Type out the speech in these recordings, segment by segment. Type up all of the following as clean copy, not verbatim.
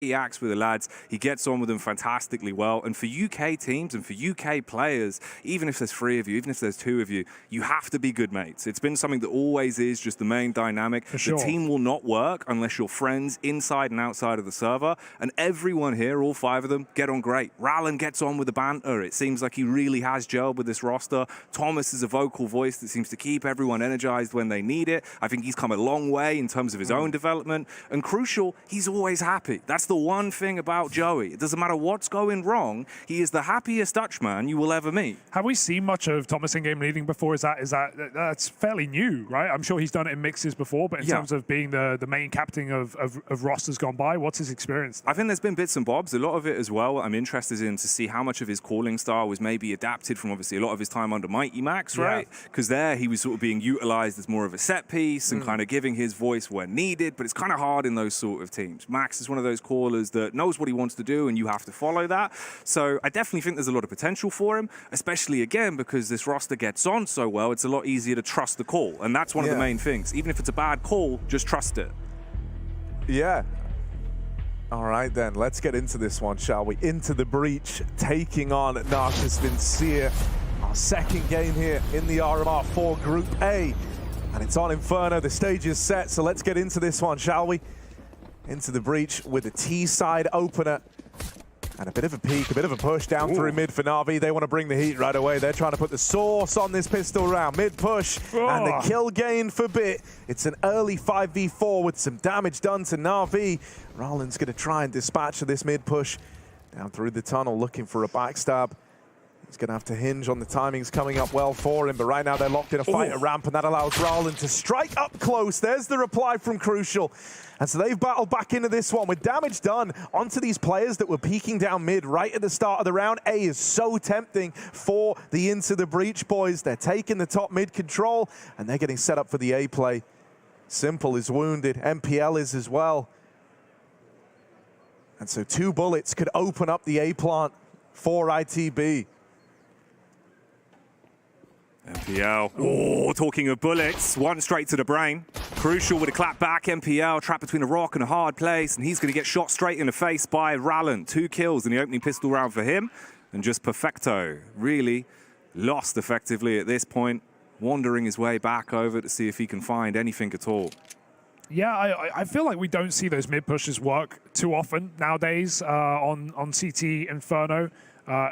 he acts with the lads, he gets on with them fantastically well. And for UK teams and for UK players, even if there's 3 of you, even if there's 2 of you, you have to be good mates. It's been something that always is just the main dynamic. For sure. The team will not work unless you're friends inside and outside of the server. And everyone here, all 5 of them, get on great. Rallen gets on with the banter. It seems like he really has gelled with this roster. Thomas is a vocal voice that seems to keep everyone energized when they need it. I think he's come a long way in terms of his own development. And crucial, he's always happy. That's the one thing about Joey. It doesn't matter what's going wrong, he is the happiest Dutchman you will ever meet. Have we seen much of Thomas in game leading before? That's fairly new, right? I'm sure he's done it in mixes before, but in terms of being the main captain of rosters gone by, what's his experience? I think there's been bits and bobs, a lot of it as well. I'm interested in to see how much of his calling style was maybe adapted from obviously a lot of his time under Mighty Max, right? Because there he was sort of being utilized as more of a set piece and kind of giving his voice where needed, but it's kind of hard in those sort of teams. Max is one of those callers that knows what he wants to do and you have to follow that. So I definitely think there's a lot of potential for him, especially again because this roster gets on so well, it's a lot easier to trust the call. And that's one of the main things. Even if it's a bad call, just trust it. Yeah. All right then, let's get into this one, shall we? Into the breach, taking on Narcus Vincere. Our second game here in the RMR 4 Group A. And it's on Inferno, the stage is set, so let's get into this one, shall we? Into the breach with a T-side opener. And a bit of a peek, a bit of a push down through mid for Na'Vi. They want to bring the heat right away. They're trying to put the sauce on this pistol round. Mid push and the kill gain for Bit. It's an early 5v4 with some damage done to Na'Vi. Rallen's going to try and dispatch this mid push down through the tunnel, looking for a backstab. He's going to have to hinge on the timings coming up well for him, but right now they're locked in a fight at ramp, and that allows Rallen to strike up close. There's the reply from Crucial. And so they've battled back into this one with damage done onto these players that were peeking down mid right at the start of the round. A is so tempting for the Into the Breach boys. They're taking the top mid control, and they're getting set up for the A play. Simple is wounded. MPL is as well. And so 2 bullets could open up the A plant for ITB. MPL, oh, talking of bullets, one straight to the brain. Crucial with a clap back, MPL trapped between a rock and a hard place, and he's going to get shot straight in the face by Rallen. 2 kills in the opening pistol round for him, and just Perfecto really lost effectively at this point, wandering his way back over to see if he can find anything at all. Yeah, I feel like we don't see those mid pushes work too often nowadays on CT Inferno.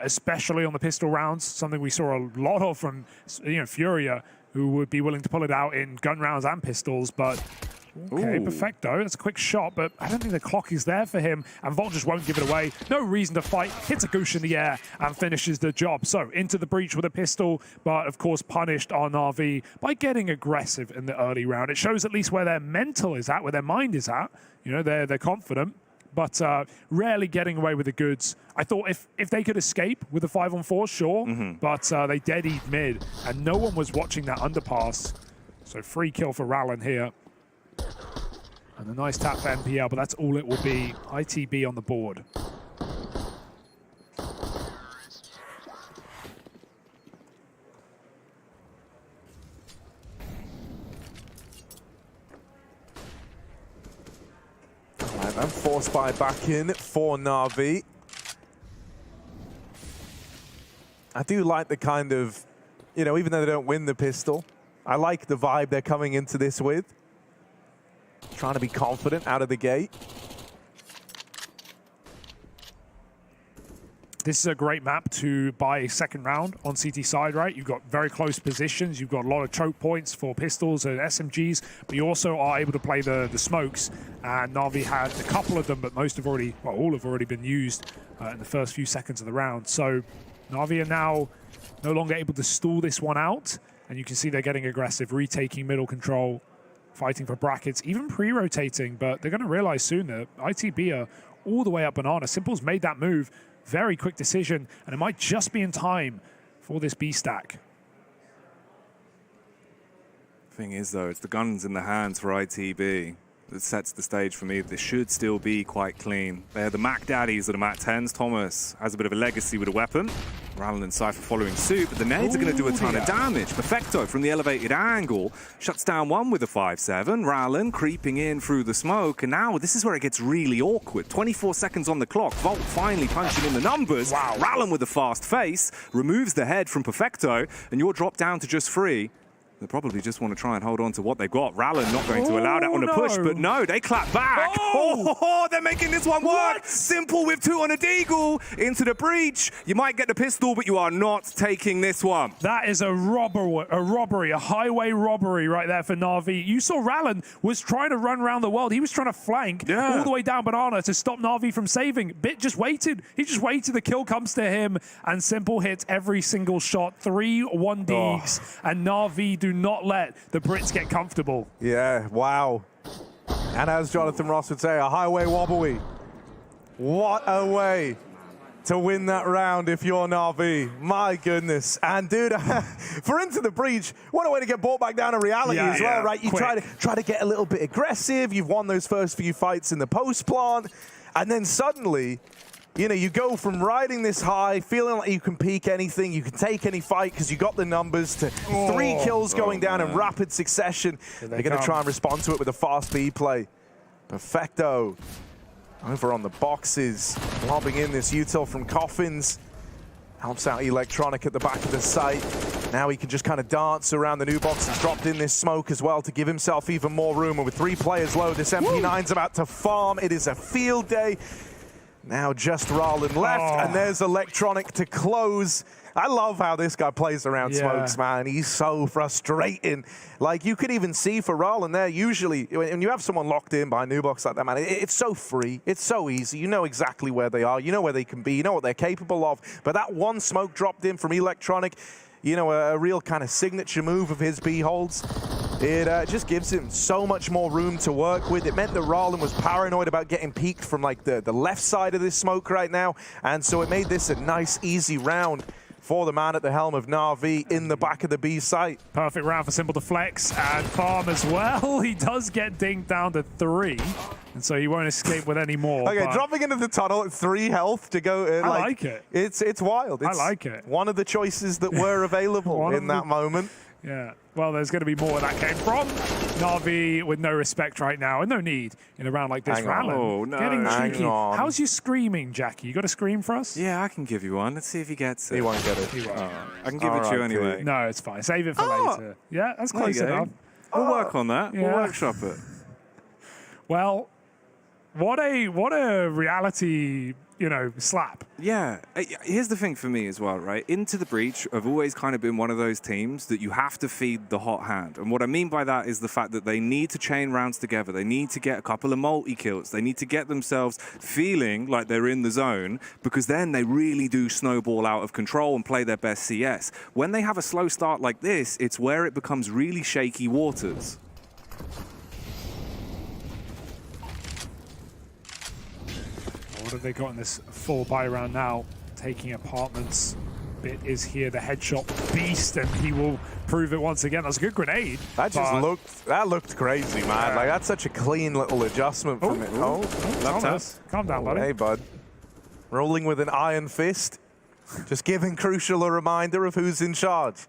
Especially on the pistol rounds, something we saw a lot of from Furia, who would be willing to pull it out in gun rounds and pistols, but okay, Perfecto, that's a quick shot, but I don't think the clock is there for him, and Volt just won't give it away. No reason to fight, hits a goosh in the air, and finishes the job. So, into the breach with a pistol, but of course punished on RV by getting aggressive in the early round. It shows at least where their mental is at, where their mind is at. You know, they're confident, but rarely getting away with the goods. I thought if they could escape with a 5-on-4, sure, but they dead-eat mid, and no one was watching that underpass. So free kill for Rallen here. And a nice tap for MPL, but that's all it will be. ITB on the board. And force buy back in for Na'Vi. I do like the kind of, even though they don't win the pistol, I like the vibe they're coming into this with. Trying to be confident out of the gate. This is a great map to buy a second round on CT side, right? You've got very close positions. You've got a lot of choke points for pistols and SMGs, but you also are able to play the smokes. And Na'Vi had a couple of them, but most have already, well, all have already been used in the first few seconds of the round. So Na'Vi are now no longer able to stall this one out. And you can see they're getting aggressive, retaking middle control, fighting for brackets, even pre-rotating. But they're going to realize soon that ITB are all the way up banana. Simple's made that move. Very quick decision, and it might just be in time for this B stack. Thing is, though, it's the guns in the hands for ITB that sets the stage for me. This should still be quite clean. They're the Mac Daddies of the Mac 10s. Thomas has a bit of a legacy with a weapon. Rallen and Cypher following suit, but the nades are going to do a ton of damage. Perfecto from the elevated angle shuts down one with a 5-7. Rallen creeping in through the smoke, and now this is where it gets really awkward. 24 seconds on the clock. Volt finally punching in the numbers. Wow. Rallen with a fast face removes the head from Perfecto, and you're dropped down to just 3. They probably just want to try and hold on to what they've got. Rallen not going to allow that on a push, but no, they clap back. Oh, they're making this one work. Simple with 2 on a deagle into the breach. You might get the pistol, but you are not taking this one. That is a robbery, a highway robbery right there for Na'Vi. You saw Rallen was trying to run around the world. He was trying to flank all the way down Banana to stop Na'Vi from saving. Bit just waited. He just waited. The kill comes to him, and Simple hits every single shot. 3 1Ds, and Na'Vi do not let the Brits get comfortable. Yeah, wow. And as Jonathan Ross would say, a highway wobbly. What a way to win that round if you're Na'Vi. My goodness. And dude, for Into the Breach, what a way to get brought back down to reality as well, right? You try to get a little bit aggressive. You've won those first few fights in the post plant, and then suddenly, you know, you go from riding this high, feeling like you can peak anything, you can take any fight because you got the numbers, to 3 kills going down in rapid succession. They're going to try and respond to it with a fast B play. Perfecto over on the boxes, lobbing in this util from Coffins. Helps out Electronic at the back of the site. Now he can just kind of dance around the new box. He's dropped in this smoke as well to give himself even more room. And with 3 players low, this MP9's about to farm. It is a field day. Now just Rallen left, and there's Electronic to close. I love how this guy plays around smokes, man. He's so frustrating. Like, you could even see for Rallen there, usually, when you have someone locked in by a new box like that, man, it's so free. It's so easy. You know exactly where they are. You know where they can be. You know what they're capable of. But that one smoke dropped in from Electronic, you know, a real kind of signature move of his B holds. It just gives him so much more room to work with. It meant that Rallen was paranoid about getting peeked from like the left side of this smoke right now. And so it made this a nice, easy round for the man at the helm of Na'Vi in the back of the B site. Perfect round for Simple to flex and farm as well. He does get dinged down to 3, and so he won't escape with any more. Okay, dropping into the tunnel at 3 health to go. I like it. It's wild. I like it. One of the choices that were available in that moment. Yeah, well, there's going to be more where that came from. Na'Vi with no respect right now, and no need in a round like this. Rallen getting cheeky. How's your screaming, Jackie? You got a scream for us? Yeah, I can give you one. Let's see if he gets it. He won't get it. He won't. I can give it to you anyway. No, it's fine. Save it for later. Yeah, that's close enough. We'll work on that. Yeah. We'll workshop it. Well, what a reality, you know, slap. Yeah. Here's the thing for me as well, right? Into the Breach have always kind of been one of those teams that you have to feed the hot hand. And what I mean by that is the fact that they need to chain rounds together. They need to get a couple of multi-kills. They need to get themselves feeling like they're in the zone, because then they really do snowball out of control and play their best CS. When they have a slow start like this, it's where it becomes really shaky waters. What have they got in this full buy round now? Taking apartments. Bit is here, the headshot beast, and he will prove it once again. That's a good grenade. That just looked crazy, man. Like, that's such a clean little adjustment from it. Calm down, buddy. Hey, bud. Rolling with an iron fist. Just giving Crucial a reminder of who's in charge.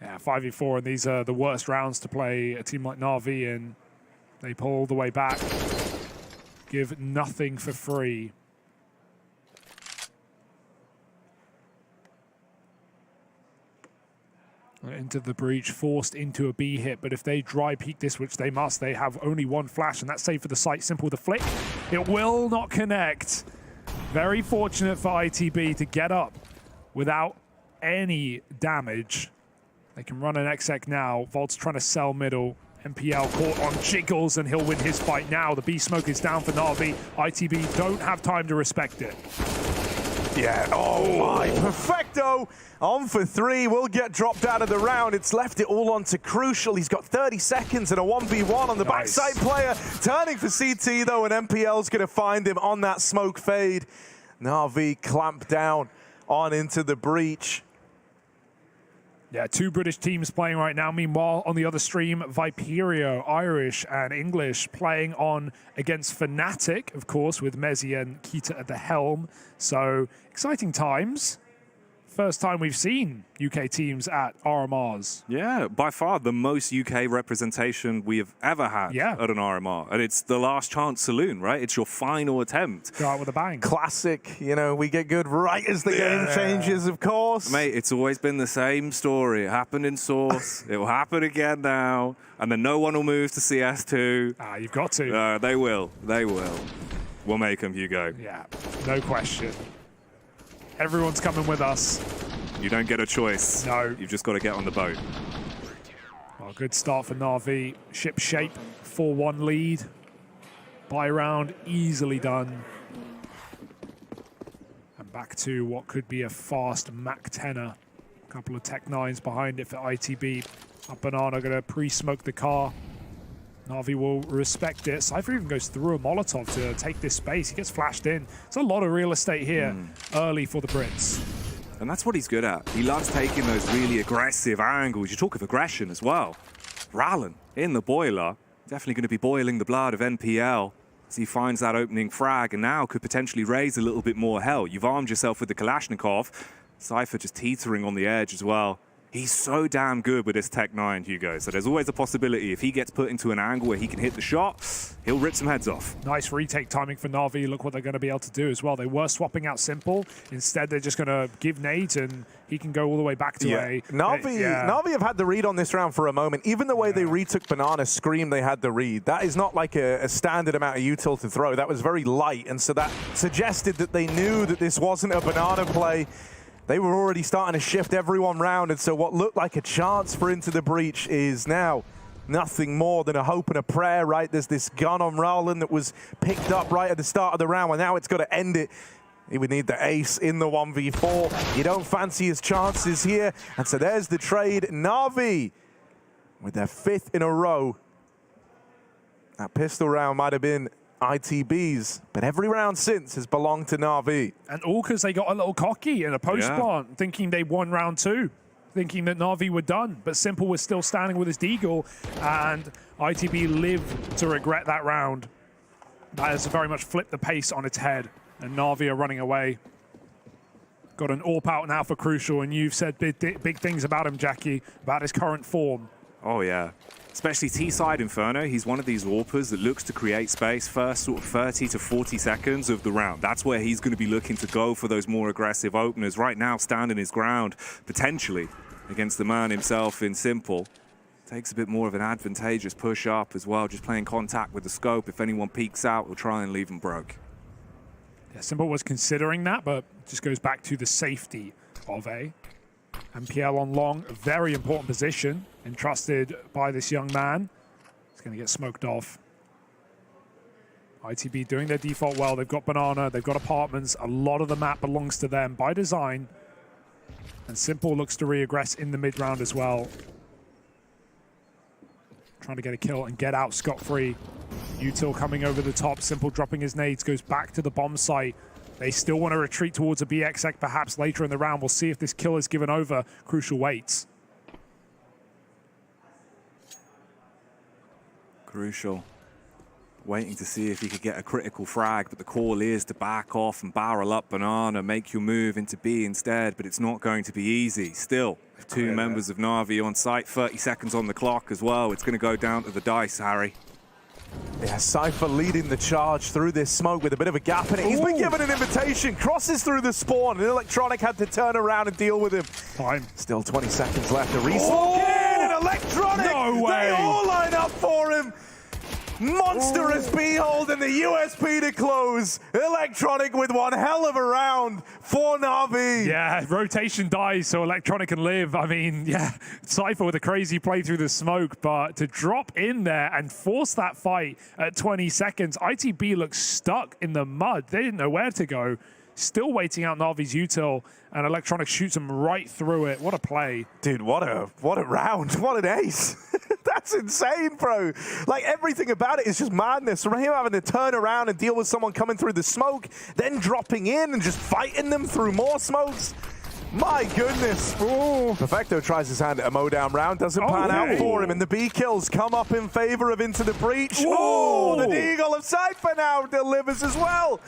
Yeah, 5v4, and these are the worst rounds to play a team like Na'Vi, and they pull all the way back. Give nothing for free. Into the breach, forced into a B hit, but if they dry peek this, which they must, they have only one flash, and that's safe for the site. Simple with a flick. It will not connect. Very fortunate for ITB to get up without any damage. They can run an exec now. Volt's trying to sell middle. MPL caught on jiggles, and he'll win his fight now. The B smoke is down for Na'Vi. ITB don't have time to respect it. Yeah, oh my, Perfecto on for 3, will get dropped out of the round. It's left it all on to Crucial. He's got 30 seconds and a 1v1 on the backside player. Turning for CT though, and MPL's gonna find him on that smoke fade. Na'Vi clamp down on Into the Breach. Yeah, 2 British teams playing right now. Meanwhile, on the other stream, Viperio, Irish and English, playing on against Fnatic, of course, with Mezzi and Kita at the helm. So, exciting times. first time we've seen UK teams at RMRs. Yeah, by far the most UK representation we have ever had at an RMR. And it's the last chance saloon, right? It's your final attempt. Go out with a bang. Classic, you know, we get good right as the game changes, of course. Mate, it's always been the same story. It happened in Source. It will happen again now. And then no one will move to CS2. You've got to. They will. They will. We'll make them, Hugo. Yeah, no question. Everyone's coming with us. You don't get a choice. No. You've just got to get on the boat. Well, good start for Na'Vi. Ship shape, 4-1 lead. Buy round, easily done. And back to what could be a fast Mac 10er. A couple of Tech 9s behind it for ITB. Banana going to pre-smoke the car. Na'Vi will respect it. Cypher even goes through a Molotov to take this space. He gets flashed in. It's a lot of real estate here early for the Brits. And that's what he's good at. He loves taking those really aggressive angles. You talk of aggression as well. Rallen in the boiler. Definitely going to be boiling the blood of NPL as he finds that opening frag and now could potentially raise a little bit more hell. You've armed yourself with the Kalashnikov. Cypher just teetering on the edge as well. He's so damn good with his Tech 9, Hugo. So there's always a possibility if he gets put into an angle where he can hit the shot, he'll rip some heads off. Nice retake timing for Na'Vi. Look what they're going to be able to do as well. They were swapping out Simple. Instead, they're just going to give nades and he can go all the way back to Na'Vi have had the read on this round for a moment. Even the way they retook Banana screamed they had the read. That is not like a standard amount of util to throw. That was very light. And so that suggested that they knew that this wasn't a Banana play. They were already starting to shift everyone round, and so what looked like a chance for Into the Breach is now nothing more than a hope and a prayer, right? There's this gun on Rowland that was picked up right at the start of the round, and now it's got to end it. He would need the ace in the 1v4. You don't fancy his chances here, and so there's the trade. Na'Vi with their 5th in a row. That pistol round might have been ITB's, but every round since has belonged to Na'Vi. And all because they got a little cocky in a post-plant, thinking they won round 2, thinking that Na'Vi were done, but Simple was still standing with his deagle, and ITB lived to regret that round. That has very much flipped the pace on its head, and Na'Vi are running away. Got an AWP out now for Crucial, and you've said big things about him, Jackie, about his current form. Oh, yeah. Especially T-side Inferno, he's one of these AWPers that looks to create space first sort of 30 to 40 seconds of the round. That's where he's going to be looking to go for those more aggressive openers. Right now, standing his ground, potentially, against the man himself in Simple. Takes a bit more of an advantageous push up as well, just playing contact with the scope. If anyone peeks out, we'll try and leave him broke. Yeah, Simple was considering that, but just goes back to the safety of A. MPL on long, a very important position, entrusted by this young man. He's going to get smoked off. ITB doing their default well. They've got Banana, they've got apartments. A lot of the map belongs to them by design. And Simple looks to re-aggress in the mid-round as well. Trying to get a kill and get out scot-free. Util coming over the top. Simple dropping his nades, goes back to the bomb site. They still want to retreat towards a BXX perhaps later in the round. We'll see if this kill is given over. Crucial waits. Crucial. Waiting to see if he could get a critical frag, but the call is to back off and barrel up Banana, make your move into B instead, but it's not going to be easy. Still, two members of Na'Vi on site, 30 seconds on the clock as well. It's going to go down to the dice, Harry. Yeah, Cypher leading the charge through this smoke with a bit of a gap in it. He's been given an invitation, crosses through the spawn, and Electronic had to turn around and deal with him. Time. Still 20 seconds left. A resmoke in, and Electronic, no way. They all line up for him. Monstrous B-hold and the USP to close. Electronic with one hell of a round for Na'Vi. Yeah, rotation dies so Electronic can live. I mean, yeah, Cypher with a crazy play through the smoke, but to drop in there and force that fight at 20 seconds, ITB looks stuck in the mud. They didn't know where to go. Still waiting out Na'Vi's util, and Electronic shoots him right through it. What a play. Dude, what a round. What an ace. That's insane, bro. Like, everything about it is just madness. From him having to turn around and deal with someone coming through the smoke, then dropping in and just fighting them through more smokes. My goodness. Ooh. Perfecto tries his hand at a mowdown round. Doesn't pan out for him. And the B kills come up in favor of Into the Breach. Oh, the Deagle of Cypher now delivers as well.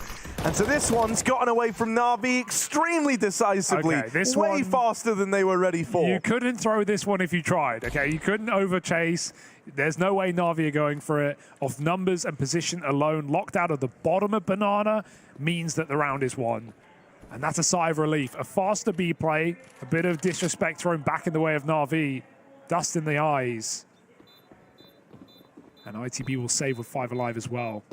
And so this one's gotten away from Na'Vi extremely decisively. Okay, this way one, faster than they were ready for. You couldn't throw this one if you tried, okay? You couldn't overchase. There's no way Na'Vi are going for it. Off numbers and position alone, locked out of the bottom of Banana means that the round is won. And that's a sigh of relief. A faster B play, a bit of disrespect thrown back in the way of Na'Vi. Dust in the eyes. And ITB will save with 5 alive as well.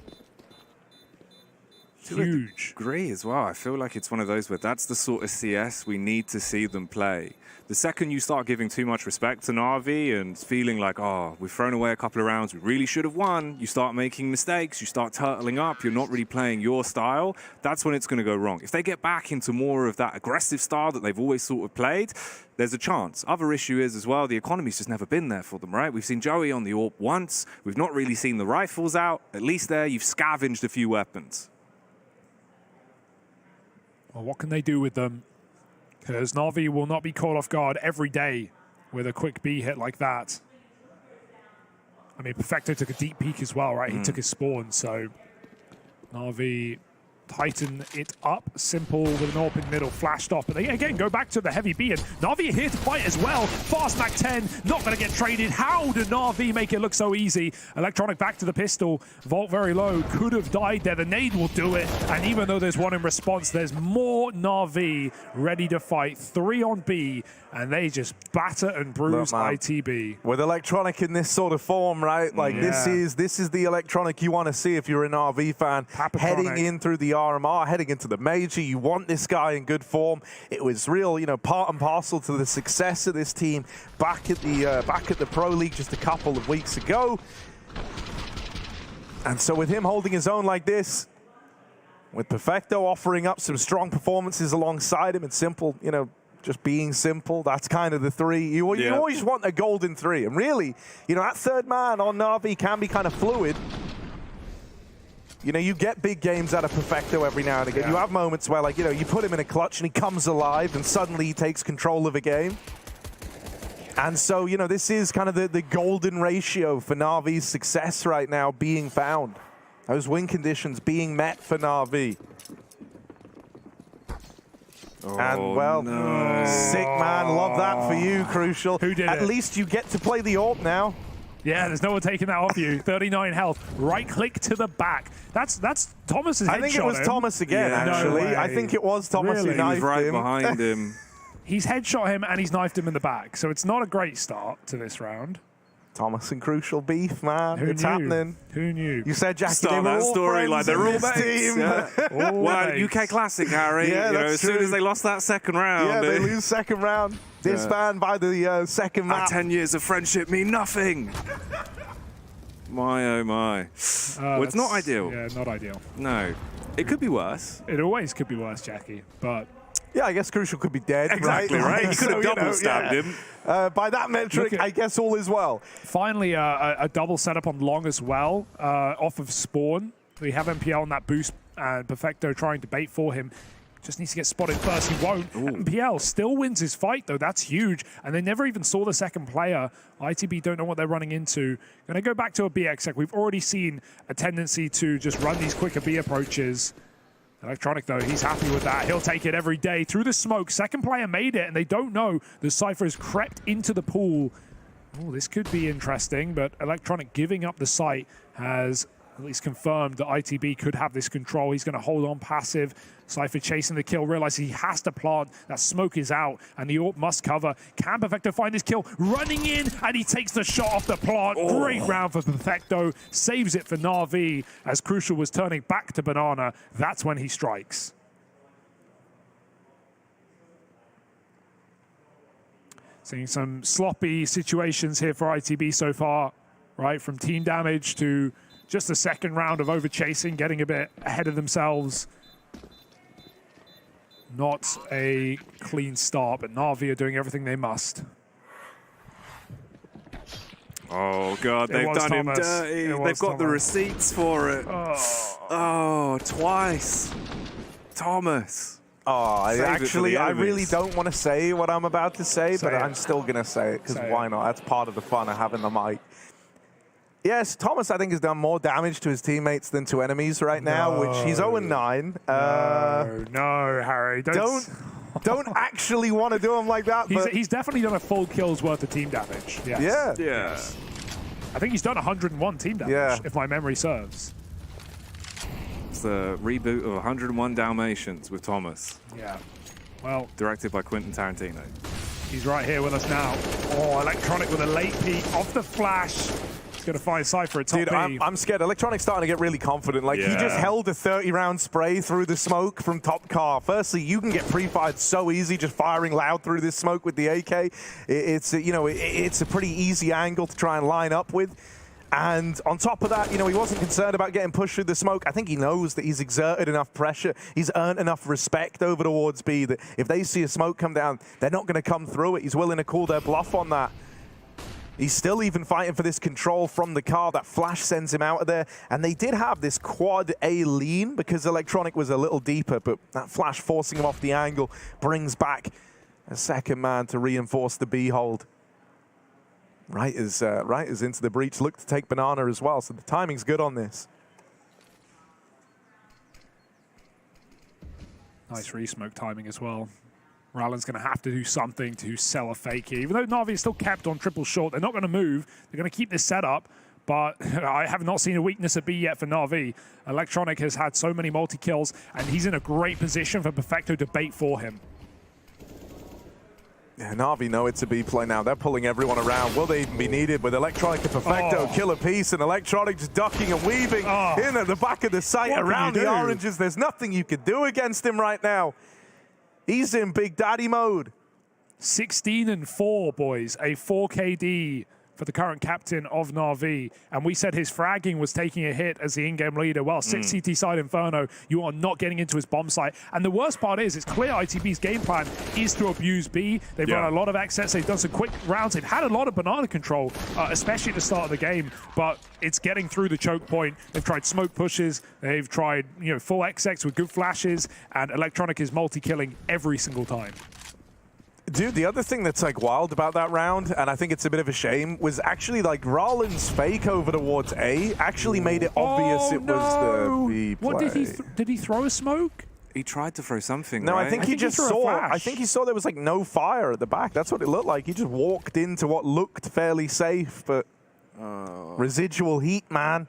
Huge. Agree as well. I feel like it's one of those where that's the sort of CS we need to see them play. The second you start giving too much respect to Na'Vi and feeling like, oh, we've thrown away a couple of rounds, we really should have won, you start making mistakes, you start turtling up, you're not really playing your style, that's when it's going to go wrong. If they get back into more of that aggressive style that they've always sort of played, there's a chance. Other issue is as well, the economy's just never been there for them, right? We've seen Joey on the AWP once, we've not really seen the rifles out. At least there, you've scavenged a few weapons. Well, what can they do with them? Because Na'Vi will not be caught off guard every day with a quick B hit like that. I mean, Perfecto took a deep peek as well, right? He took his spawn, so Na'Vi tighten it up. Simple with an AWP in the middle, flashed off. But they, again, go back to the heavy B, and Na'Vi are here to fight as well. Fast Mac 10, not going to get traded. How did Na'Vi make it look so easy? Electronic back to the pistol. Vault very low, could have died there. The nade will do it, and even though there's one in response, there's more Na'Vi ready to fight. 3 on B, and they just batter and bruise ITB. With Electronic in this sort of form, right? Like this is the Electronic you want to see if you're an RV fan. Heading in through the RMR, heading into the major, you want this guy in good form. It was real, you know, part and parcel to the success of this team back at the Pro League just a couple of weeks ago. And so with him holding his own like this, with Perfecto offering up some strong performances alongside him, and Simple, you know, just being simple, that's kind of the 3. You always want a golden 3. And really, you know, that third man on Na'Vi can be kind of fluid. You know, you get big games out of Perfecto every now and again. You have moments where, like, you know, you put him in a clutch and he comes alive and suddenly he takes control of a game. And so, you know, this is kind of the golden ratio for Na'Vi's success right now being found. Those win conditions being met for Na'Vi. And, well, sick man, love that for you, Crucial. Who did At least you get to play the AWP now. Yeah, there's no one taking that off you. 39 health. Right click to the back. That's Thomas's headshot. I think it was Thomas again, actually. No, I think it was Thomas who knifed him. He was right him. behind him. He's headshot him and he's knifed him in the back. So it's not a great start to this round. Thomas and Crucial beef, man. It's happening. Who knew? You said, Jackie, Start they were that all story like they're all mates. team. Yeah. Well, UK Classic, Harry. Yeah, you know, as soon true. as they lost that second round. Yeah, they lose second round. Disband by the second Our map. 10 years of friendship mean nothing. My, oh my. Well, it's not ideal. Yeah, not ideal. No. It could be worse. It always could be worse, Jackie, but... Yeah, I guess Crucial could be dead, Exactly, right? He could have double-stabbed him. By that metric, I guess all is well. Finally, a double setup on Long as well, off of Spawn. We have MPL on that boost, and Perfecto trying to bait for him. Just needs to get spotted first. He won't. MPL still wins his fight, though. That's huge. And they never even saw the second player. ITB don't know what they're running into. Going to go back to a BXX. We've already seen a tendency to just run these quicker B approaches. Electronic, though, he's happy with that. He'll take it every day through the smoke. Second player made it, and they don't know the Cypher has crept into the pool. Oh, this could be interesting, but Electronic giving up the site has at least confirmed that ITB could have this control. He's going to hold on passive. Cypher chasing the kill, realizes he has to plant. That smoke is out, and the AWP must cover. Can Perfecto find his kill? Running in, and he takes the shot off the plant. Great round for Perfecto. Saves it for Na'Vi as Crucial was turning back to Banana. That's when he strikes. Seeing some sloppy situations here for ITB so far, right? From team damage to just the second round of overchasing, getting a bit ahead of themselves. Not a clean start, but Na'Vi are doing everything they must. Oh, God, they've done him dirty. They've got the receipts for it. Oh, twice. Thomas. Oh, I really enemies. don't want to say what I'm about to say, but it. I'm still going to say it, because why not? That's part of the fun of having the mic. Yes, Thomas, I think, has done more damage to his teammates than to enemies right now, which he's 0-9. No, Harry. Don't actually want to do him like that. He's definitely done a full kill's worth of team damage. Yes. Yeah. Yeah. I think he's done 101 team damage, if my memory serves. It's the reboot of 101 Dalmatians with Thomas. Yeah. Well, directed by Quentin Tarantino. He's right here with us now. Oh, Electronic with a late peek off the flash. He's going to find Cypher at top Dude, B. I'm scared. Electronic's starting to get really confident. Like, he just held a 30-round spray through the smoke from top car. Firstly, you can get pre-fired so easy just firing loud through this smoke with the AK. It's a pretty easy angle to try and line up with. And on top of that, he wasn't concerned about getting pushed through the smoke. I think he knows that he's exerted enough pressure. He's earned enough respect over towards B that if they see a smoke come down, they're not going to come through it. He's willing to call their bluff on that. He's still even fighting for this control from the car. That flash sends him out of there. And they did have this quad A lean because Electronic was a little deeper, but that flash forcing him off the angle brings back a second man to reinforce the B hold. Right is into the breach. Look to take Banana as well, so the timing's good on this. Nice re-smoke timing as well. Rallen's going to have to do something to sell a fake here. Even though Na'Vi is still kept on triple short, they're not going to move. They're going to keep this setup, but I have not seen a weakness at B yet for Na'Vi. Electronic has had so many multi-kills, and he's in a great position for Perfecto to bait for him. Yeah, Na'Vi know it's a B play now. They're pulling everyone around. Will they even be needed with Electronic and Perfecto? Kill a piece, and Electronic just ducking and weaving in at the back of the site around the oranges. There's nothing you could do against him right now. He's in Big Daddy mode. 16-4, boys. A 4 KD for the current captain of Na'Vi. And we said his fragging was taking a hit as the in-game leader. Well, 6 CT side Inferno, you are not getting into his bomb site. And the worst part is, it's clear ITB's game plan is to abuse B. They've run a lot of access. They've done some quick rounds. They've had a lot of banana control, especially at the start of the game. But it's getting through the choke point. They've tried smoke pushes. They've tried, full XX with good flashes. And Electronic is multi-killing every single time. Dude, the other thing that's wild about that round, and I think it's a bit of a shame, was actually Rallen's fake over towards A actually made it obvious it was the B play. What did he throw a smoke? He tried to throw something. No, right? I think he just saw. I think he saw there was no fire at the back. That's what it looked like. He just walked into what looked fairly safe, but residual heat, man.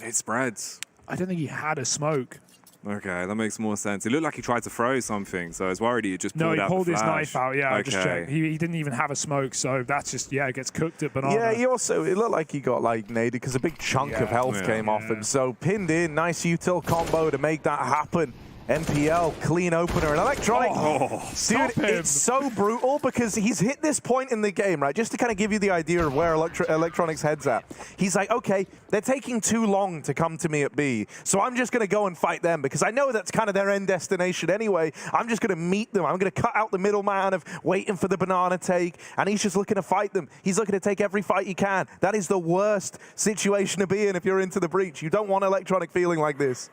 It spreads. I don't think he had a smoke. Okay, that makes more sense. It looked like he tried to throw something, so I was worried he just pulled out the flash. No, he pulled his knife out, I just checked. He didn't even have a smoke, so that's just, it gets cooked at Banana. Yeah, it looked like he got naded because a big chunk of health came off him. So pinned in, nice util combo to make that happen. NPL, clean opener, and Electronic. Dude, it's so brutal because he's hit this point in the game, right? Just to kind of give you the idea of where Electronic's head's at. He's like, okay, they're taking too long to come to me at B, so I'm just going to go and fight them because I know that's kind of their end destination anyway. I'm just going to meet them. I'm going to cut out the middleman of waiting for the banana take, and he's just looking to fight them. He's looking to take every fight he can. That is the worst situation to be in if you're into the breach. You don't want Electronic feeling like this.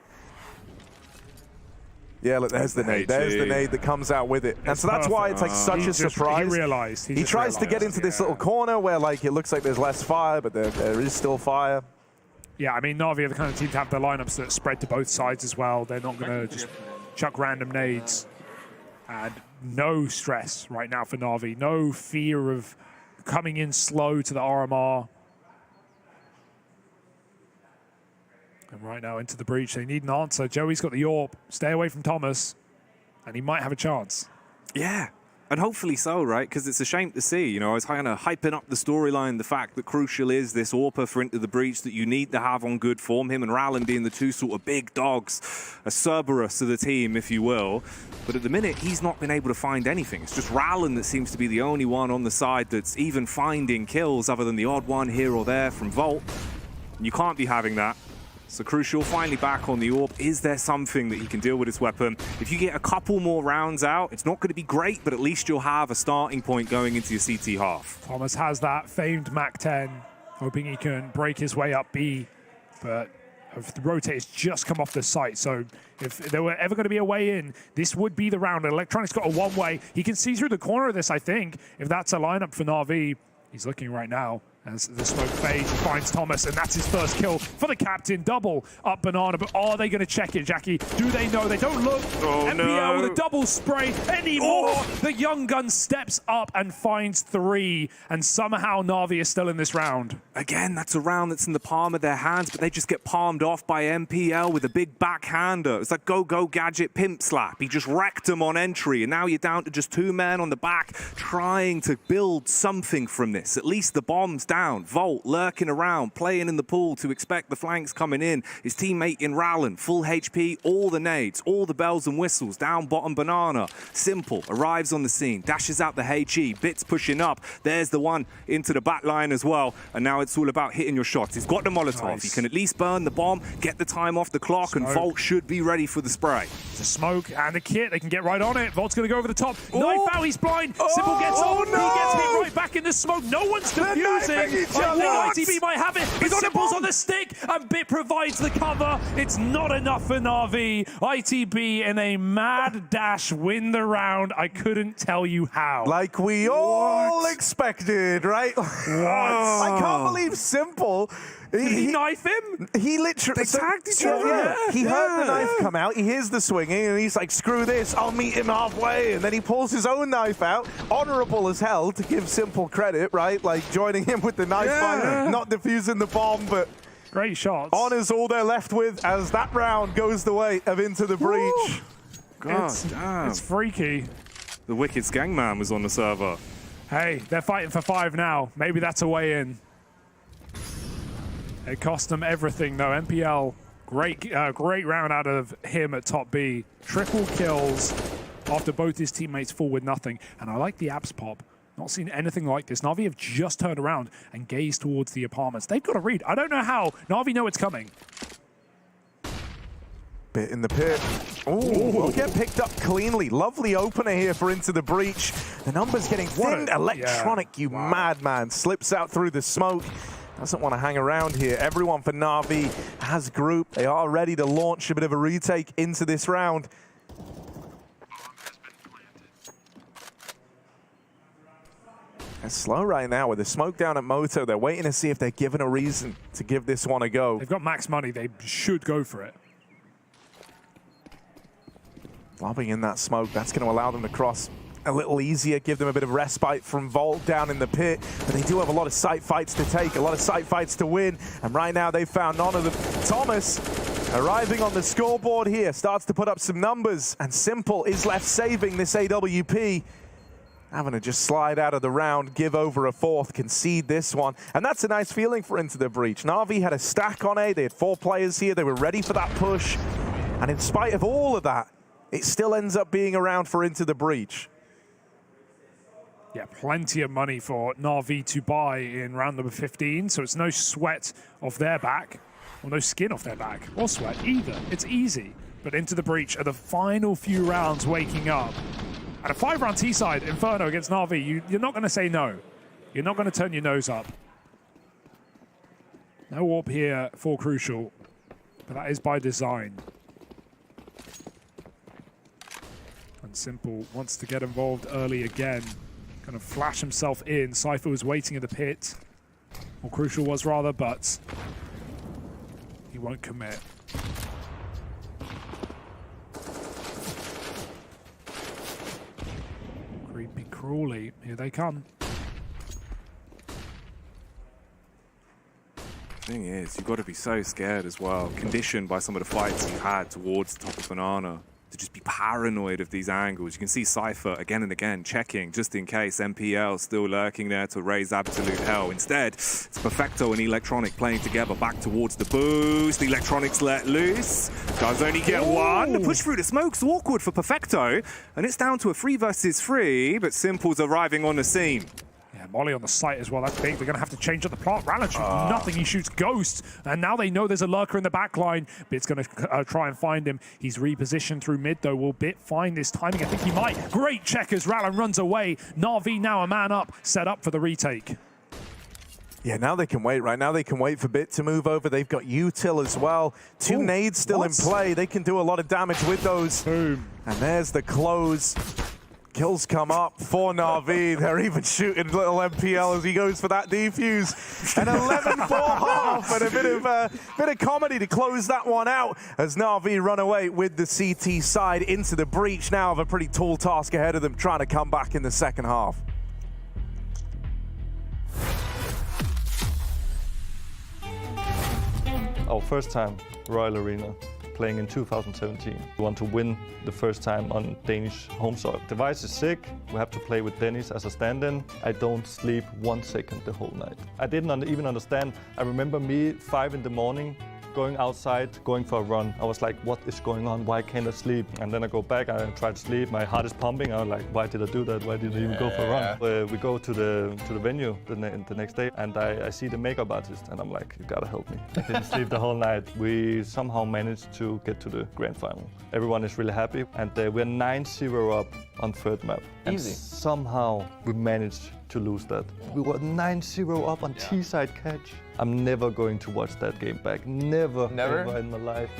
Yeah, look, there's the nade. There's the nade that comes out with it. And so that's why it's such a surprise. He realized. He tries to get into this little corner where it looks like there's less fire, but there is still fire. Yeah, I mean, Na'Vi are the kind of team to have their lineups that spread to both sides as well. They're not going to just chuck random nades. And no stress right now for Na'Vi. No fear of coming in slow to the RMR. And right now into the breach, they need an answer. Joey's got the AWP. Stay away from Thomas, and he might have a chance. Yeah, and hopefully so, right? Because it's a shame to see. I was kind of hyping up the storyline, the fact that Crucial is this AWPer for Into the Breach that you need to have on good form. Him and Rallen being the two sort of big dogs, a Cerberus of the team, if you will. But at the minute, he's not been able to find anything. It's just Rallen that seems to be the only one on the side that's even finding kills other than the odd one here or there from Volt. And you can't be having that. So Crucial finally back on the AWP. Is there something that he can deal with his weapon? If you get a couple more rounds out, it's not going to be great, but at least you'll have a starting point going into your CT half. Thomas has that famed Mac 10, hoping he can break his way up B. But The rotators just come off the site, so if there were ever going to be a way in, this would be the round. Electronic's got a one-way. He can see through the corner of this, I think, if that's a lineup for Na'Vi. He's looking right now as the smoke fades and finds Thomas, and that's his first kill for the captain. Double up Banana, but are they going to check it, Jackie? Do they know? They don't look. Oh, MPL no. with a double spray anymore. Oh. The young gun steps up and finds 3, and somehow Na'Vi is still in this round. Again, that's a round that's in the palm of their hands, but they just get palmed off by MPL with a big backhander. It's like go gadget pimp slap. He just wrecked them on entry, and now you're down to just 2 men on the back trying to build something from this. At least the bomb's down. Volt lurking around, playing in the pool to expect the flanks coming in. His teammate in Rallen, full HP, all the nades, all the bells and whistles, down bottom Banana. Simple arrives on the scene, dashes out the HE, Bits pushing up. There's the one into the back line as well, and now it's all about hitting your shots. He's got the Molotov. Nice. He can at least burn the bomb, get the time off the clock, and Volt should be ready for the spray. The smoke and the kit, they can get right on it. Volt's going to go over the top. Knife out, he's blind. Simple gets on. No. He gets hit right back in the smoke. No one's defusing. I think ITB might have it. But Simple's on the stick, and Bit provides the cover. It's not enough for Na'Vi. ITB in a mad dash win the round. I couldn't tell you how. Like we all expected, right? What? I can't believe Simple. Did he knife him? He literally... They tagged each other. Yeah. He heard the knife come out. He hears the swinging, and he's like, screw this. I'll meet him halfway. And then he pulls his own knife out. Honorable as hell, to give Simple credit, right? Like, joining him with the knife fight, not defusing the bomb, but... Great shots. Honor's all they're left with as that round goes the way of Into the Breach. God damn. It's freaky. The Wicked Skangman was on the server. Hey, they're fighting for 5 now. Maybe that's a way in. It cost them everything, though. MPL, great round out of him at top B. Triple kills after both his teammates fall with nothing. And I like the apps pop. Not seen anything like this. Na'Vi have just turned around and gazed towards the apartments. They've got to read. I don't know how. Na'Vi know it's coming. Bit in the pit. Oh, will get picked up cleanly. Lovely opener here for Into the Breach. The number's getting thin. Electronic, you madman. Slips out through the smoke. Doesn't want to hang around here. Everyone for Na'Vi has group. They are ready to launch a bit of a retake into this round. They're slow right now with the smoke down at Moto. They're waiting to see if they're given a reason to give this one a go. They've got max money. They should go for it. Lobbing in that smoke. That's going to allow them to cross a little easier, give them a bit of respite from Volt down in the pit. But they do have a lot of site fights to take, a lot of site fights to win. And right now they've found none of them. Thomas arriving on the scoreboard here, starts to put up some numbers. And Simple is left saving this AWP. Having to just slide out of the round, give over a 4th, concede this one. And that's a nice feeling for Into the Breach. Na'Vi had a stack on A. They had 4 players here. They were ready for that push. And in spite of all of that, it still ends up being around for Into the Breach. Yeah, plenty of money for Na'Vi to buy in round number 15, so it's no sweat off their back, or no skin off their back, or sweat either. It's easy. But Into the Breach are the final few rounds waking up. At a 5-round T-side Inferno against Na'Vi, you're not going to say no. You're not going to turn your nose up. No warp here for Crucial, but that is by design. And Simple wants to get involved early again. Kind of flash himself in. Cypher was waiting in the pit. Or Crucial was rather, but he won't commit. Creepy crawly. Here they come. Thing is, you've got to be so scared as well, conditioned by some of the fights you had towards the top of Banana, to just be paranoid of these angles. You can see Cypher again and again checking just in case. MPL still lurking there to raise absolute hell. Instead, it's Perfecto and Electronic playing together back towards the boost. Electronic's let loose. Does only get one. The push through the smoke's awkward for Perfecto, and it's down to a 3 versus 3, but Simple's arriving on the scene. Yeah, Molly on the site as well. That's big. They're going to have to change up the plot. Rallen shoots nothing. He shoots Ghost. And now they know there's a lurker in the back line. Bit's going to try and find him. He's repositioned through mid, though. Will Bit find this timing? I think he might. Great checkers. Rallen runs away. Na'Vi now a man up, set up for the retake. Yeah, now they can wait, right? Now they can wait for Bit to move over. They've got util as well. Two nades still in play. They can do a lot of damage with those. Boom. And there's the close. Kills come up for Na'Vi. They're even shooting little MPL as he goes for that defuse. An 11-4 half and a bit of comedy to close that one out as Na'Vi run away with the CT side into the breach now of a pretty tall task ahead of them, trying to come back in the second half. Our first time Royal Arena, playing in 2017. We want to win the first time on Danish home soil. Device is sick. We have to play with Dennis as a stand-in. I don't sleep 1 second the whole night. I didn't even understand. I remember me 5 in the morning, going outside, going for a run. I was like, what is going on? Why can't I sleep? And then I go back, I try to sleep. My heart is pumping. I was like, why did I do that? Why did I even go for a run? We go to the venue the next day, and I see the makeup artist, and I'm like, you gotta help me. I didn't sleep the whole night. We somehow managed to get to the grand final. Everyone is really happy, and we're 9-0 up on third map. Easy. And somehow we managed to lose that. We were 9-0 up on T-side catch. I'm never going to watch that game back. Never ever in my life.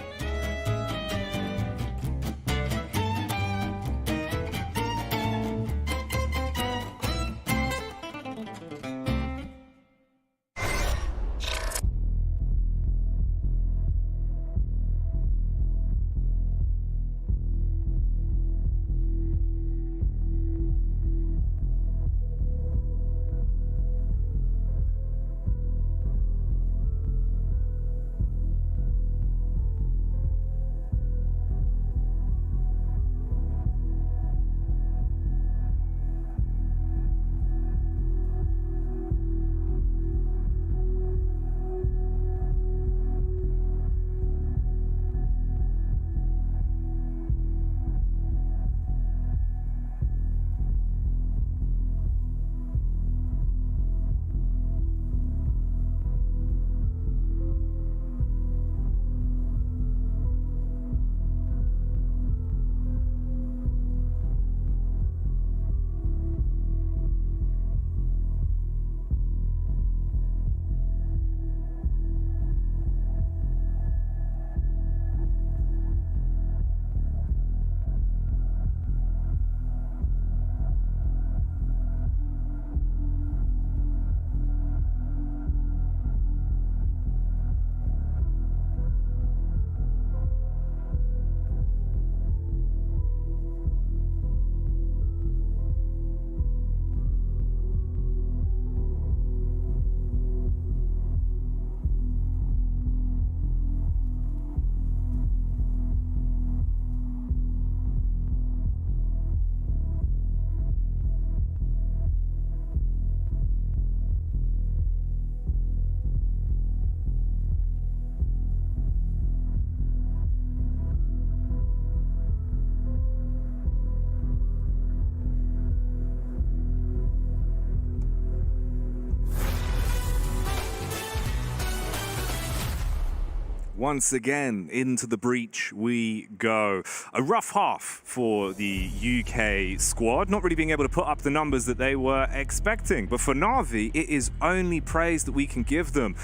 Once again, into the breach we go. A rough half for the UK squad, not really being able to put up the numbers that they were expecting. But for Na'Vi, it is only praise that we can give them.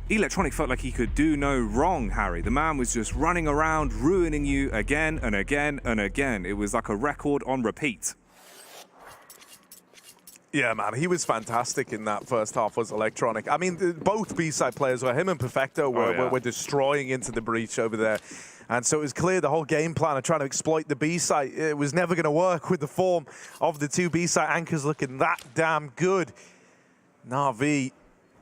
Electronic felt like he could do no wrong, Harry. The man was just running around, ruining you again and again and again. It was like a record on repeat. Yeah, man, he was fantastic in that first half, was Electronic. I mean, both B-side players were, him and Perfecto were destroying into the breach over there. And so it was clear the whole game plan of trying to exploit the B-side, it was never going to work with the form of the two B-side anchors looking that damn good. Na'Vi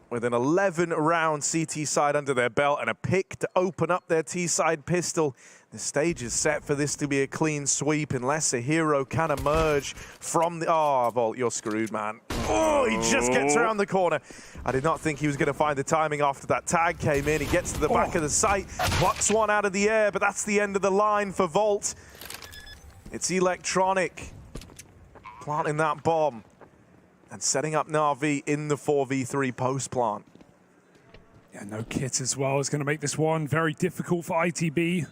with an 11-round CT side under their belt and a pick to open up their T-side pistol. The stage is set for this to be a clean sweep unless a hero can emerge from the... Oh, Volt, you're screwed, man. Oh, he just gets around the corner. I did not think he was going to find the timing after that tag came in. He gets to the back of the site, plucks one out of the air, but that's the end of the line for Volt. It's Electronic planting that bomb and setting up Na'Vi in the 4v3 post plant. Yeah, no kit as well is going to make this one very difficult for ITB.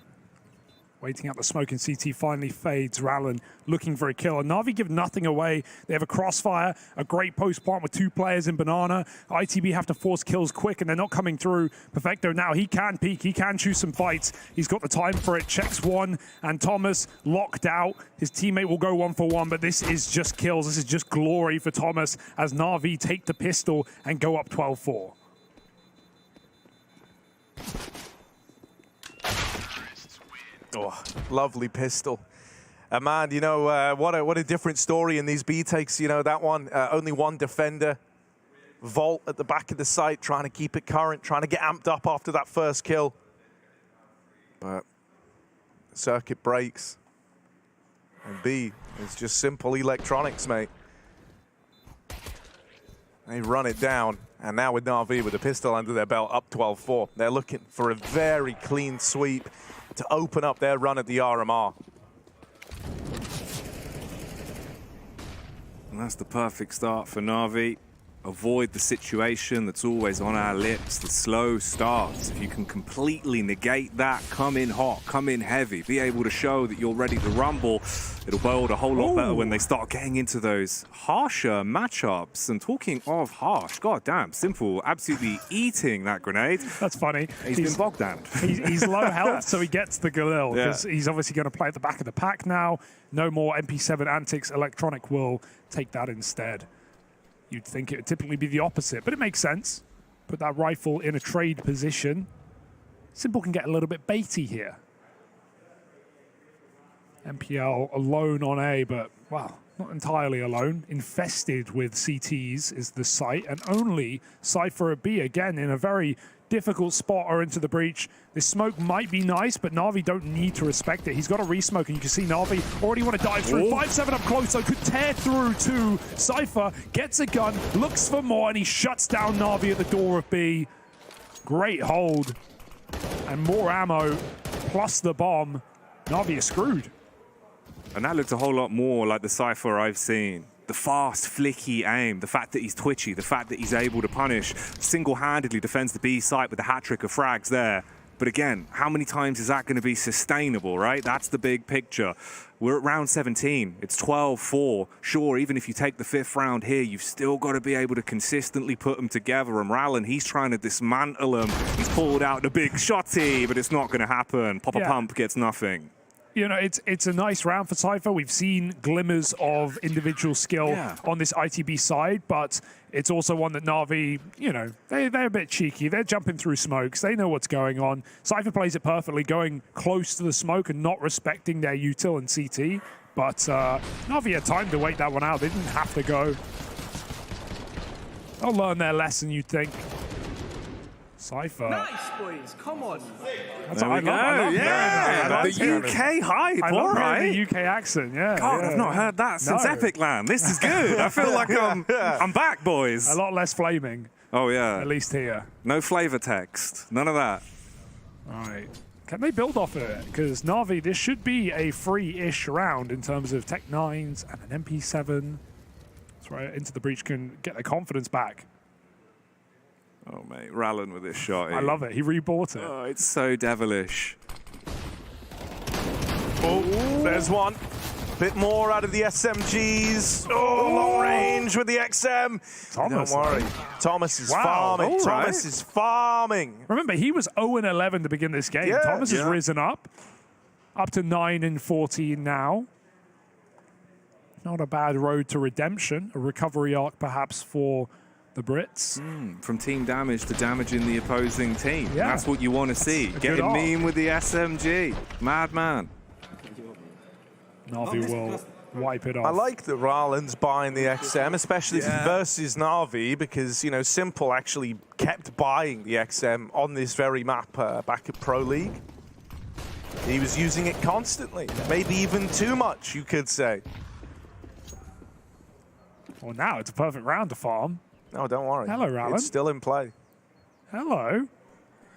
Waiting out the smoke in CT finally fades. Rallen looking for a kill. And Na'Vi give nothing away. They have a crossfire, a great post plant with 2 players in Banana. ITB have to force kills quick, and they're not coming through. Perfecto now, he can peek. He can choose some fights. He's got the time for it. Checks one, and Thomas locked out. His teammate will go 1 for 1, but this is just kills. This is just glory for Thomas as Na'Vi take the pistol and go up 12-4. Oh, lovely pistol. Man, you know, what a different story in these B takes. You know, that one, only one defender. Vault at the back of the site, trying to keep it current, trying to get amped up after that first kill. But circuit breaks. And B is just simple electronics, mate. They run it down. And now with Na'Vi with a pistol under their belt, up 12-4. They're looking for a very clean sweep to open up their run at the RMR. And that's the perfect start for Na'Vi. Avoid the situation that's always on our lips, the slow starts. If you can completely negate that, come in hot, come in heavy, be able to show that you're ready to rumble, it'll build a whole lot better when they start getting into those harsher matchups. And talking of harsh, god damn, Simple absolutely eating that grenade. That's funny. He's been bogged down. He's low health, so he gets the Galil, because he's obviously going to play at the back of the pack now. No more MP7 antics. Electronic will take that instead. You'd think it would typically be the opposite, but it makes sense. Put that rifle in a trade position. Simple can get a little bit baity here. MPL alone on A, but, well, not entirely alone. Infested with CTs is the site, and only Cypher at B, again, in a very difficult spot or into the breach. This smoke might be nice, but Na'Vi don't need to respect it. He's got a resmoke, and you can see Na'Vi already want to dive through. 5-7 up close, so could tear through to Cypher. Gets a gun, looks for more, and he shuts down Na'Vi at the door of B. Great hold. And more ammo, plus the bomb. Na'Vi is screwed. And that looked a whole lot more like the Cypher I've seen. The fast, flicky aim, the fact that he's twitchy, the fact that he's able to punish, single-handedly defends the B site with the hat-trick of frags there. But again, how many times is that going to be sustainable, right? That's the big picture. We're at round 17. It's 12-4. Sure, even if you take the 5th round here, you've still got to be able to consistently put them together. And Rallen, he's trying to dismantle them. He's pulled out the big shotty, but it's not going to happen. Pop a pump gets nothing. You know, it's a nice round for Cypher. We've seen glimmers of individual skill on this ITB side, but it's also one that Na'Vi, you know, they're a bit cheeky. They're jumping through smokes. They know what's going on. Cypher plays it perfectly, going close to the smoke and not respecting their util and CT. But Na'Vi had time to wait that one out. They didn't have to go. They'll learn their lesson, you'd think. Cypher. Nice, boys. Come on. There we go. The UK hype. All right. The UK accent. Yeah. God, I've not heard that since Epic Land. This is good. I feel like I'm back, boys. A lot less flaming. Oh yeah. At least here. No flavor text. None of that. All right. Can they build off of it? Because Na'Vi, this should be a free-ish round in terms of Tech 9s and an MP7. That's right. Into the breach can get their confidence back. Oh, mate, Rallen with this shot. I love it. He rebought it. Oh, it's so devilish. Oh, there's one. Bit more out of the SMGs. Oh, long range with the XM. Thomas. Don't worry. Thomas is farming. Right. Thomas is farming. Remember, he was 0-11 to begin this game. Yeah, Thomas has risen up to 9-14 now. Not a bad road to redemption. A recovery arc, perhaps, for the Brits. From team damage to damaging the opposing team. Yeah. That's what you want to see. Getting mean with the SMG. Madman. Na'Vi will wipe it off. I like that Rallen's buying the XM, especially versus Na'Vi, because, you know, Simple actually kept buying the XM on this very map back at Pro League. He was using it constantly, maybe even too much, you could say. Well, now it's a perfect round to farm. No, don't worry. Hello, Rallen. It's still in play. Hello.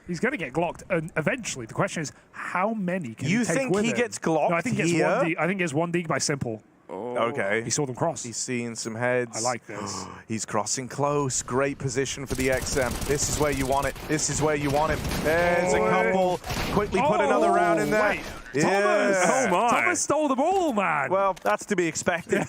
He's going to get glocked eventually. The question is, how many can he take with him? You think he gets glocked No, I think here? I think he gets one dig by Simple. Okay. He saw them cross. He's seeing some heads. I like this. He's crossing close. Great position for the XM. This is where you want it. This is where you want him. There's a couple. Quickly put another round in there. Wait. Thomas! Oh my. Thomas stole the ball, man. Well, that's to be expected.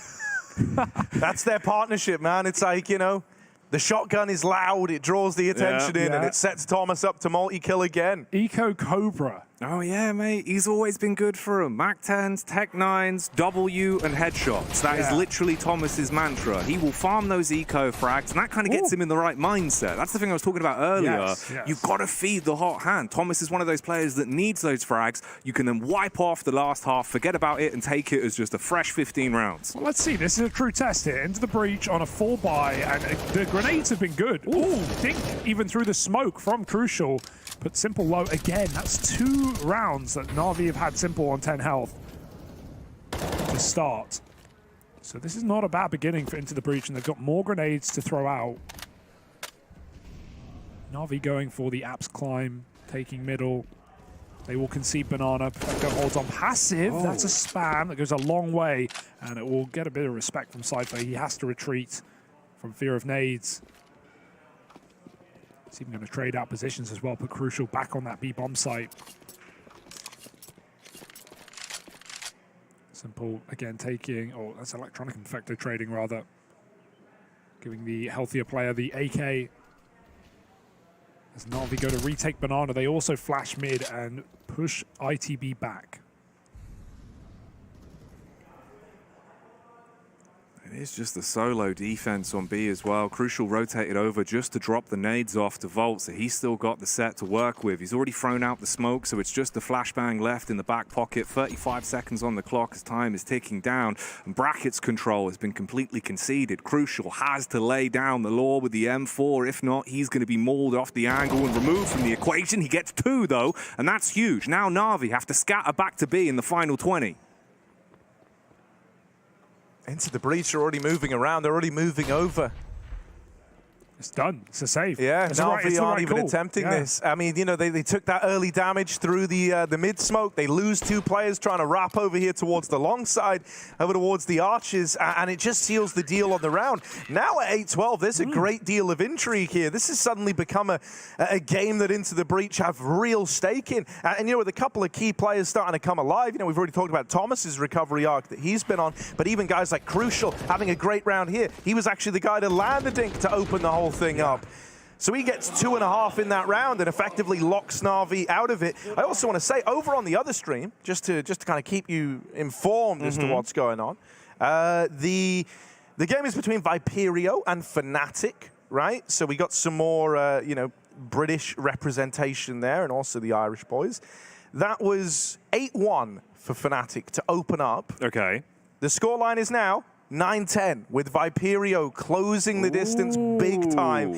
That's their partnership, man. It's like, you know, the shotgun is loud. It draws the attention in, and it sets Thomas up to multi-kill again. Eco Cobra. Oh yeah, mate. He's always been good for him. Mac 10s, Tech 9s, W, and headshots. That is literally Thomas's mantra. He will farm those eco frags, and that kind of gets him in the right mindset. That's the thing I was talking about earlier. Yes. You've got to feed the hot hand. Thomas is one of those players that needs those frags. You can then wipe off the last half, forget about it, and take it as just a fresh 15 rounds. Well, let's see. This is a true test here. Into the breach on a 4-buy, and the grenades have been good. Ooh, Dink even through the smoke from Crucial. But Simple low again. That's 2 rounds that Na'Vi have had Simple on 10 health to start. So this is not a bad beginning for Into the Breach, and they've got more grenades to throw out. Na'Vi going for the Apps climb, taking middle. They will concede banana. Perfecto holds on passive. That's a spam that goes a long way, and it will get a bit of respect from Cypher. He has to retreat from fear of nades. He's even going to trade out positions as well, put Crucial back on that B-bomb site. Simple, again, taking... Oh, that's Electronic and Perfecto trading, rather. Giving the healthier player the AK. As Na'Vi go to retake banana, they also flash mid and push ITB back. It is just the solo defense on B as well. Crucial rotated over just to drop the nades off to Volt, so he's still got the set to work with. He's already thrown out the smoke, so it's just the flashbang left in the back pocket. 35 seconds on the clock as time is ticking down, and Bracket's control has been completely conceded. Crucial has to lay down the law with the M4. If not, he's going to be mauled off the angle and removed from the equation. He gets 2, though, and that's huge. Now Na'Vi have to scatter back to B in the final 20. Into the breach, are already moving around. They're already moving over. It's done. It's a save. Yeah, Na'Vi aren't even call. attempting this. I mean, you know, they took that early damage through the mid smoke. They lose 2 players trying to wrap over here towards the long side, over towards the arches, and it just seals the deal on the round. Now at 8-12, there's a great deal of intrigue here. This has suddenly become a game that Into the Breach have real stake in. And, you know, with a couple of key players starting to come alive, you know, we've already talked about Thomas's recovery arc that he's been on, but even guys like Crucial having a great round here. He was actually the guy to land the dink to open the whole thing up. So he gets 2.5 in that round and effectively locks Na'Vi out of it. I also want to say, over on the other stream, just to kind of keep you informed as to what's going on, the game is between Viperio and Fnatic, right? So we got some more, you know, British representation there, and also the Irish boys. That was 8-1 for Fnatic to open up. Okay. The scoreline is now 9-10, with Viperio closing the distance big time.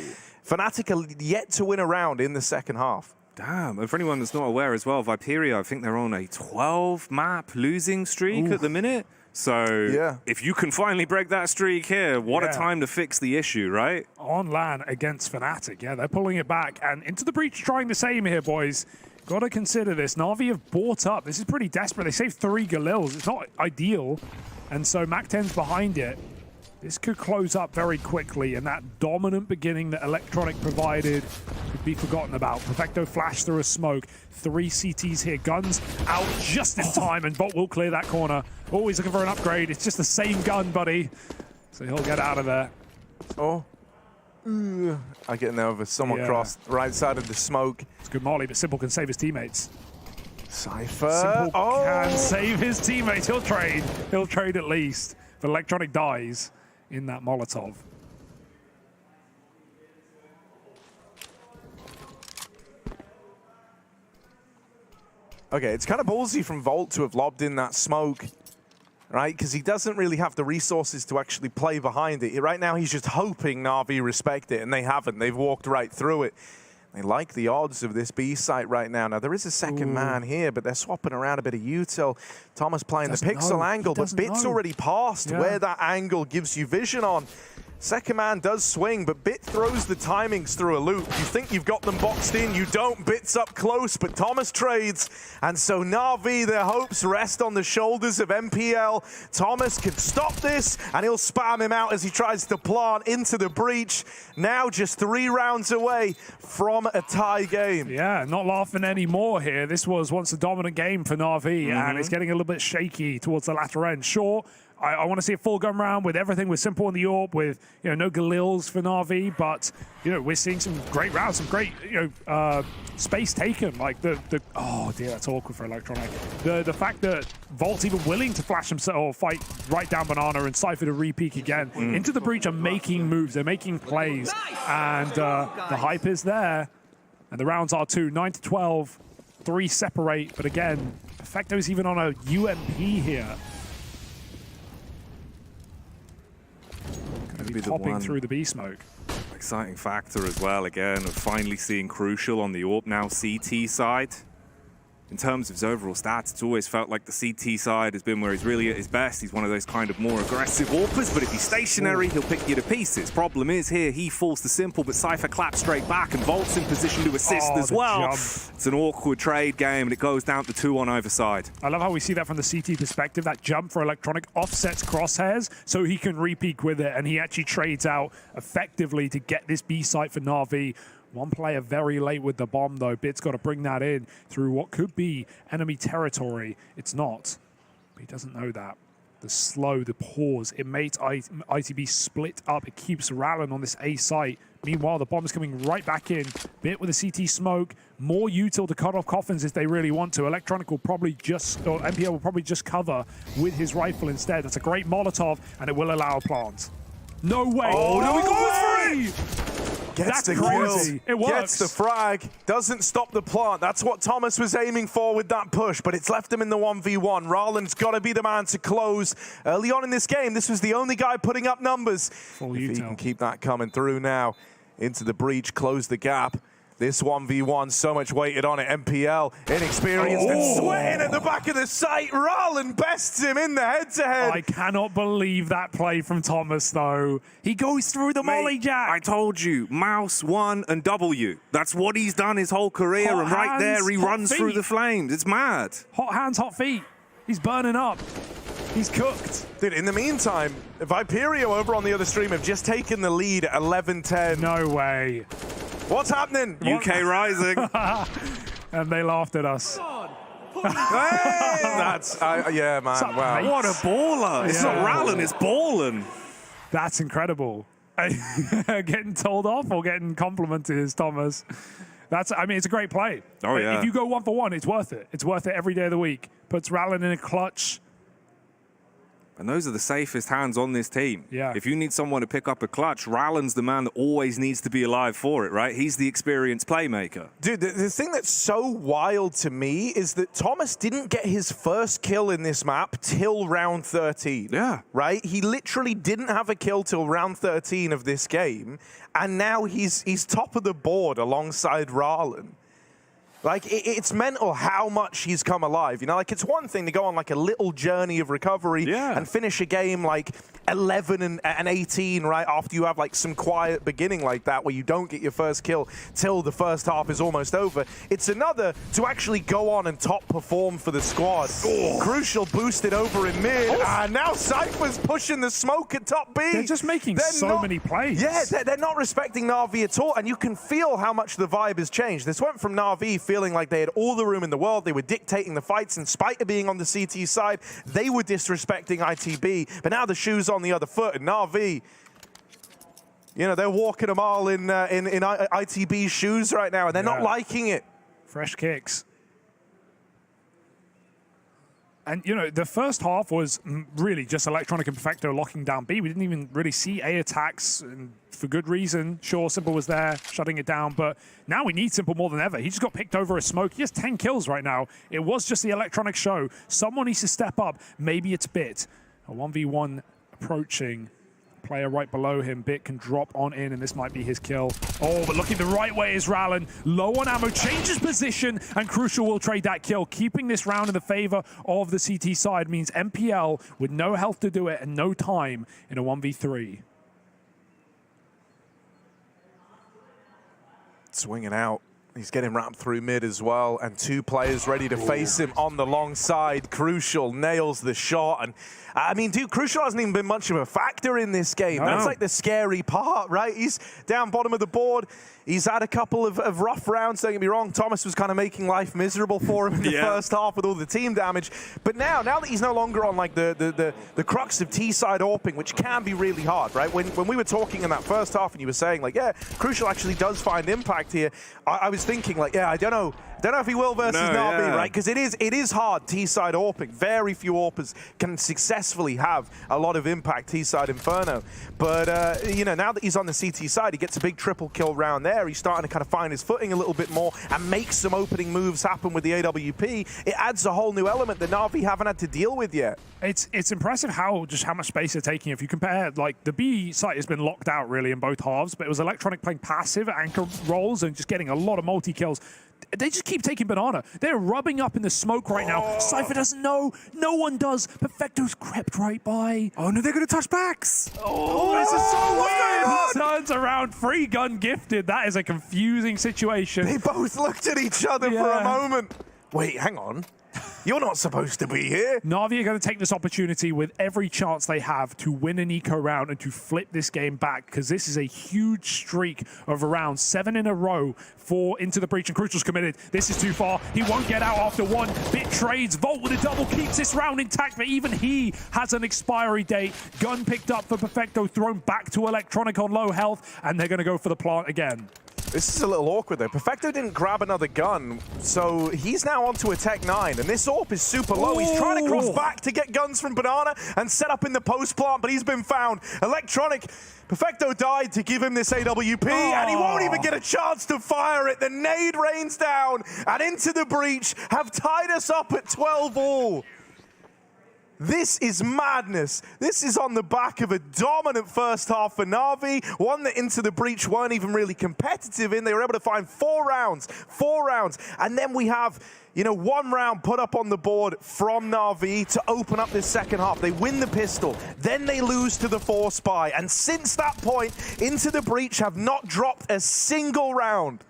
Fnatic are yet to win a round in the second half. Damn, and for anyone that's not aware as well, Viperio, I think they're on a 12-map losing streak at the minute. So if you can finally break that streak here, what a time to fix the issue, right? On LAN against Fnatic. Yeah, they're pulling it back. And Into the Breach trying the same here, boys. Got to consider this. Na'Vi have bought up. This is pretty desperate. They saved 3 Galils. It's not ideal. And so Mac 10's behind it. This could close up very quickly, and that dominant beginning that Electronic provided could be forgotten about. Perfecto flash through a smoke. 3 CTs here. Guns out just in time, and Bolt will clear that corner. Oh, he's looking for an upgrade. It's just the same gun, buddy. So he'll get out of there. Oh. I get over. Someone crossed right side of the smoke. It's good molly, but Simple can save his teammates. Cypher. Simple can save his teammates. He'll trade. He'll trade at least. But Electronic dies in that Molotov. Okay, it's kind of ballsy from Volt to have lobbed in that smoke, right? Because he doesn't really have the resources to actually play behind it. Right now, he's just hoping Na'Vi respect it, and they haven't. They've walked right through it. They like the odds of this B site right now. Now, there is a second man here, but they're swapping around a bit of util. Thomas playing the pixel angle, but Bit's already passed where that angle gives you vision on. Second man does swing, but Bit throws the timings through a loop. You think you've got them boxed in, you don't. Bit's up close, but Thomas trades. And so Na'Vi, their hopes rest on the shoulders of MPL. Thomas can stop this, and he'll spam him out as he tries to plant into the breach. Now just 3 rounds away from a tie game. Yeah, not laughing anymore here. This was once a dominant game for Na'Vi, and it's getting a little bit shaky towards the latter end. Sure, I want to see a full gun round with everything with Simple in the AWP, with no Galils for Na'Vi, but we're seeing some great rounds, some great space taken. Like the oh dear, that's awkward for Electronic. The fact that Volt's even willing to flash himself or fight right down Banana and Cypher to re-peek again into the breach are making moves, they're making plays, and the hype is there, and the rounds are 2, 9-12, 3 separate, but again, Perfecto's even on a UMP here. Going to be popping through the B smoke. Exciting factor as well, again, of finally seeing Crucial on the AWP now CT side. In terms of his overall stats, it's always felt like the CT side has been where he's really at his best. He's one of those kind of more aggressive AWPers, but if he's stationary, he'll pick you to pieces. Problem is here, he falls to Simple, but Cypher claps straight back, and Volt's in position to assist as well. Jump. It's an awkward trade game, and it goes down to 2 on either side. I love how we see that from the CT perspective. That jump for Electronic offsets Crosshairs, so he can re-peek with it, and he actually trades out effectively to get this B site for Na'Vi. One player very late with the bomb, though. Bit's got to bring that in through what could be enemy territory. It's not, but he doesn't know that. The slow, the pause, it makes ITB split up. It keeps Rallen on this A site. Meanwhile, the bomb is coming right back in. Bit with a CT smoke. More util to cut off coffins if they really want to. Electronic will probably just, or MPL will probably just cover with his rifle instead. That's a great Molotov, and it will allow a plant. No way. Oh, no, he he goes goes for it! Gets the crazy. kill, It works. gets the frag, doesn't stop the plant. That's what Thomas was aiming for with that push, but it's left him in the 1v1. Rallen's got to be the man to close. Early on in this game, this was the only guy putting up numbers. Full If he util. can keep that coming through now, into the breach, close the gap. This 1v1, so much weighted on it. MPL, inexperienced and sweating at the back of the site. Rallen bests him in the head-to-head. I cannot believe that play from Thomas, though. He goes through the molly jack. I told you, mouse, 1, and W. That's what he's done his whole career, Hot and right there hands, he hot runs through feet. the flames. It's mad. Hot hands, hot feet. He's burning up. He's cooked. Dude, in the meantime, Viperio over on the other stream have just taken the lead at 11-10. No way. What's happening? UK rising. And they laughed at us. Hey! That's, yeah, man, Sup, wow. mate? What a baller. It's not Yeah. Rallen, it's balling. That's incredible. Getting told off or getting complimented is Thomas. I mean, it's a great play. Oh, yeah. If you go 1 for 1, it's worth it. It's worth it every day of the week. Puts Rallen in a clutch. And those are the safest hands on this team. Yeah. If you need someone to pick up a clutch, Rallen's the man that always needs to be alive for it, right? He's the experienced playmaker. Dude, the thing that's so wild to me is that Thomas didn't get his first kill in this map till round 13. Yeah. Right? He literally didn't have a kill till round 13 of this game, and now he's top of the board alongside Rallen. Like, it's mental how much he's come alive. You know, like, it's one thing to go on, like, a little journey of recovery and finish a game, like, 11 and 18, right, after you have, like, some quiet beginning like that where you don't get your first kill till the first half is almost over. It's another to actually go on and top perform for the squad. Crucial boosted over in mid, and now Cypher's pushing the smoke at top B. They're just making many plays. Yeah, they're not respecting Na'Vi at all, and you can feel how much the vibe has changed. This went from Na'Vi feeling like they had all the room in the world. They were dictating the fights in spite of being on the CT side. They were disrespecting ITB, but now the shoe's on the other foot, and Na'Vi, you know, they're walking them all in ITB's shoes right now, and they're not liking it. Fresh kicks. And, you know, the first half was really just Electronic and Perfecto locking down B. We didn't even really see A attacks, and for good reason. Sure, Simple was there, shutting it down, but now we need Simple more than ever. He just got picked over a smoke. He has 10 kills right now. It was just the Electronic show. Someone needs to step up. Maybe it's Bit. A 1v1 approaching. Player right below him. Bit can drop on in, and this might be his kill. Oh, but looking the right way is Rallen. Low on ammo, changes position, and Crucial will trade that kill. Keeping this round in the favor of the CT side means MPL with no health to do it and no time in a 1v3. Swinging out. He's getting wrapped through mid as well, and 2 players ready to face him on the long side. Crucial nails the shot, and I mean, dude, Crucial hasn't even been much of a factor in this game. No. That's like the scary part, right? He's down bottom of the board. He's had a couple of rough rounds, don't get me wrong. Thomas was kind of making life miserable for him in the first half with all the team damage. But now that he's no longer on like the crux of T-side AWPing, which can be really hard, right? When we were talking in that first half and you were saying like, yeah, Crucial actually does find impact here, I was thinking like, yeah, I don't know if he will versus Na'Vi, right? Because it is hard T-side AWPing. Very few AWPers can successfully have a lot of impact T-side Inferno. But, you know, now that he's on the CT side, he gets a big triple kill round there. He's starting to kind of find his footing a little bit more and make some opening moves happen with the AWP. It adds a whole new element that Na'Vi haven't had to deal with yet. It's impressive how much space they're taking. If you compare, like, the B site has been locked out really in both halves, but it was Electronic playing passive anchor roles and just getting a lot of multi-kills. They just keep taking Banana. They're rubbing up in the smoke right now. Cypher doesn't know. No one does. Perfecto's crept right by. Oh, no, they're going to touch backs. Oh, this is so weird. Turns around, free gun gifted. That is a confusing situation. They both looked at each other for a moment. Wait, hang on. You're not supposed to be here. Na'Vi are going to take this opportunity with every chance they have to win an eco round and to flip this game back, because this is a huge streak of rounds. 7 in a row for Into the Breach, and Crucial's committed. This is too far. He won't get out after 1. Bit trades. Volt with a double keeps this round intact, but even he has an expiry date. Gun picked up for Perfecto, thrown back to Electronic on low health, and they're going to go for the plant again. This is a little awkward though. Perfecto didn't grab another gun, so he's now onto a Tech 9, and this AWP is super low. He's trying to cross back to get guns from Banana and set up in the post plant, but he's been found. Electronic, Perfecto died to give him this AWP, and he won't even get a chance to fire it. The nade rains down, and Into the Breach have tied us up at 12 all. This is madness. This is on the back of a dominant first half for Na'Vi, one that Into the Breach weren't even really competitive in. They were able to find 4 rounds, and then we have, you know, 1 round put up on the board from Na'Vi to open up this second half. They win the pistol, then they lose to the 4 spy, and since that point, Into the Breach have not dropped a single round.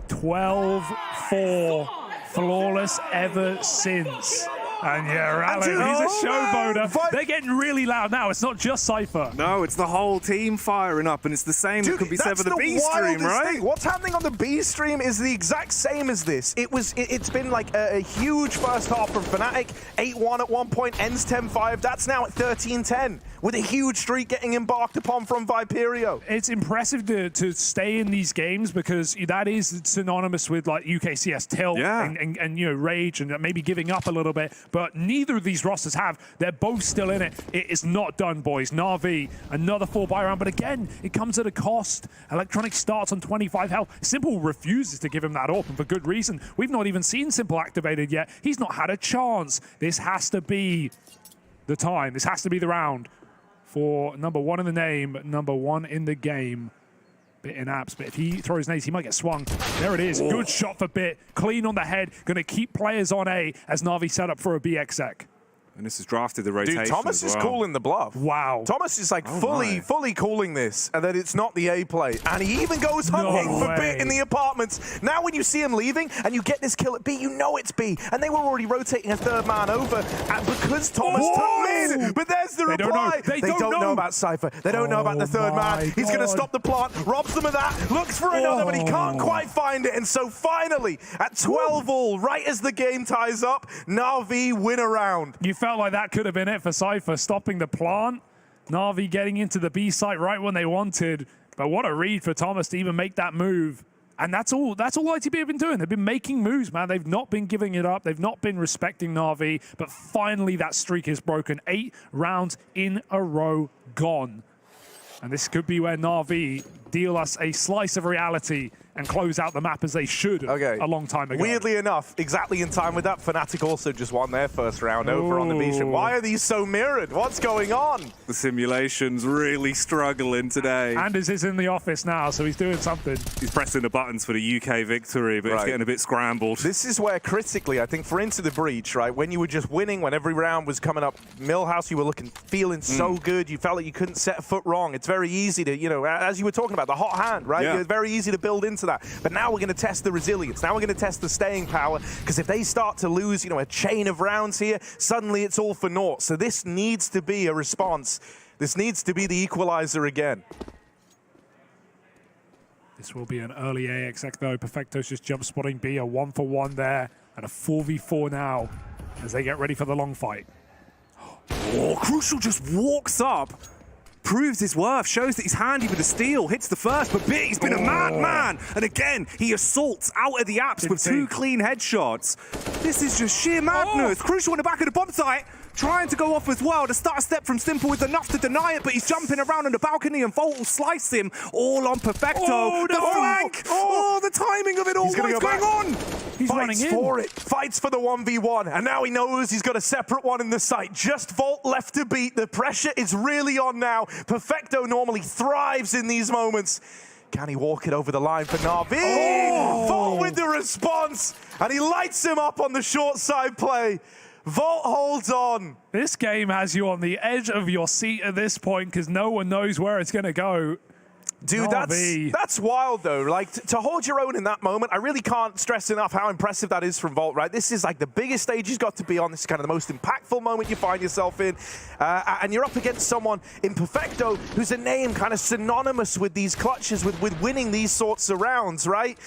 12-4, flawless ever since. And yeah, Alan, he's a showboater. They're getting really loud now. It's not just Cypher. No, it's the whole team firing up, and it's the same that could be said for the B stream, right? Thing. What's happening on the B stream is the exact same as this. It's been like a huge first half from Fnatic. 8-1 at one point, ends 10-5. That's now at 13-10, with a huge streak getting embarked upon from Viperio. It's impressive to stay in these games, because that is synonymous with like UKCS tilt and you know, rage and maybe giving up a little bit. But neither of these rosters have. They're both still in it. It is not done, boys. Na'Vi, another 4-buy round. But again, it comes at a cost. Electronic starts on 25 health. Simple refuses to give him that open for good reason. We've not even seen Simple activated yet. He's not had a chance. This has to be the time. This has to be the round for number 1 in the name, number 1 in the game. Bit in apps, but if he throws nades, he might get swung. There it is. Good shot for Bit. Clean on the head. Going to keep players on A as Na'Vi set up for a BXX. And this has drafted the rotation. Dude, Thomas is calling the bluff. Wow. Thomas is like fully calling this, and that it's not the A play. And he even goes hunting for Bit in the apartments. Now when you see him leaving and you get this kill at B, you know it's B. And they were already rotating a 3rd man over because Thomas took mid. But there's the reply. They don't know about Cypher. They don't know about the 3rd man. He's going to stop the plant, robs them of that, looks for another, but he can't quite find it. And so finally, at 12 all, right as the game ties up, Na'Vi win a round. You felt like that could have been it for Cypher, stopping the plant. Na'Vi getting into the B site right when they wanted. But what a read for Thomas to even make that move. And that's all ITB have been doing. They've been making moves, man. They've not been giving it up. They've not been respecting Na'Vi. But finally, that streak is broken. 8 rounds in a row gone. And this could be where Na'Vi deal us a slice of reality and close out the map as they should a long time ago. Weirdly enough, exactly in time with that, Fnatic also just won their first round over on the B stream. Why are these so mirrored? What's going on? The simulation's really struggling today. Anders is in the office now, so he's doing something. He's pressing the buttons for the UK victory, but it's getting a bit scrambled. This is where critically, I think for Into the Breach, right, when you were just winning, when every round was coming up, Millhouse, you were feeling so good, you felt like you couldn't set a foot wrong. It's very easy to, you know, as you were talking about, about, the hot hand, right? Yeah. It's very easy to build into that. But now we're going to test the resilience. Now we're going to test the staying power, because if they start to lose, a chain of rounds here, suddenly it's all for naught. So this needs to be a response. This needs to be the equalizer again. This will be an early AXX though. Perfecto's just jump spotting B, a 1-for-1 there, and a 4v4 now as they get ready for the long fight. Oh, Crucial just walks up, proves his worth, shows that he's handy with the steal, hits the first, but Bit, he's been a madman. And again, he assaults out of the apps with 2 clean headshots. This is just sheer madness. Crucial in the back of the bomb site, trying to go off as well. The start step from Simple is enough to deny it, but he's jumping around on the balcony and Volt will slice him all on Perfecto. Oh, the no. flank! Oh, the timing of it all. He's gonna What's go going back. on? He's running Fights in. for it, fights for the 1v1, and now he knows he's got a separate one in the sight. Just Volt left to beat. The pressure is really on now. Perfecto normally thrives in these moments. Can he walk it over the line for Na'Vi? Oh! Volt with the response, and he lights him up on the short side play. Volt holds on. This game has you on the edge of your seat at this point because no one knows where it's going to go. Dude, that's wild though. Like to hold your own in that moment, I really can't stress enough how impressive that is from Volt, right? This is like the biggest stage he's got to be on. This is kind of the most impactful moment you find yourself in. And you're up against someone in Perfecto who's a name kind of synonymous with these clutches, with winning these sorts of rounds, right?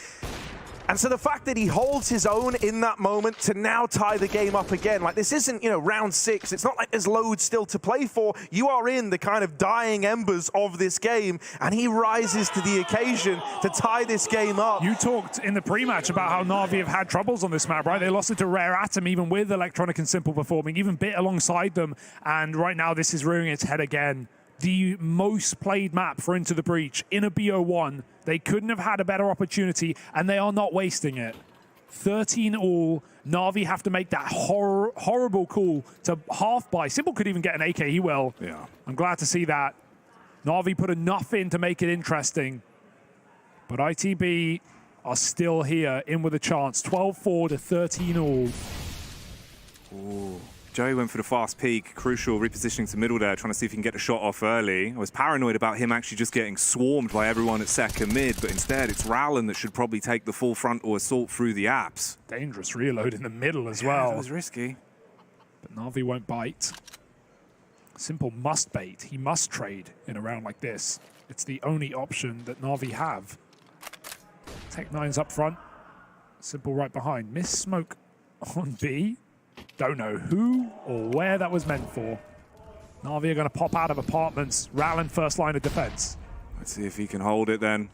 And so the fact that he holds his own in that moment to now tie the game up again, like this isn't, round 6. It's not like there's loads still to play for. You are in the kind of dying embers of this game, and he rises to the occasion to tie this game up. You talked in the pre-match about how Na'Vi have had troubles on this map, right? They lost it to Rare Atom even with Electronic and Simple performing, even Bit alongside them. And right now this is rearing its head again. The most played map for Into the Breach in a BO1. They couldn't have had a better opportunity, and they are not wasting it. 13 all. Na'Vi have to make that horrible call to half buy. Simple could even get an AK, he will. Yeah. I'm glad to see that. Na'Vi put enough in to make it interesting. But ITB are still here, in with a chance. 12-4 to 13 all. Ooh. Joey went for the fast peek, Crucial repositioning to middle there, trying to see if he can get a shot off early. I was paranoid about him actually just getting swarmed by everyone at second mid, but instead it's Rowland that should probably take the full frontal assault through the apps. Dangerous reload in the middle as well. That was risky. But Na'Vi won't bite. Simple must bait. He must trade in a round like this. It's the only option that Na'Vi have. Tech9's up front. Simple right behind. Miss smoke on B. Don't know who or where that was meant for. Na'Vi are going to pop out of apartments. Rowland first line of defense. Let's see if he can hold it then.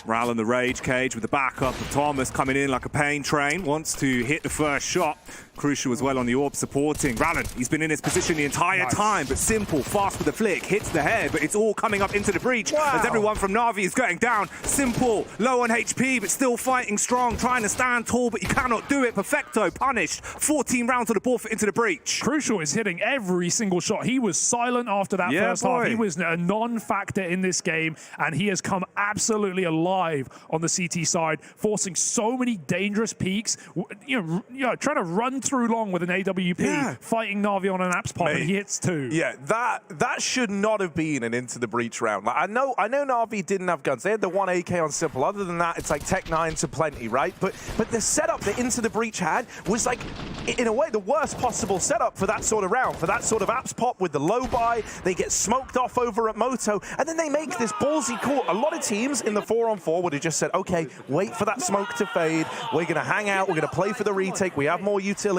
Rowland the rage cage with the backup of Thomas coming in like a pain train. Wants to hit the first shot. Crucial as well on the orb supporting. Rowland, he's been in his position the entire time, but Simple, fast with the flick, hits the head, but it's all coming up into the breach as everyone from Na'Vi is going down. Simple, low on HP, but still fighting strong, trying to stand tall, but he cannot do it. Perfecto, punished. 14 rounds on the board for Into the Breach. Crucial is hitting every single shot. He was silent after that first half. He was a non-factor in this game, and he has come absolutely alive on the CT side, forcing so many dangerous peaks. Trying to run through long with an AWP, fighting Na'Vi on an apps pop, and he hits 2. Yeah, that should not have been an Into the Breach round. Like, I know Na'Vi didn't have guns. They had the 1 AK on Simple. Other than that, it's like Tech9 to plenty, right? But the setup that Into the Breach had was like, in a way, the worst possible setup for that sort of round, for that sort of apps pop with the low buy. They get smoked off over at Moto, and then they make this ballsy call. A lot of teams in the 4-on-4 would have just said, okay, wait for that smoke to fade. We're going to hang out. We're going to play for the retake. We have more utility.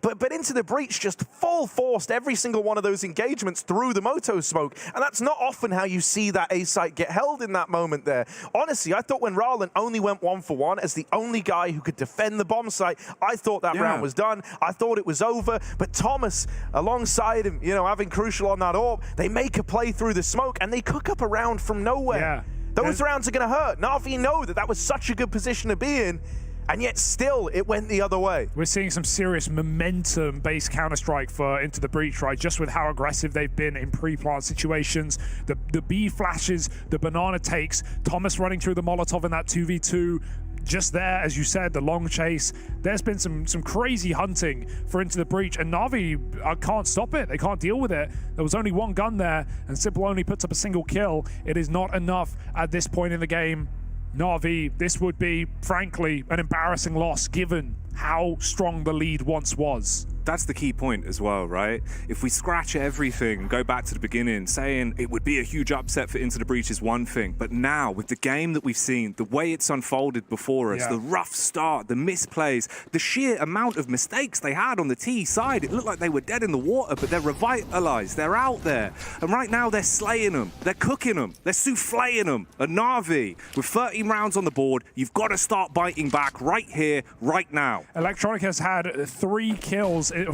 But Into the Breach just full forced every single one of those engagements through the Moto smoke. And that's not often how you see that A site get held in that moment there. Honestly, I thought when Rowland only went 1-for-1 as the only guy who could defend the bomb site, I thought that round was done. I thought it was over. But Thomas, alongside him, having Crucial on that orb, they make a play through the smoke and they cook up a round from nowhere. Yeah. Those rounds are going to hurt. Na'Vi know that was such a good position to be in, and yet still it went the other way. We're seeing some serious momentum-based Counter-Strike for Into the Breach, right? Just with how aggressive they've been in pre-plant situations. The B flashes, the banana takes, Thomas running through the Molotov in that 2v2. just there, as you said, the long chase. There's been some crazy hunting for Into the Breach, and Na'Vi can't stop it. They can't deal with it. There was only one gun there, and Simple only puts up a single kill. It is not enough at this point in the game. Na'Vi, this would be, frankly, an embarrassing loss given how strong the lead once was. That's the key point as well, right? If we scratch everything and go back to the beginning, saying it would be a huge upset for Into the Breach is one thing, but now with the game that we've seen, the way it's unfolded before us, the rough start, the misplays, the sheer amount of mistakes they had on the T side, it looked like they were dead in the water, but they're revitalized, they're out there, and right now they're slaying them, they're cooking them, they're souffleing them. And Na'Vi, with 13 rounds on the board, you've got to start biting back right here, right now. Electronic has had 4 kills in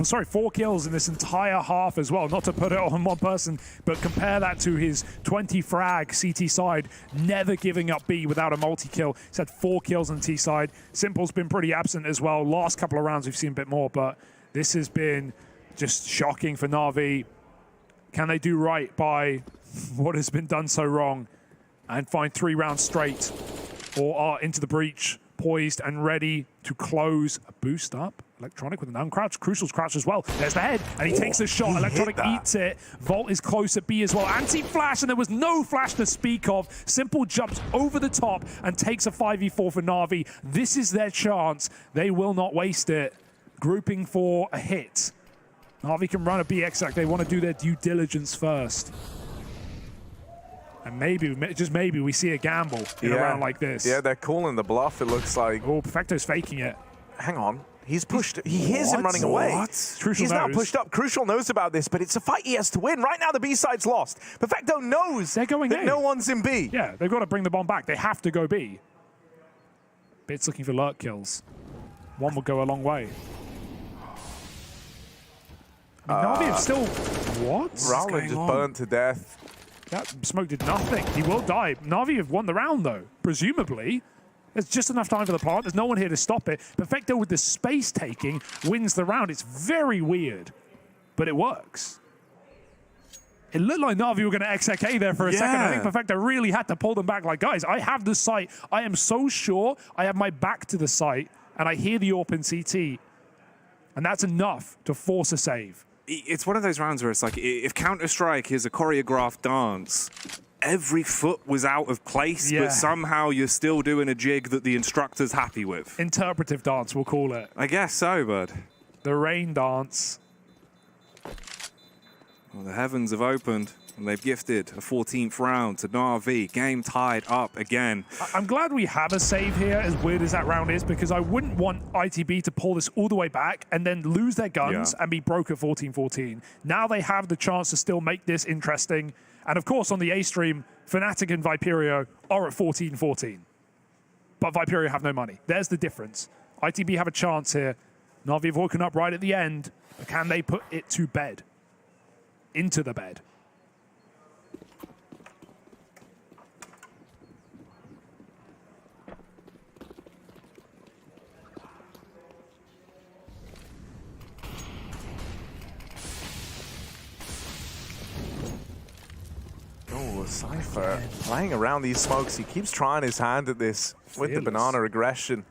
this entire half as well. Not to put it on one person, but compare that to his 20 frag CT side, never giving up B without a multi-kill. He's had 4 kills on T side. Simple's been pretty absent as well. Last couple of rounds we've seen a bit more, but this has been just shocking for Na'Vi. Can they do right by what has been done so wrong and find 3 rounds straight, or are Into the Breach poised and ready to close a boost up? Electronic with an uncrouch. Crucial's crouched as well. There's the head, and he takes the shot. Electronic eats it. Volt is close at B as well. Anti-flash, and there was no flash to speak of. Simple jumps over the top and takes a 5v4 for Na'Vi. This is their chance. They will not waste it. Grouping for a hit. Na'Vi can run a BX. They want to do their due diligence first. And maybe, just maybe, we see a gamble in a round like this. Yeah, they're calling the bluff, it looks like. Oh, Perfecto's faking it. Hang on. He's pushed. He hears him running away. He's now pushed up. Crucial knows about this, but it's a fight he has to win. Right now, the B side's lost. Perfecto knows they're going that A. No one's in B. Yeah, they've got to bring the bomb back. They have to go B. Bits looking for lurk kills. One would go a long way. I mean, Na'Vi is still... What? Rowland just burnt to death. That smoke did nothing. He will die. Na'Vi have won the round, though, presumably. There's just enough time for the plant. There's no one here to stop it. Perfecto, with the space taking, wins the round. It's very weird, but it works. It looked like Na'Vi were going to XK there for a second. I think Perfecto really had to pull them back. Like, guys, I have the site. I am so sure I have my back to the site, and I hear the AWP in CT, and that's enough to force a save. It's one of those rounds where it's like, if Counter-Strike is a choreographed dance, every foot was out of place, but somehow you're still doing a jig that the instructor's happy with. Interpretive dance, we'll call it. I guess so, bud. The rain dance. Well, the heavens have opened, and they've gifted a 14th round to Na'Vi. Game tied up again. I'm glad we have a save here, as weird as that round is, because I wouldn't want ITB to pull this all the way back and then lose their guns and be broke at 14-14. Now they have the chance to still make this interesting. And of course, on the A stream, Fnatic and Viperio are at 14-14. But Viperio have no money. There's the difference. ITB have a chance here. Na'Vi have woken up right at the end. But can they put it to bed? Into the bed. Cypher playing around these smokes. He keeps trying his hand at this with the banana aggression.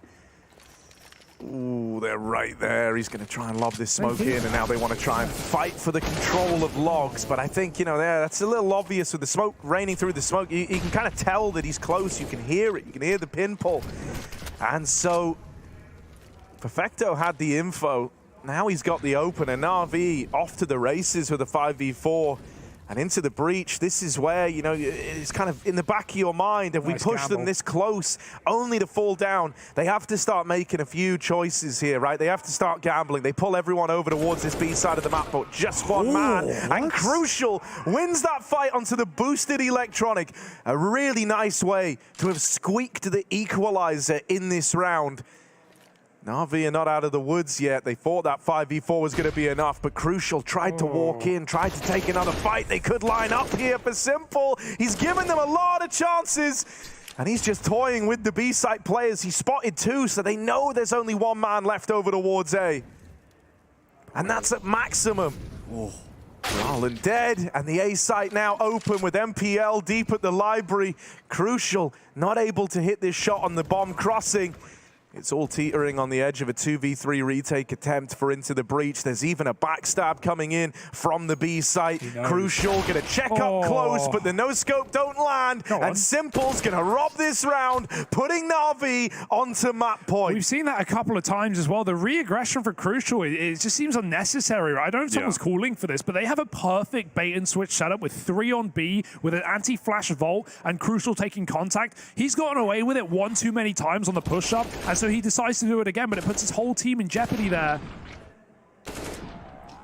Ooh, they're right there. He's going to try and lob this smoke in, and now they want to try and fight for the control of logs. But I think, you know, that's a little obvious with the smoke raining through the smoke. You can kind of tell that he's close. You can hear it. You can hear the pin pull. And so Perfecto had the info. Now he's got the open, and Na'Vi off to the races with a 5v4. And Into the Breach, this is where, you know, it's kind of in the back of your mind. If we push them this close, only to fall down, they have to start making a few choices here, right? They have to start gambling. They pull everyone over towards this B side of the map, but just one man. And Crucial wins that fight onto the boosted Electronic. A really nice way to have squeaked the equalizer in this round. Na'Vi are not out of the woods yet. They thought that 5v4 was going to be enough, but Crucial tried to walk in, tried to take another fight. They could line up here for Simple. He's given them a lot of chances, and he's just toying with the B-site players. He spotted 2, so they know there's only one man left over towards A. And that's at maximum. Rollin dead, and the A site now open with MPL deep at the library. Crucial, not able to hit this shot on the bomb crossing. It's all teetering on the edge of a 2v3 retake attempt for Into the Breach. There's even a backstab coming in from the B site. Crucial gonna check up close, but the no-scope don't land. And Simple's gonna rob this round, putting Na'Vi onto map point. We've seen that a couple of times as well. The re-aggression for Crucial, it just seems unnecessary, right? I don't know if someone's calling for this, but they have a perfect bait and switch setup with 3 on B, with an anti-flash vault, and Crucial taking contact. He's gotten away with it one too many times on the push-up, and so he decides to do it again, but it puts his whole team in jeopardy there.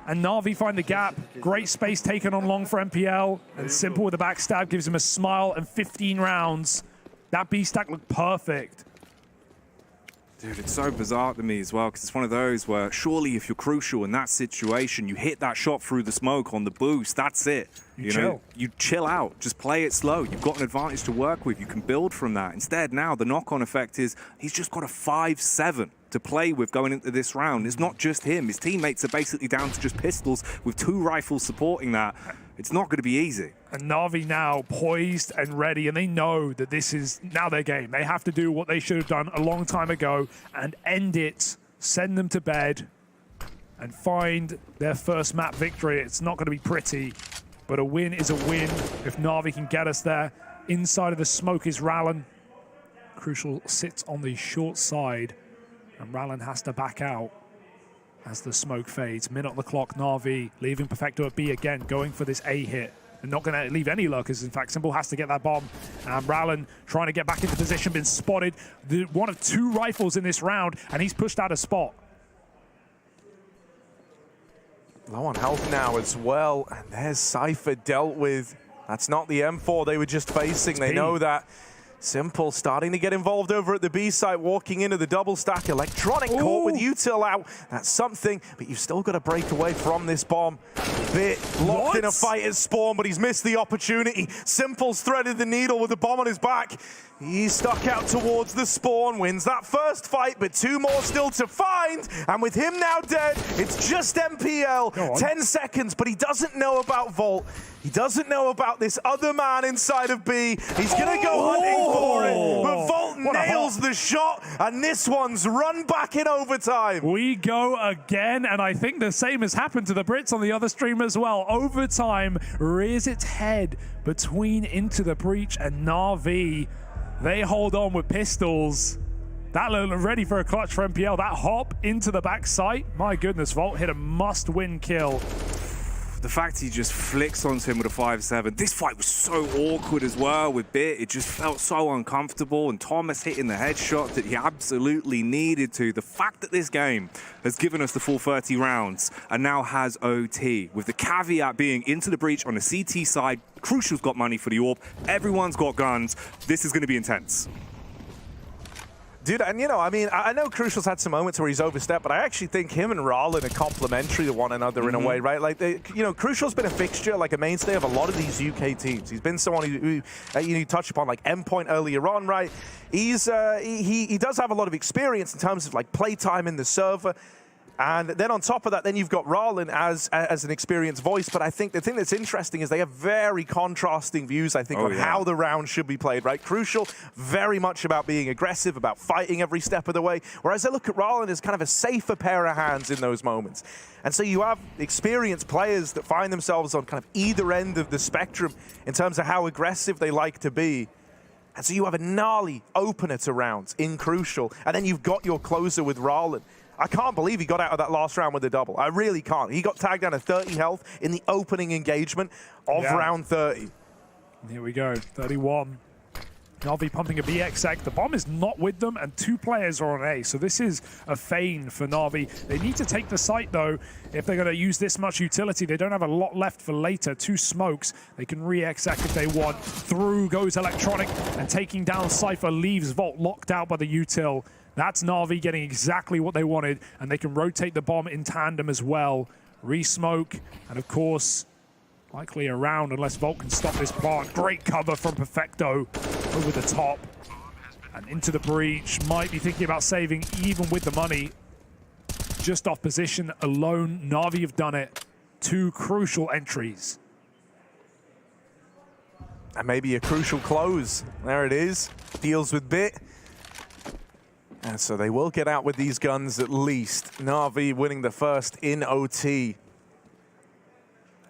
And Na'Vi find the gap. Great space taken on long for MPL, and Simple with the backstab gives him a smile and 15 rounds. That B stack looked perfect. Dude, it's so bizarre to me as well, because it's one of those where surely if you're Crucial in that situation, you hit that shot through the smoke on the boost, that's it. You know, you chill out, just play it slow. You've got an advantage to work with. You can build from that. Instead, now the knock-on effect is he's just got a 5-7 to play with going into this round. It's not just him. His teammates are basically down to just pistols with 2 rifles supporting that. It's not going to be easy. And Na'Vi now poised and ready, and they know that this is now their game. They have to do what they should have done a long time ago and end it, send them to bed, and find their first map victory. It's not going to be pretty, but a win is a win if Na'Vi can get us there. Inside of the smoke is Rallen. Crucial sits on the short side, and Rallen has to back out as the smoke fades. Minute on the clock, Na'Vi leaving Perfecto at B again, going for this A hit. They're not going to leave any lurkers. In fact, Simple has to get that bomb. And Rallen trying to get back into position, been spotted. One of 2 rifles in this round, and he's pushed out a spot. Low on health now as well, and there's Cypher dealt with. That's not the M4 they were just facing. They know that. Simple starting to get involved over at the B site, walking into the double stack. Electronic caught with util out. That's something, but you've still got to break away from this bomb. Bit locked in a fight at spawn, but he's missed the opportunity. Simple's threaded the needle with the bomb on his back. He's stuck out towards the spawn, wins that first fight, but 2 more still to find. And with him now dead, it's just MPL. 10 seconds, but he doesn't know about Vault. He doesn't know about this other man inside of B. He's going to go hunting for it, but Vault nails the shot, and this one's run back in overtime. We go again, and I think the same has happened to the Brits on the other stream as well. Overtime rears its head between Into the Breach and Na'Vi. They hold on with pistols. That look ready for a clutch for MPL. That hop into the back sight. My goodness, Vault hit a must-win kill. The fact he just flicks onto him with a 5-7. This fight was so awkward as well with Bit. It just felt so uncomfortable, and Thomas hitting the headshot that he absolutely needed to. The fact that this game has given us the full 30 rounds and now has OT, with the caveat being Into the Breach on the CT side, Crucial's got money for the AWP, everyone's got guns. This is going to be intense. Dude, and you know, I mean, I know Crucial's had some moments where he's overstepped, but I actually think him and Rallen are complementary to one another in a way, right? Like, you know, Crucial's been a fixture, like a mainstay of a lot of these UK teams. He's been someone who you touched upon, like Endpoint earlier on, right? He does have a lot of experience in terms of like playtime in the server. And then on top of that, then you've got Rallen as an experienced voice. But I think the thing that's interesting is they have very contrasting views, I think, on how the round should be played, right? Crucial, very much about being aggressive, about fighting every step of the way. Whereas I look at Rallen as kind of a safer pair of hands in those moments. And so you have experienced players that find themselves on kind of either end of the spectrum in terms of how aggressive they like to be. And so you have a gnarly opener to rounds in Crucial. And then you've got your closer with Rallen. I can't believe he got out of that last round with a double. I really can't. He got tagged down to 30 health in the opening engagement of round 30. Here we go, 31. Na'Vi pumping a BXX. The bomb is not with them, and 2 players are on A. So this is a feign for Na'Vi. They need to take the site, though, if they're going to use this much utility. They don't have a lot left for later. 2 smokes. They can re-exec if they want. Through goes Electronic, and taking down Cypher leaves Vault locked out by the util. That's Na'Vi getting exactly what they wanted, and they can rotate the bomb in tandem as well. Re-smoke, and of course, likely around unless Vault can stop this plant. Great cover from Perfecto over the top. And Into the Breach might be thinking about saving even with the money. Just off position alone, Na'Vi have done it. two crucial entries. And maybe a crucial close. There it is. Deals with Bit. And so they will get out with these guns at least. Na'Vi winning the first in OT.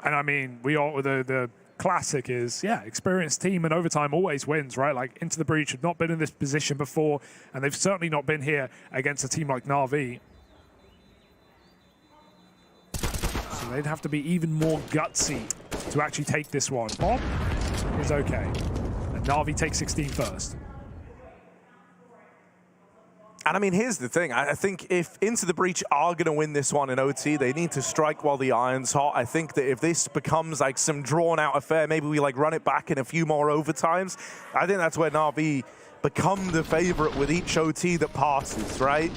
And I mean, the classic is, yeah, experienced team in overtime always wins, right? Like, Into the Breach have not been in this position before, and they've certainly not been here against a team like Na'Vi. So they'd have to be even more gutsy to actually take this one. Bob is okay. And Na'Vi takes 16 first. And I mean, here's the thing. I think if Into the Breach are going to win this one in OT, they need to strike while the iron's hot. I think that if this becomes like some drawn-out affair, maybe we like run it back in a few more overtimes, I think that's where Na'Vi become the favorite with each OT that passes, right?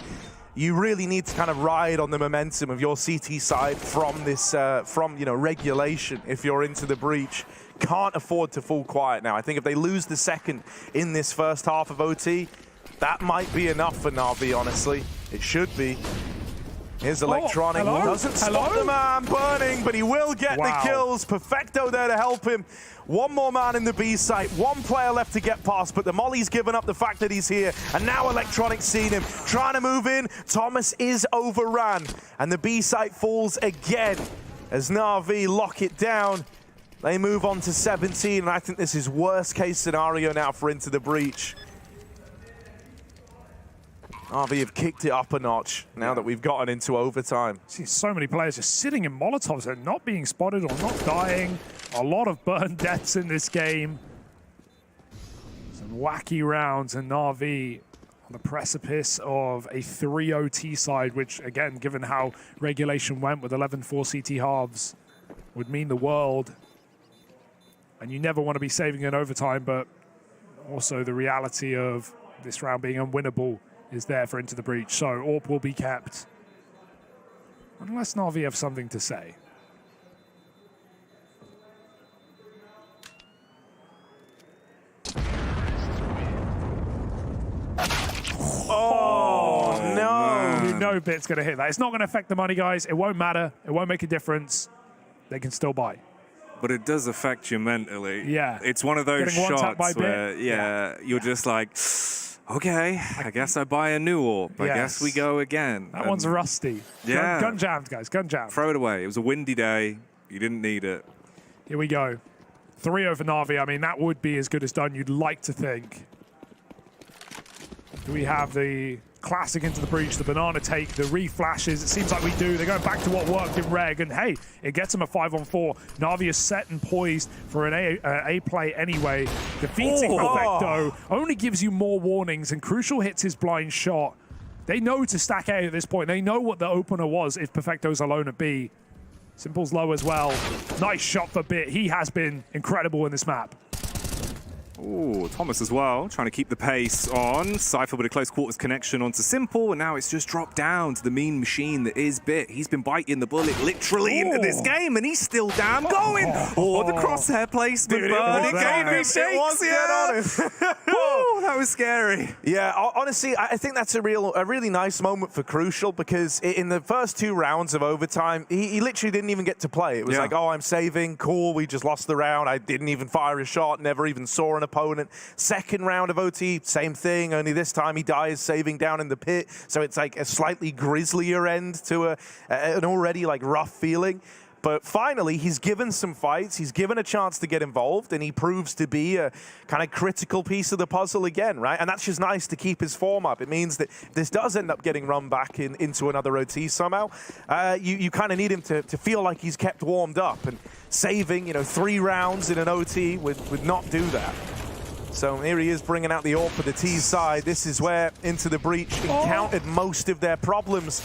You really need to kind of ride on the momentum of your CT side from this, regulation if you're Into the Breach. Can't afford to fall quiet now. I think if they lose the second in this first half of OT, that might be enough for Na'Vi, honestly. It should be. Here's Electronic. Hello? Doesn't stop the man burning, but he will get the kills. Perfecto there to help him. One more man in the B site. One player left to get past, but the Molly's given up the fact that he's here. And now Electronic seen him. Trying to move in. Thomas is overran. And the B site falls again as Na'Vi lock it down. They move on to 17, and I think this is worst case scenario now for Into the Breach. Na'Vi have kicked it up a notch now that we've gotten into overtime. See so many players just sitting in Molotovs and not being spotted or not dying. A lot of burn deaths in this game. Some wacky rounds, and Na'Vi on the precipice of a 3-0 T side, which again, given how regulation went with 11-4 CT halves, would mean the world. And you never want to be saving in overtime, but also the reality of this round being unwinnable is there for Into the Breach. So AWP will be kept, unless Na'Vi have something to say. Oh, no. You know Bit's going to hit that. It's not going to affect the money, guys. It won't matter. It won't make a difference. They can still buy. But it does affect you mentally. Yeah. It's one of those Getting one tap by shots where, Bit. you're just like, okay, I guess I buy a new AWP. I guess we go again. That one's rusty. Yeah. Gun jammed, guys. Gun jammed. Throw it away. It was a windy day. You didn't need it. Here we go. 3 over Na'Vi. I mean, that would be as good as done, you'd like to think. Do we have the classic Into the Breach, the banana take, the reflashes? It seems like we do. They're going back to what worked in Reg, and hey, it gets them a 5-on-4. Na'Vi is set and poised for an A play anyway. Defeating Perfecto only gives you more warnings, and Crucial hits his blind shot. They know to stack A at this point. They know what the opener was if Perfecto's alone at B. Simple's low as well. Nice shot for Bit. He has been incredible in this map. Ooh, Thomas as well, trying to keep the pace on. Cypher with a close quarters connection onto Simple, and now it's just dropped down to the mean machine that is Bit. He's been biting the bullet literally into this game, and he's still damn going. The crosshair placement, but it gave me shakes. Ooh, that was scary. Yeah, honestly, I think that's a really nice moment for Crucial, because in the first 2 rounds of overtime, he literally didn't even get to play. It was like, oh, I'm saving, cool, we just lost the round. I didn't even fire a shot, never even saw an opponent. Second round of OT, same thing, only this time he dies saving down in the pit. So it's like a slightly grislier end to an already like rough feeling. But finally, he's given some fights, he's given a chance to get involved, and he proves to be a kind of critical piece of the puzzle again, right? And that's just nice to keep his form up. It means that if this does end up getting run back into another OT somehow, you kind of need him to feel like he's kept warmed up, and saving, 3 rounds in an OT would not do that. So here he is bringing out the AWP for the T side. This is where Into the Breach encountered most of their problems.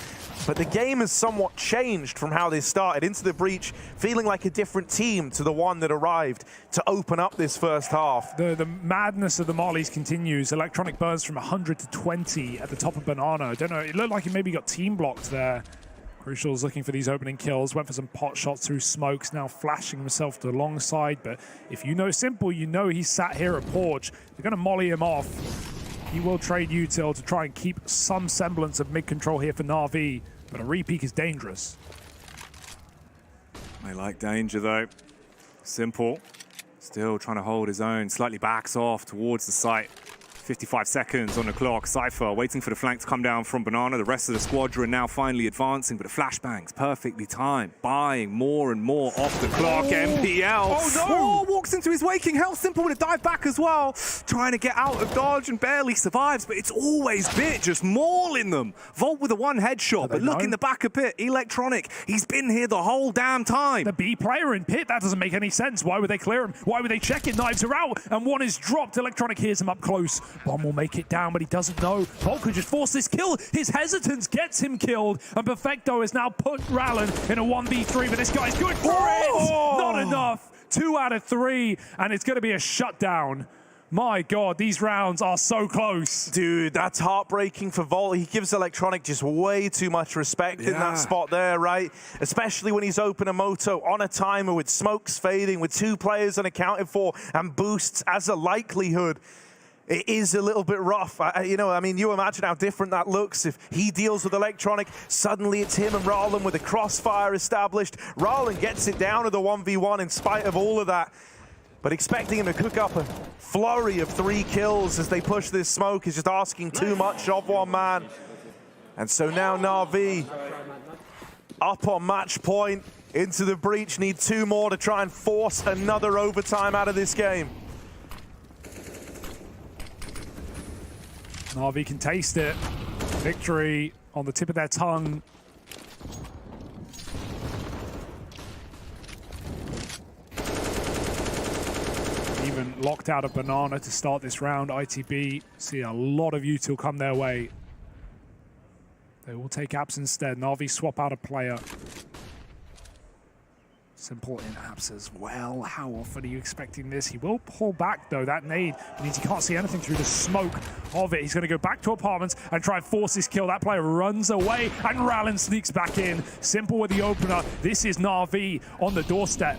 But the game has somewhat changed from how they started. Into the Breach feeling like a different team to the one that arrived to open up this first half. The madness of the mollies continues. Electronic burns from 100 to 20 at the top of Banana. I don't know, it looked like he maybe got team blocked there. Crucial's looking for these opening kills, went for some pot shots through smokes, now flashing himself to the long side. But if you know Simple, you know he's sat here at Porch. They're going to molly him off. He will trade util to try and keep some semblance of mid-control here for Na'Vi, but a repeak is dangerous. They like danger though. Simple. Still trying to hold his own. Slightly backs off towards the site. 55 seconds on the clock. Cypher waiting for the flank to come down from Banana. The rest of the squadron now finally advancing, but the flashbangs perfectly timed. Buying more and more off the clock. MPL. Oh no! Walks into his waking health. Simple with a dive back as well. Trying to get out of dodge and barely survives, but it's always Bit just mauling them. Volt with a one headshot, but look in the back of Pit. Electronic, he's been here the whole damn time. The B player in Pit, that doesn't make any sense. Why would they clear him? Why would they check it? Knives are out, and one is dropped. Electronic hears him up close. Bomb will make it down, but he doesn't know. Volt could just force this kill. His hesitance gets him killed, and Perfecto has now put Rallen in a 1v3, but this guy's good for it! Not enough. 2 out of 3, and it's going to be a shutdown. My God, these rounds are so close. Dude, that's heartbreaking for Volt. He gives Electronic just way too much respect in that spot there, right? Especially when he's open a moto on a timer with smokes fading, with 2 players unaccounted for, and boosts as a likelihood. It is a little bit rough. You imagine how different that looks if he deals with Electronic. Suddenly it's him and Rallen with a crossfire established. Rallen gets it down to the 1v1 in spite of all of that. But expecting him to cook up a flurry of 3 kills as they push this smoke is just asking too much of one man. And so now Na'Vi up on match point into the breach. Need 2 more to try and force another overtime out of this game. Na'Vi can taste it. Victory on the tip of their tongue. Even locked out of Banana to start this round. ITB see a lot of util come their way. They will take Apps instead. Na'Vi swap out a player. Simple in Apps as well. How often are you expecting this? He will pull back though. That nade means he can't see anything through the smoke of it. He's going to go back to apartments and try and force this kill. That player runs away and Rallen sneaks back in. Simple with the opener. This is Na'Vi on the doorstep.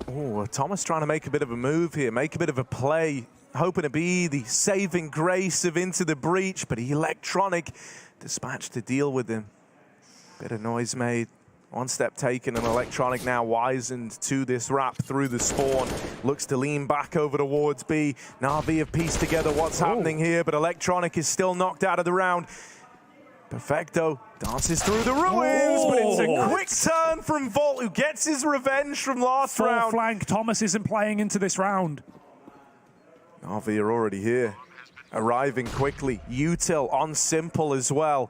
Oh, Thomas trying to make a bit of a move here, make a bit of a play, hoping to be the saving grace of Into the Breach, but Electronic dispatched to deal with him. Bit of noise made, 1 step taken, and Electronic now wizened to this wrap through the spawn. Looks to lean back over towards B. Na'Vi have pieced together what's happening here, but Electronic is still knocked out of the round. Perfecto dances through the ruins, but it's a quick turn from Volt, who gets his revenge from last round. Flank, Thomas isn't playing into this round. Na'Vi are already here, arriving quickly. Util on Simple as well.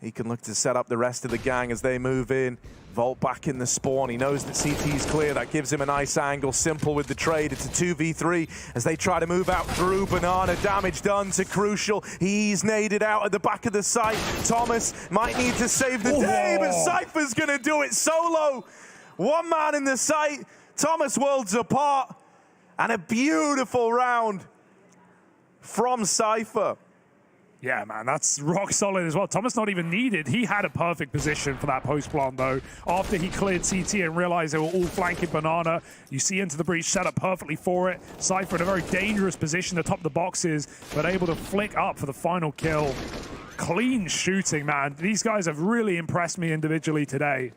He can look to set up the rest of the gang as they move in. Volt back in the spawn. He knows that CT is clear. That gives him a nice angle. Simple with the trade. It's a 2v3 as they try to move out through Banana. Damage done to Crucial. He's naded out at the back of the site. Thomas might need to save the day, but Cypher's going to do it solo. 1 man in the site. Thomas worlds apart. And a beautiful round from Cypher. Yeah, man, that's rock solid as well. Thomas not even needed. He had a perfect position for that post plant, though. After he cleared CT and realized they were all flanking Banana, you see Into the Breach set up perfectly for it. Cypher in a very dangerous position to top the boxes, but able to flick up for the final kill. Clean shooting, man. These guys have really impressed me individually today.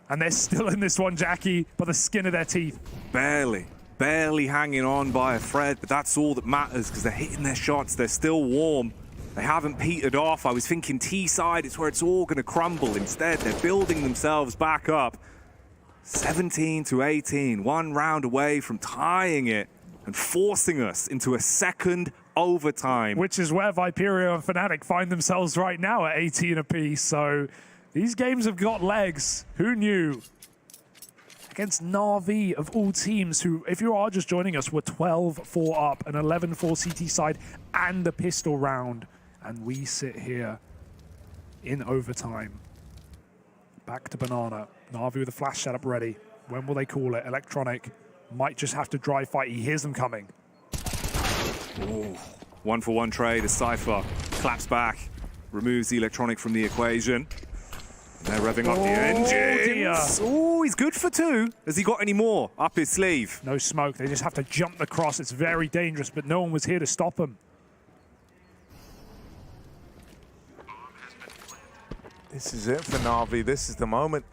And they're still in this one, Jackie, by the skin of their teeth. Barely hanging on by a thread, but that's all that matters because they're hitting their shots. They're still warm. They haven't petered off. I was thinking T-side, it's where it's all going to crumble. Instead, they're building themselves back up. 17-18, 1 round away from tying it and forcing us into a second overtime. Which is where Viperio and Fnatic find themselves right now at 18 apiece. So these games have got legs. Who knew? Against Na'Vi of all teams, who, if you are just joining us, were 12-4 up, an 11-4 CT side, and a pistol round. And we sit here in overtime. Back to Banana. Na'Vi with a flash setup ready. When will they call it? Electronic might just have to dry fight. He hears them coming. Ooh. 1-for-1 trade as Cypher claps back, removes the Electronic from the equation. They're revving up the engines. Oh, he's good for 2. Has he got any more up his sleeve? No smoke. They just have to jump the cross. It's very dangerous, but no one was here to stop him. This is it for Na'Vi. This is the moment.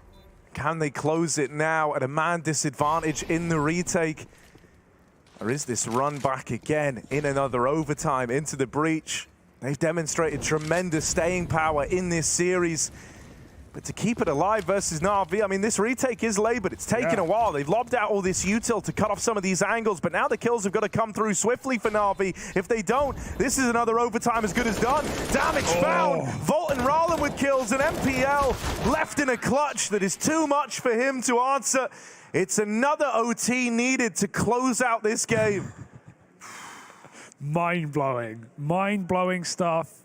Can they close it now at a man disadvantage in the retake? Or is this run back again in another overtime into the breach? They've demonstrated tremendous staying power in this series. But to keep it alive versus Na'Vi, I mean, this retake is labored. It's taken a while. They've lobbed out all this util to cut off some of these angles, but now the kills have got to come through swiftly for Na'Vi. If they don't, this is another overtime as good as done. Damage found. Volt and Rallen with kills, and MPL left in a clutch that is too much for him to answer. It's another OT needed to close out this game. Mind-blowing stuff.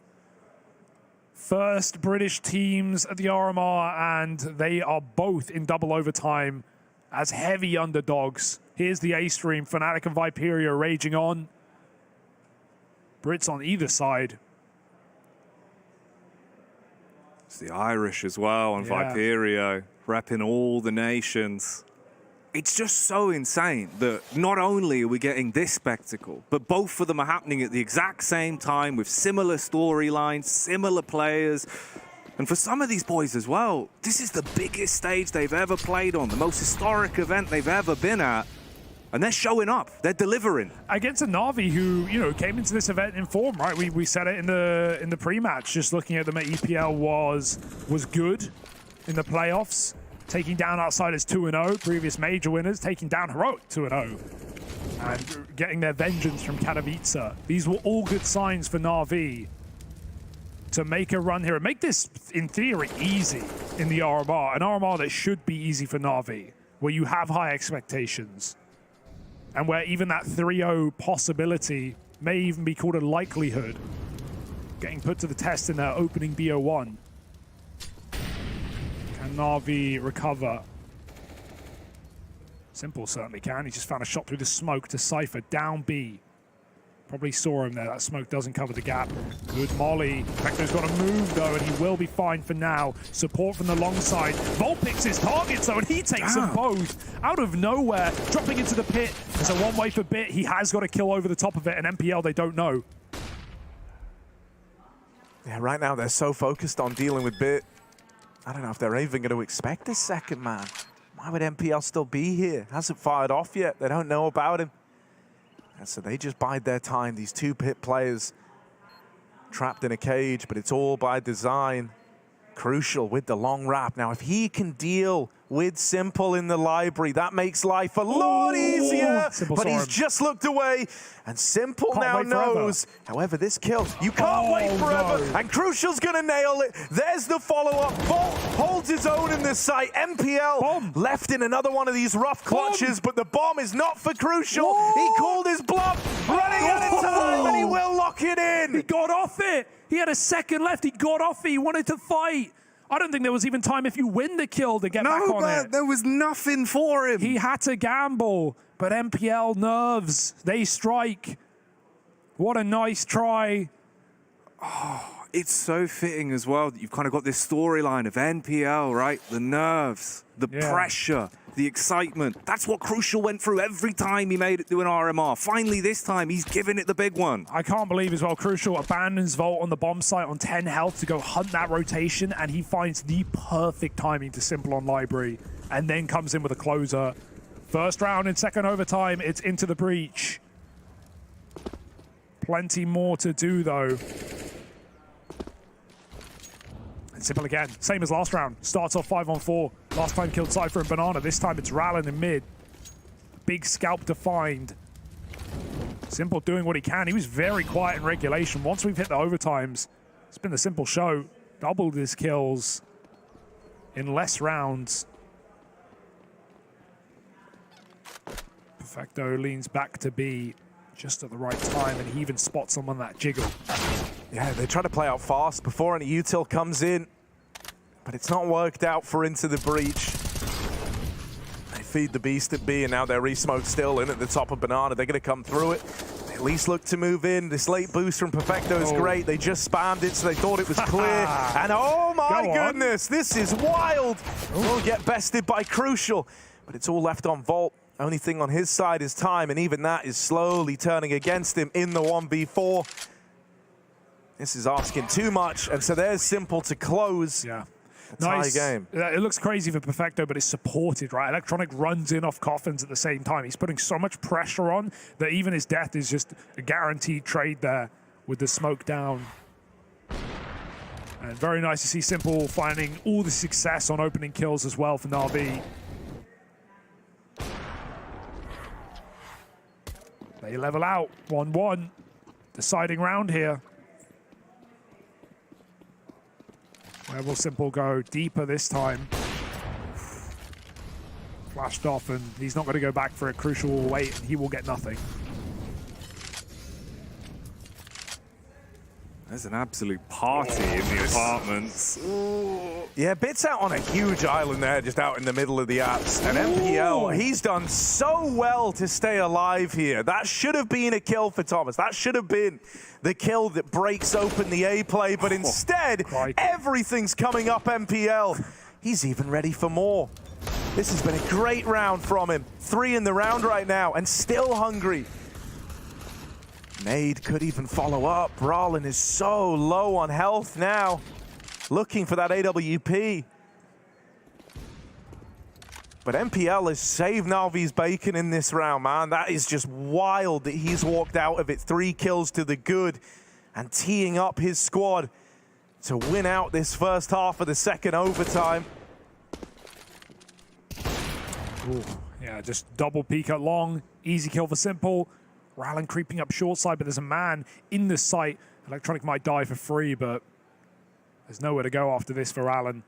First British teams at the RMR, and they are both in double overtime as heavy underdogs. Here's the A stream, Fnatic and Viperia raging on. Brits on either side. It's the Irish as well on Viperia, repping all the nations. It's just so insane that not only are we getting this spectacle, but both of them are happening at the exact same time with similar storylines, similar players. And for some of these boys as well, this is the biggest stage they've ever played on, the most historic event they've ever been at. And they're showing up, they're delivering. Against a Na'Vi who, you know, came into this event in form, right? We said it in the pre-match, just looking at them at EPL was good in the playoffs. Taking down Outsiders 2-0, previous major winners, taking down Heroic 2-0, and getting their vengeance from Katowice. These were all good signs for Na'Vi to make a run here and make this, in theory, easy in the RMR. An RMR that should be easy for Na'Vi, where you have high expectations, and where even that 3-0 possibility may even be called a likelihood, getting put to the test in their opening BO1. Can Na'Vi recover? Simple certainly can. He just found a shot through the smoke to Cypher down B. Probably saw him there. That smoke doesn't cover the gap. Good molly. Vector's got to move though, and he will be fine for now. Support from the long side. Volt picks his targets though, and he takes them both out of nowhere, dropping into the pit. There's a one-way for Bit. He has got a kill over the top of it, and MPL they don't know. Yeah, right now they're so focused on dealing with Bit. I don't know if they're even going to expect this second man. Why would MPL still be here? Hasn't fired off yet. They don't know about him. And so they just bide their time. These two pit players trapped in a cage, but it's all by design. Crucial with the long wrap. Now, if he can deal with Simple in the library, that makes life a lot easier. But he's just looked away, and Simple now knows. However, this kill, you can't wait forever, and Crucial's gonna nail it. There's the follow-up. Volt holds his own in this site. MPL left in another one of these rough clutches, but the bomb is not for Crucial. He called his bluff, running out of time, and he will lock it in. He got off it. He had a second left. He got off it. He wanted to fight. I don't think there was even time if you win the kill to get back on it. No, there was nothing for him. He had to gamble, but MPL nerves, they strike. What a nice try. Oh, it's so fitting as well that you've kind of got this storyline of NPL, right? The nerves, the pressure, the excitement. That's what Crucial went through every time he made it to an RMR. Finally, this time, he's giving it the big one. I can't believe as well, Crucial abandons Volt on the bomb site on 10 health to go hunt that rotation, and he finds the perfect timing to Simple on Library, and then comes in with a closer. First round in second overtime, it's into the breach. Plenty more to do, though. And Simple again, same as last round. Starts off 5-on-4. Last time killed Cypher and Banana. This time it's Rallen in mid. Big scalp to find. Simple doing what he can. He was very quiet in regulation. Once we've hit the overtimes, it's been the Simple show. Doubled his kills in less rounds. Perfecto leans back to B just at the right time, and he even spots someone that jiggle. Yeah, they try to play out fast before any util comes in, but it's not worked out for Into the Breach. They feed the beast at B, and now they're re-smoked still in at the top of Banana. They're going to come through it. They at least look to move in. This late boost from Perfecto is great. They just spammed it, so they thought it was clear. And oh my goodness, this is wild. We'll get bested by Crucial, but it's all left on Volt. Only thing on his side is time, and even that is slowly turning against him in the 1v4. This is asking too much, and so there's Simple to close. Yeah. Tie game. It looks crazy for Perfecto, but it's supported, right? Electronic runs in off Coffins at the same time. He's putting so much pressure on that even his death is just a guaranteed trade there with the smoke down. And very nice to see Simple finding all the success on opening kills as well for Na'Vi. They level out 1-1. Deciding round here. Where will Simple go? Deeper this time. Flashed off, and he's not going to go back for a crucial wait, and he will get nothing. There's an absolute party in the apartments. Yeah, Bit's out on a huge island there, just out in the middle of the apps. And MPL, he's done so well to stay alive here. That should have been a kill for Thomas. That should have been the kill that breaks open the A play, but instead, everything's coming up MPL. He's even ready for more. This has been a great round from him. 3 in the round right now, and still hungry. Nade could even follow up. Ralin is so low on health now. Looking for that AWP. But MPL has saved Na'Vi's bacon in this round, man. That is just wild that he's walked out of it. 3 kills to the good and teeing up his squad to win out this first half of the second overtime. Ooh, yeah, just double peek at long. Easy kill for Simple. Ralin creeping up short side, but there's a man in the site. Electronic might die for free, but there's nowhere to go after this for Ralin.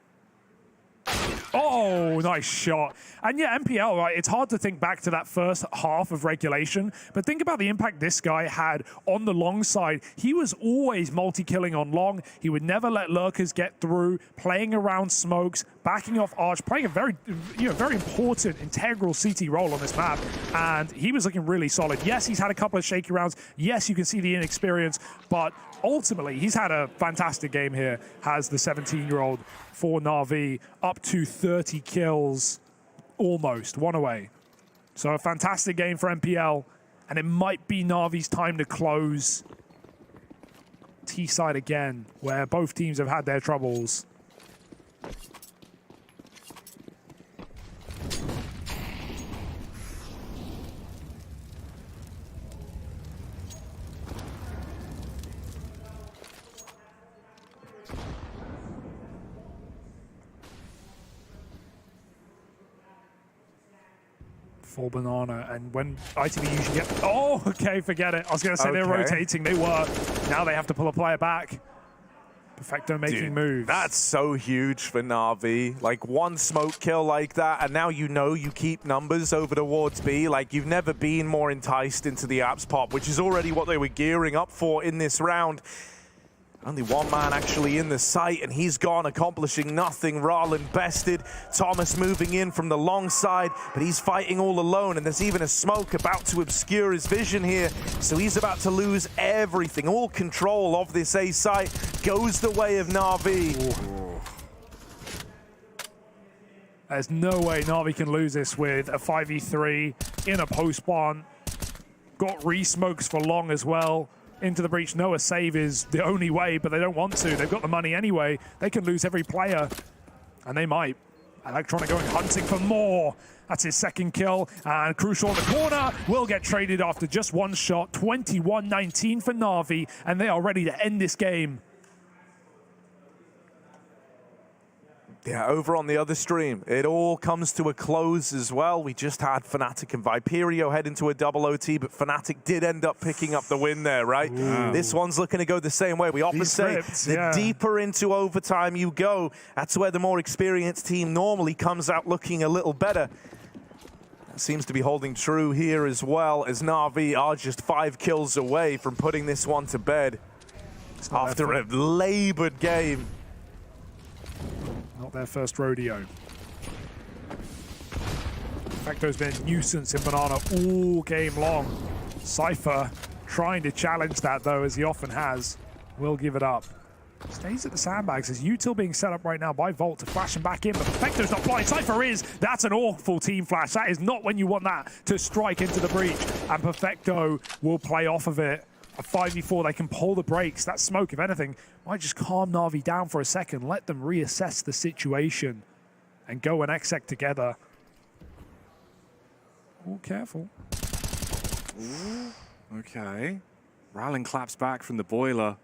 Oh, nice shot. And yeah, MPL, right, it's hard to think back to that first half of regulation, but think about the impact this guy had on the long side. He was always multi-killing on long. He would never let lurkers get through, playing around smokes, backing off arch, playing a very, very important, integral CT role on this map, and he was looking really solid. Yes, he's had a couple of shaky rounds. Yes, you can see the inexperience, but ultimately, he's had a fantastic game here, has the 17-year-old for Na'Vi, up to 30 kills, almost, 1 away. So a fantastic game for MPL, and it might be Na'Vi's time to close. T-side again, where both teams have had their troubles. Full banana, and when ITV usually get... Oh, okay, forget it. I was going to say they're rotating. They were. Now they have to pull a player back. Perfecto making moves. That's so huge for Na'Vi. Like, 1 smoke kill like that, and now you know you keep numbers over towards B. Like, you've never been more enticed into the apps pop, which is already what they were gearing up for in this round. Only 1 man actually in the site, and he's gone, accomplishing nothing. Ralin bested. Thomas moving in from the long side, but he's fighting all alone, and there's even a smoke about to obscure his vision here. So he's about to lose everything. All control of this A site goes the way of Na'Vi. There's no way Na'Vi can lose this with a 5v3 in a post-spawn. Got re-smokes for long as well. Into the breach. Noah save is the only way, but they don't want to. They've got the money anyway. They can lose every player, and they might. Electronic going hunting for more. That's his 2nd kill, and Crucial in the corner will get traded after just 1 shot. 21-19 for Na'Vi, and they are ready to end this game. Yeah, over on the other stream, it all comes to a close as well. We just had Fnatic and Viperio head into a double OT, but Fnatic did end up picking up the win there, right? Ooh. This one's looking to go the same way. We often say the deeper into overtime you go, that's where the more experienced team normally comes out looking a little better. That seems to be holding true here as well, as Na'Vi are just 5 kills away from putting this one to bed after a labored game. Not their first rodeo. Perfecto's been a nuisance in Banana all game long. Cypher trying to challenge that, though, as he often has. Will give it up. Stays at the sandbags. There's util being set up right now by Volt to flash him back in, but Perfecto's not blind. Cypher is. That's an awful team flash. That is not when you want that to strike into the breach. And Perfecto will play off of it. a 5v4, they can pull the brakes. That smoke, if anything, might just calm Na'Vi down for a second, let them reassess the situation and go and exec together. Oh, careful. Ooh, okay. Rallen claps back from the boiler.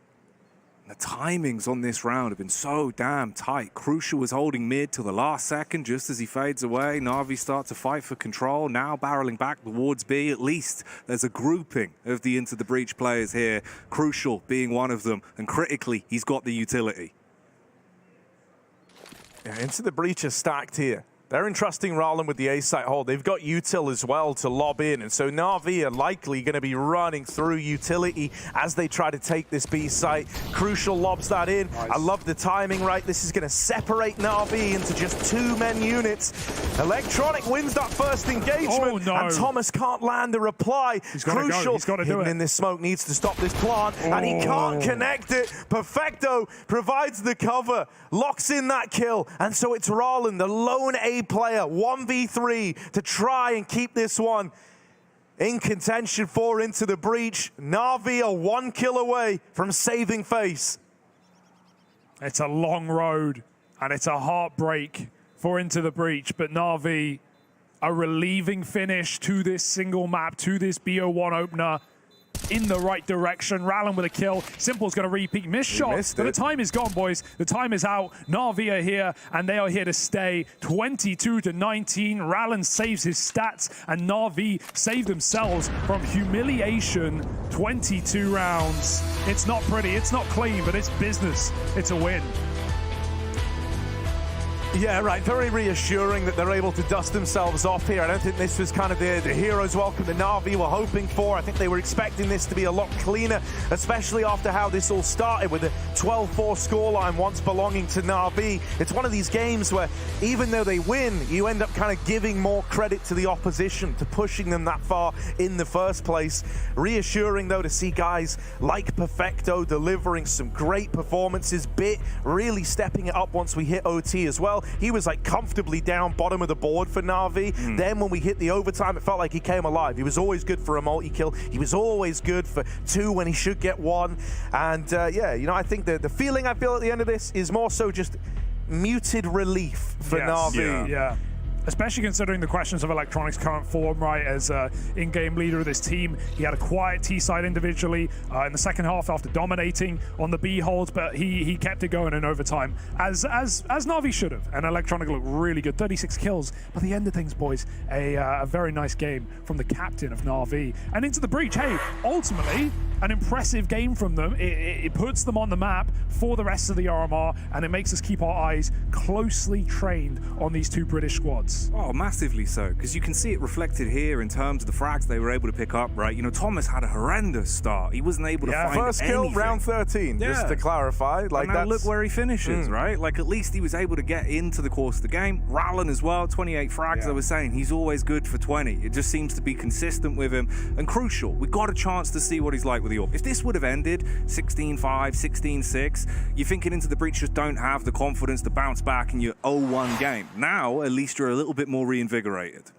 The timings on this round have been so damn tight. Crucial was holding mid till the last second just as he fades away. Na'Vi start to fight for control. Now barreling back towards B. At least there's a grouping of the Into the Breach players here. Crucial being one of them. And critically, he's got the utility. Yeah, Into the Breach are stacked here. They're entrusting Rallen with the A site hold. They've got util as well to lob in, and so Na'Vi are likely going to be running through utility as they try to take this B site. Crucial lobs that in. Nice. I love the timing, right? This is going to separate Na'Vi into just 2-men units. Electronic wins that first engagement, and Thomas can't land the reply. Crucial hidden in this smoke needs to stop this plant, and he can't connect it. Perfecto provides the cover, locks in that kill, and so it's Rallen, the lone A player, 1v3 to try and keep this one in contention for Into the Breach. Na'Vi are 1 kill away from saving face. It's a long road and it's a heartbreak for Into the Breach, but Na'Vi, a relieving finish to this single map, to this BO1 opener. In the right direction. Rallen with a kill. Simple's going to repeat. Missed shot. But the time is gone, boys. The time is out. Na'Vi are here, and they are here to stay. 22-19. Rallen saves his stats, and Na'Vi save themselves from humiliation. 22 rounds. It's not pretty. It's not clean, but it's business. It's a win. Yeah, right. Very reassuring that they're able to dust themselves off here. I don't think this was kind of the hero's welcome that Na'Vi were hoping for. I think they were expecting this to be a lot cleaner, especially after how this all started with a 12-4 scoreline once belonging to Na'Vi. It's one of these games where even though they win, you end up kind of giving more credit to the opposition, to pushing them that far in the first place. Reassuring, though, to see guys like Perfecto delivering some great performances. Bit really stepping it up once we hit OT as well. He was like comfortably down bottom of the board for Na'Vi. Then when we hit the overtime, it felt like he came alive. He was always good for a multi-kill. He was always good for 2 when he should get 1. And yeah, you know, I think the feeling I feel at the end of this is more so just muted relief for Na'Vi. Yeah. Especially considering the questions of Electronic's current form, right? As in-game leader of this team, he had a quiet T-side individually in the second half after dominating on the B holds, but he kept it going in overtime, as Na'Vi should have. And Electronic looked really good, 36 kills. But the end of things, boys, a very nice game from the captain of Na'Vi. And Into the Breach, hey, ultimately, an impressive game from them. It puts them on the map for the rest of the RMR, and it makes us keep our eyes closely trained on these 2 British squads. Oh, massively so, because you can see it reflected here in terms of the frags they were able to pick up, right? You know, Thomas had a horrendous start. He wasn't able to find first kill, anything. round 13, just to clarify. Like, now look where he finishes, right? Like, at least he was able to get into the course of the game. Rallen as well, 28 frags, I was saying. He's always good for 20. It just seems to be consistent with him. And crucial, we got a chance to see what he's like with the AWP. If this would have ended 16-5, 16-6, you're thinking Into the Breach just don't have the confidence to bounce back in your 0-1 game. Now, at least you're a little bit more reinvigorated.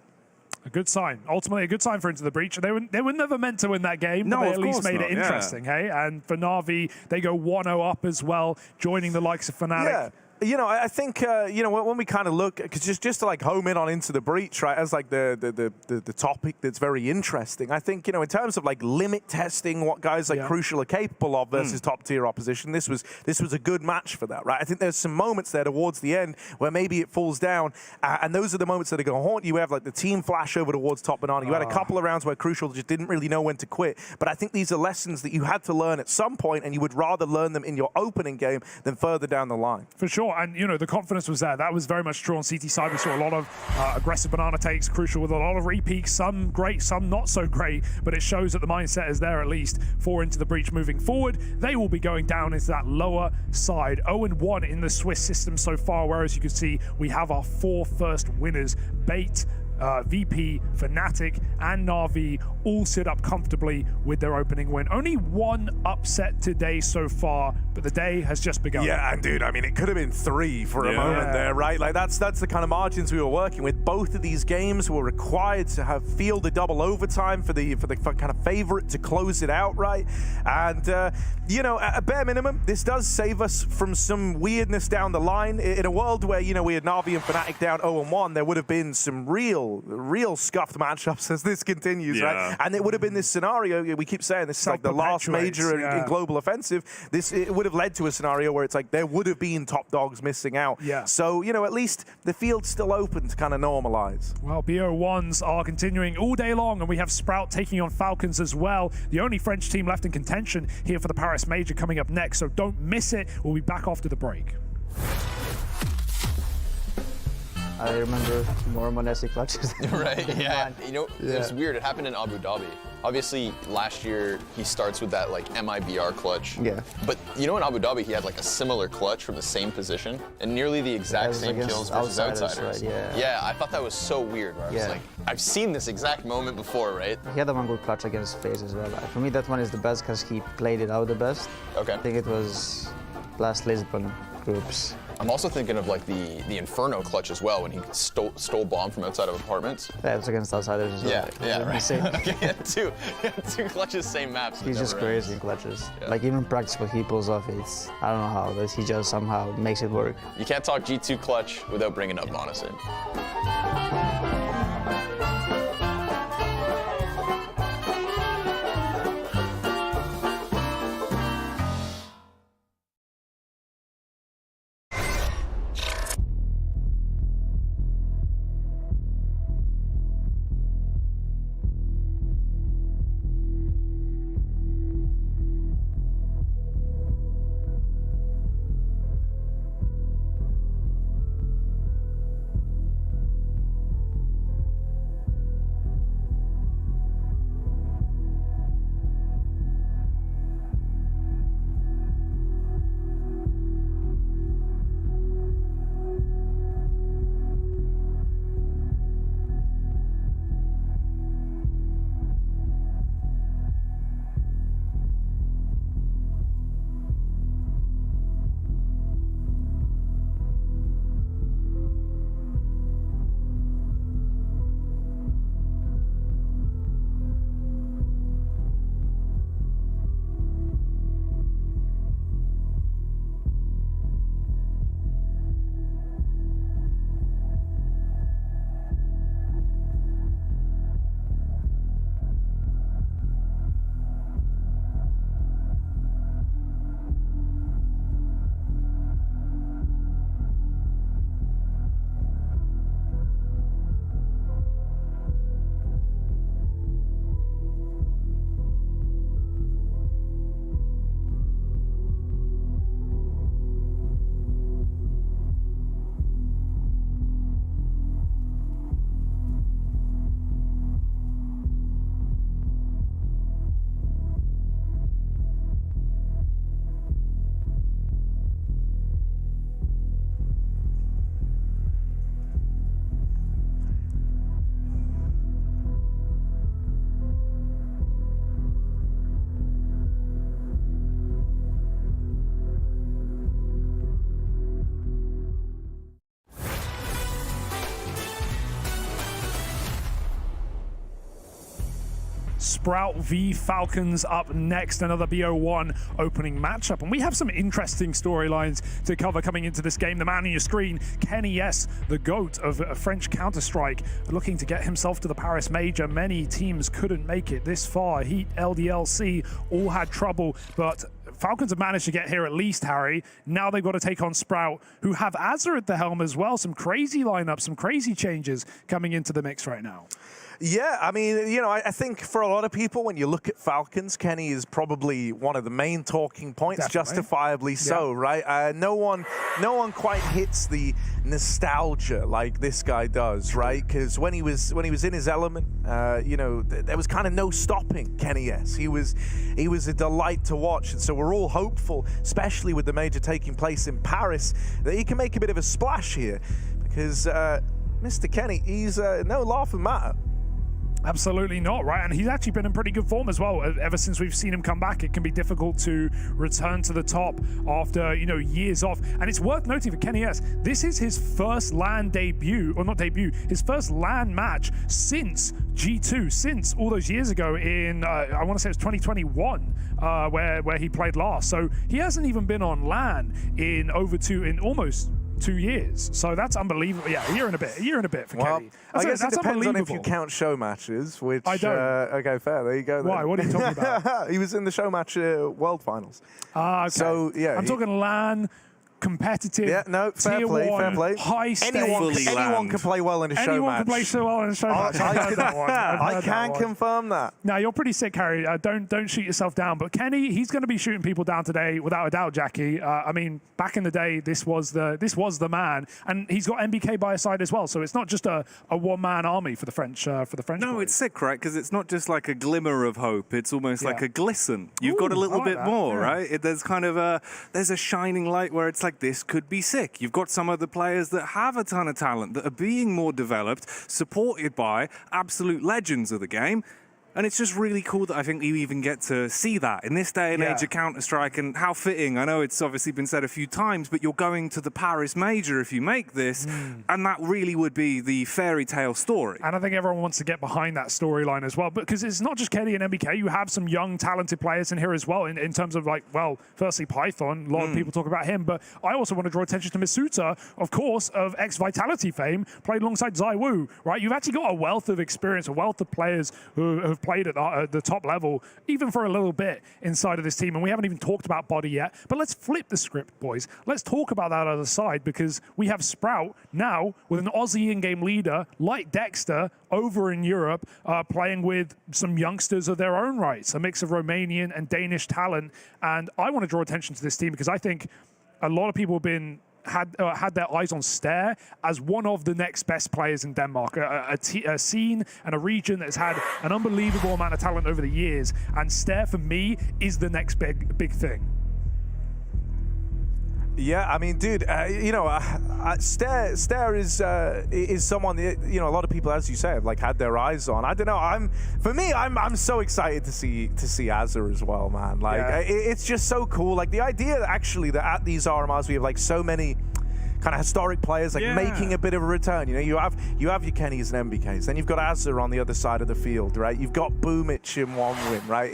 A good sign. Ultimately, a good sign for Into the Breach. They were never meant to win that game, but they at least made it interesting, hey? And for Na'Vi, they go 1-0 up as well, joining the likes of Fnatic. Yeah. You know, I think, you know, when we kind of look, because just to like home in on Into the Breach, right, as like the topic that's very interesting, I think, you know, in terms of like limit testing what guys like Crucial are capable of versus top tier opposition, this was a good match for that, right? I think there's some moments there towards the end where maybe it falls down, and those are the moments that are going to haunt you. We have like the team flash over towards top banana. You had a couple of rounds where Crucial just didn't really know when to quit, but I think these are lessons that you had to learn at some point, and you would rather learn them in your opening game than further down the line. For sure. And, you know, the confidence was there. That was very much true on CT side. We saw a lot of aggressive banana takes, Crucial with a lot of repeats, some great, some not so great, but it shows that the mindset is there at least for Into the Breach moving forward. They will be going down into that lower side. 0-1 in the Swiss system so far, whereas you can see we have our 4 first winners. Bait, VP, Fnatic, and Na'Vi all sit up comfortably with their opening win. Only one upset today so far, but the day has just begun. Yeah, and dude, I mean, it could have been 3 for a moment there, right? Like that's the kind of margins we were working with. Both of these games were required to have field a double overtime for the kind of favorite to close it out, right? And you know, at a bare minimum, this does save us from some weirdness down the line. In a world where, you know, we had Na'Vi and Fnatic down 0-1, there would have been some real scuffed matchups as this continues, right? And it would have been this scenario, we keep saying this is like the last major in global offensive. It would have led to a scenario where it's like there would have been top dogs missing out. So, you know, at least the field's still open to kind of normalize. Well, BO1s are continuing all day long, and we have Sprout taking on Falcons as well. The only French team left in contention here for the Paris Major coming up next, so don't miss it. We'll be back after the break. I remember more Monesi clutches. Right, yeah. You know, it was weird. It happened in Abu Dhabi. Obviously, last year, he starts with that, like, MIBR clutch. Yeah. But, you know, in Abu Dhabi, he had, like, a similar clutch from the same position and nearly the exact same kills versus outsiders. Right, yeah, I thought that was so weird. Where I was like, I've seen this exact moment before, right? He had one good clutch against FaZe as well. For me, that one is the best because he played it out the best. Okay. I think it was last Lisbon groups. I'm also thinking of like the Inferno clutch as well when he stole bomb from outside of apartments. Yeah, it's against outsiders as well. Yeah, right. Okay, yeah, two clutches, same maps. He's just crazy in clutches. Like even in practice, what he pulls off, I don't know how, but he just somehow makes it work. You can't talk G2 clutch without bringing up Monosin. Sprout v Falcons up next, another BO1 opening matchup. And we have some interesting storylines to cover coming into this game. The man on your screen, Kenny S, the GOAT of French Counter-Strike, looking to get himself to the Paris Major. Many teams couldn't make it this far. Heat, LDLC, all had trouble, but Falcons have managed to get here at least, Harry. Now they've got to take on Sprout, who have Azza at the helm as well. Some crazy lineups, some crazy changes coming into the mix right now. Yeah, I mean, you know, I think for a lot of people, when you look at Falcons, Kenny is probably one of the main talking points, justifiably so, right? No one quite hits the nostalgia like this guy does, right? Because when he was in his element, you know, there was kind of no stopping Kenny S. He was a delight to watch, and so we're all hopeful, especially with the major taking place in Paris, that he can make a bit of a splash here, because Mr. Kenny, he's no laughing matter. Absolutely not, right? And he's actually been in pretty good form as well. Ever since we've seen him come back, it can be difficult to return to the top after, years off. And it's worth noting for Kenny S, this is his first LAN debut, or not debut, his first LAN match since G2, since all those years ago in, I want to say it was 2021, where he played last. So he hasn't even been on LAN in almost 2 years. So that's unbelievable. Yeah, a year and a bit for Kenny. I guess it that's depends on if you count show matches, which... I don't. Okay, fair. There you go. Why? Then. What are you talking about? He was in the show match World Finals. Okay. So, yeah. I'm talking LAN, competitive, Yeah, no, fair tier play, one, fair play. high stakes. Anyone can play well in a show match. Anyone can play so well in a show match. I've heard that one. I can confirm that. No, you're pretty sick, Harry. Don't shoot yourself down. But Kenny, he's going to be shooting people down today, without a doubt, Jackie. I mean, back in the day, this was the man, and he's got MBK by his side as well. So it's not just a one-man army for the French. No, boys. It's sick, right? Because it's not just like a glimmer of hope. It's almost like a glisten. You've Ooh, got a little bit more, yeah. right? There's kind of there's a shining light where it's like, this could be sick. You've got some of the players that have a ton of talent, that are being more developed, supported by absolute legends of the game. And it's just really cool that I think you even get to see that in this day and age of Counter-Strike, and how fitting. I know it's obviously been said a few times, but you're going to the Paris Major if you make this, and that really would be the fairy tale story. And I think everyone wants to get behind that storyline as well, because it's not just Kenny and MBK. You have some young, talented players in here as well, in terms of, like, well, firstly, Python. A lot of people talk about him, but I also want to draw attention to Misuta, of course, of ex-Vitality fame, played alongside Zaiwu, right? You've actually got a wealth of experience, a wealth of players who have played at the top level, even for a little bit inside of this team. And we haven't even talked about Body yet. But let's flip the script, boys. Let's talk about that other side, because we have Sprout now with an Aussie in-game leader like Dexter over in Europe, playing with some youngsters of their own rights, a mix of Romanian and Danish talent. And I want to draw attention to this team because I think a lot of people have had their eyes on Stare as one of the next best players in Denmark, a scene and a region that's had an unbelievable amount of talent over the years, and Stare for me is the next big thing. Yeah, I mean, dude, Stare is someone that, a lot of people, as you say, have like had their eyes on. I don't know. I'm so excited to see Azure as well, man. Like, it's just so cool. Like the idea actually that at these RMRs we have like so many kind of historic players like making a bit of a return. You have your Kennys and MBKs, then you've got Azure on the other side of the field, right? You've got Boomich in one win, right?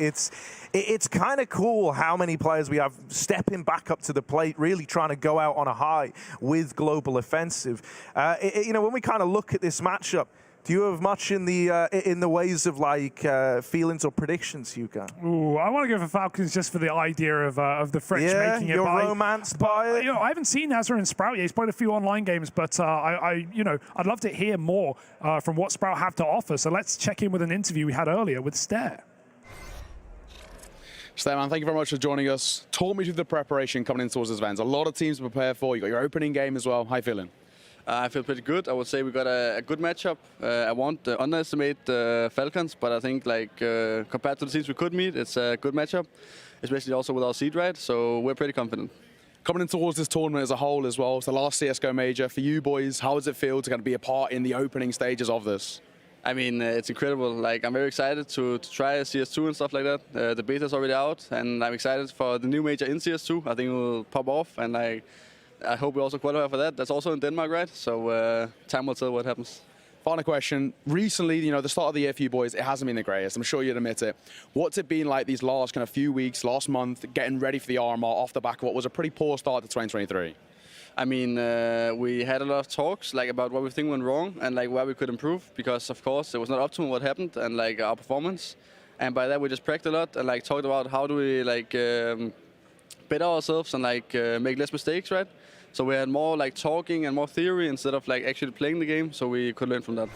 It's kind of cool how many players we have stepping back up to the plate, really trying to go out on a high with Global Offensive. When we kind of look at this matchup, do you have much in the ways of like feelings or predictions, Hugo? Ooh, I want to go for Falcons just for the idea of the French making it. You're romanced by it. I haven't seen Azure and Sprout yet. He's played a few online games, but I'd love to hear more from what Sprout have to offer. So let's check in with an interview we had earlier with Stare. Stare, man, thank you very much for joining us. Talk me through the preparation coming in towards this event. A lot of teams to prepare for. You got your opening game as well. How you feeling? I feel pretty good. I would say we got a good matchup. I won't underestimate Falcons, but I think compared to the teams we could meet, it's a good matchup, especially also with our seed right. So we're pretty confident. Coming in towards this tournament as a whole as well, it's the last CSGO major for you boys. How does it feel to kind of be a part in the opening stages of this? I mean, it's incredible. Like, I'm very excited to try CS2 and stuff like that. The beta's already out, and I'm excited for the new major in CS2. I think it will pop off, and I hope we also qualify for that. That's also in Denmark, right? So time will tell what happens. Final question. Recently, the start of the year for you boys, it hasn't been the greatest. I'm sure you'd admit it. What's it been like these last kind of few weeks, last month, getting ready for the RMR off the back of what was a pretty poor start to 2023? I mean, we had a lot of talks about what we think went wrong and where we could improve, because of course it was not optimal what happened and our performance. And by that we just practiced a lot and talked about how do we better ourselves and make less mistakes, right? So we had more talking and more theory instead of actually playing the game, so we could learn from that.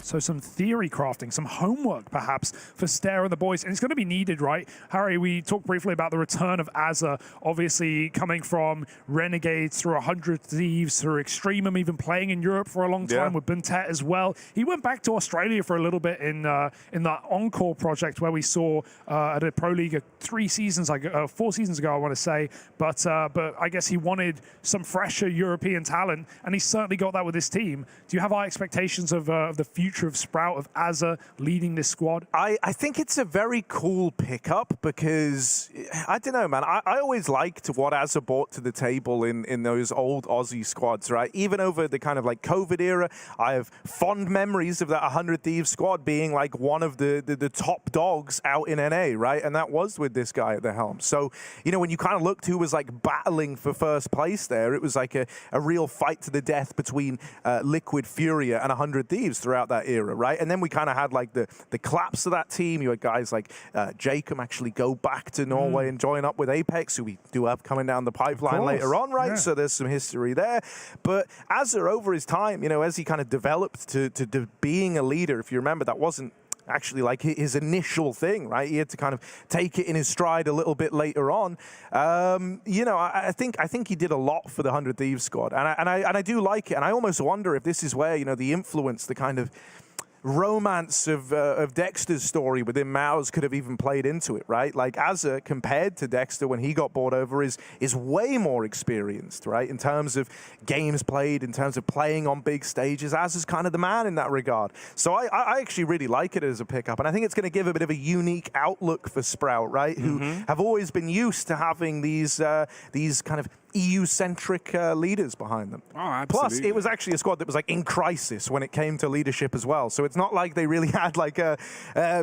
So some theory crafting, some homework perhaps for Stair and the boys. And it's going to be needed, right? Harry, we talked briefly about the return of Azza, obviously coming from Renegades through 100 Thieves, through Extremum, even playing in Europe for a long time with Buntet as well. He went back to Australia for a little bit in that Encore project where we saw at a Pro League 4 seasons ago, I want to say. But I guess he wanted some fresher European talent, and he certainly got that with this team. Do you have high expectations of the future of Sprout, of Azza leading this squad? I think it's a very cool pickup because, I don't know, man. I always liked what Azza brought to the table in those old Aussie squads, right? Even over the kind of like COVID era, I have fond memories of that 100 Thieves squad being like one of the top dogs out in NA, right? And that was with this guy at the helm. So, you know, when you kind of looked who was like battling for first place there, it was like a real fight to the death between Liquid Furia and 100 Thieves throughout that era, right? And then we kind of had like the collapse of that team. You had guys like Jacob actually go back to Norway and join up with Apex, who we do have coming down the pipeline later on, right? Yeah. So there's some history there. But Azza, over his time, you know, as he kind of developed to being a leader, if you remember, that wasn't actually like his initial thing, right? He had to kind of take it in his stride a little bit later on. You know, I think he did a lot for the 100 Thieves squad, and I do like it. And I almost wonder if this is where, you know, the influence, the kind of romance of Dexter's story within MOUZ could have even played into it, right? Like Azza, compared to Dexter when he got brought over, is way more experienced, right? In terms of games played, in terms of playing on big stages, Azza's kind of the man in that regard. So I actually really like it as a pickup, and I think it's going to give a bit of a unique outlook for Sprout, right? Who have always been used to having these kind of EU-centric leaders behind them. Oh, absolutely. Plus, it was actually a squad that was like in crisis when it came to leadership as well. So it's not like they really had like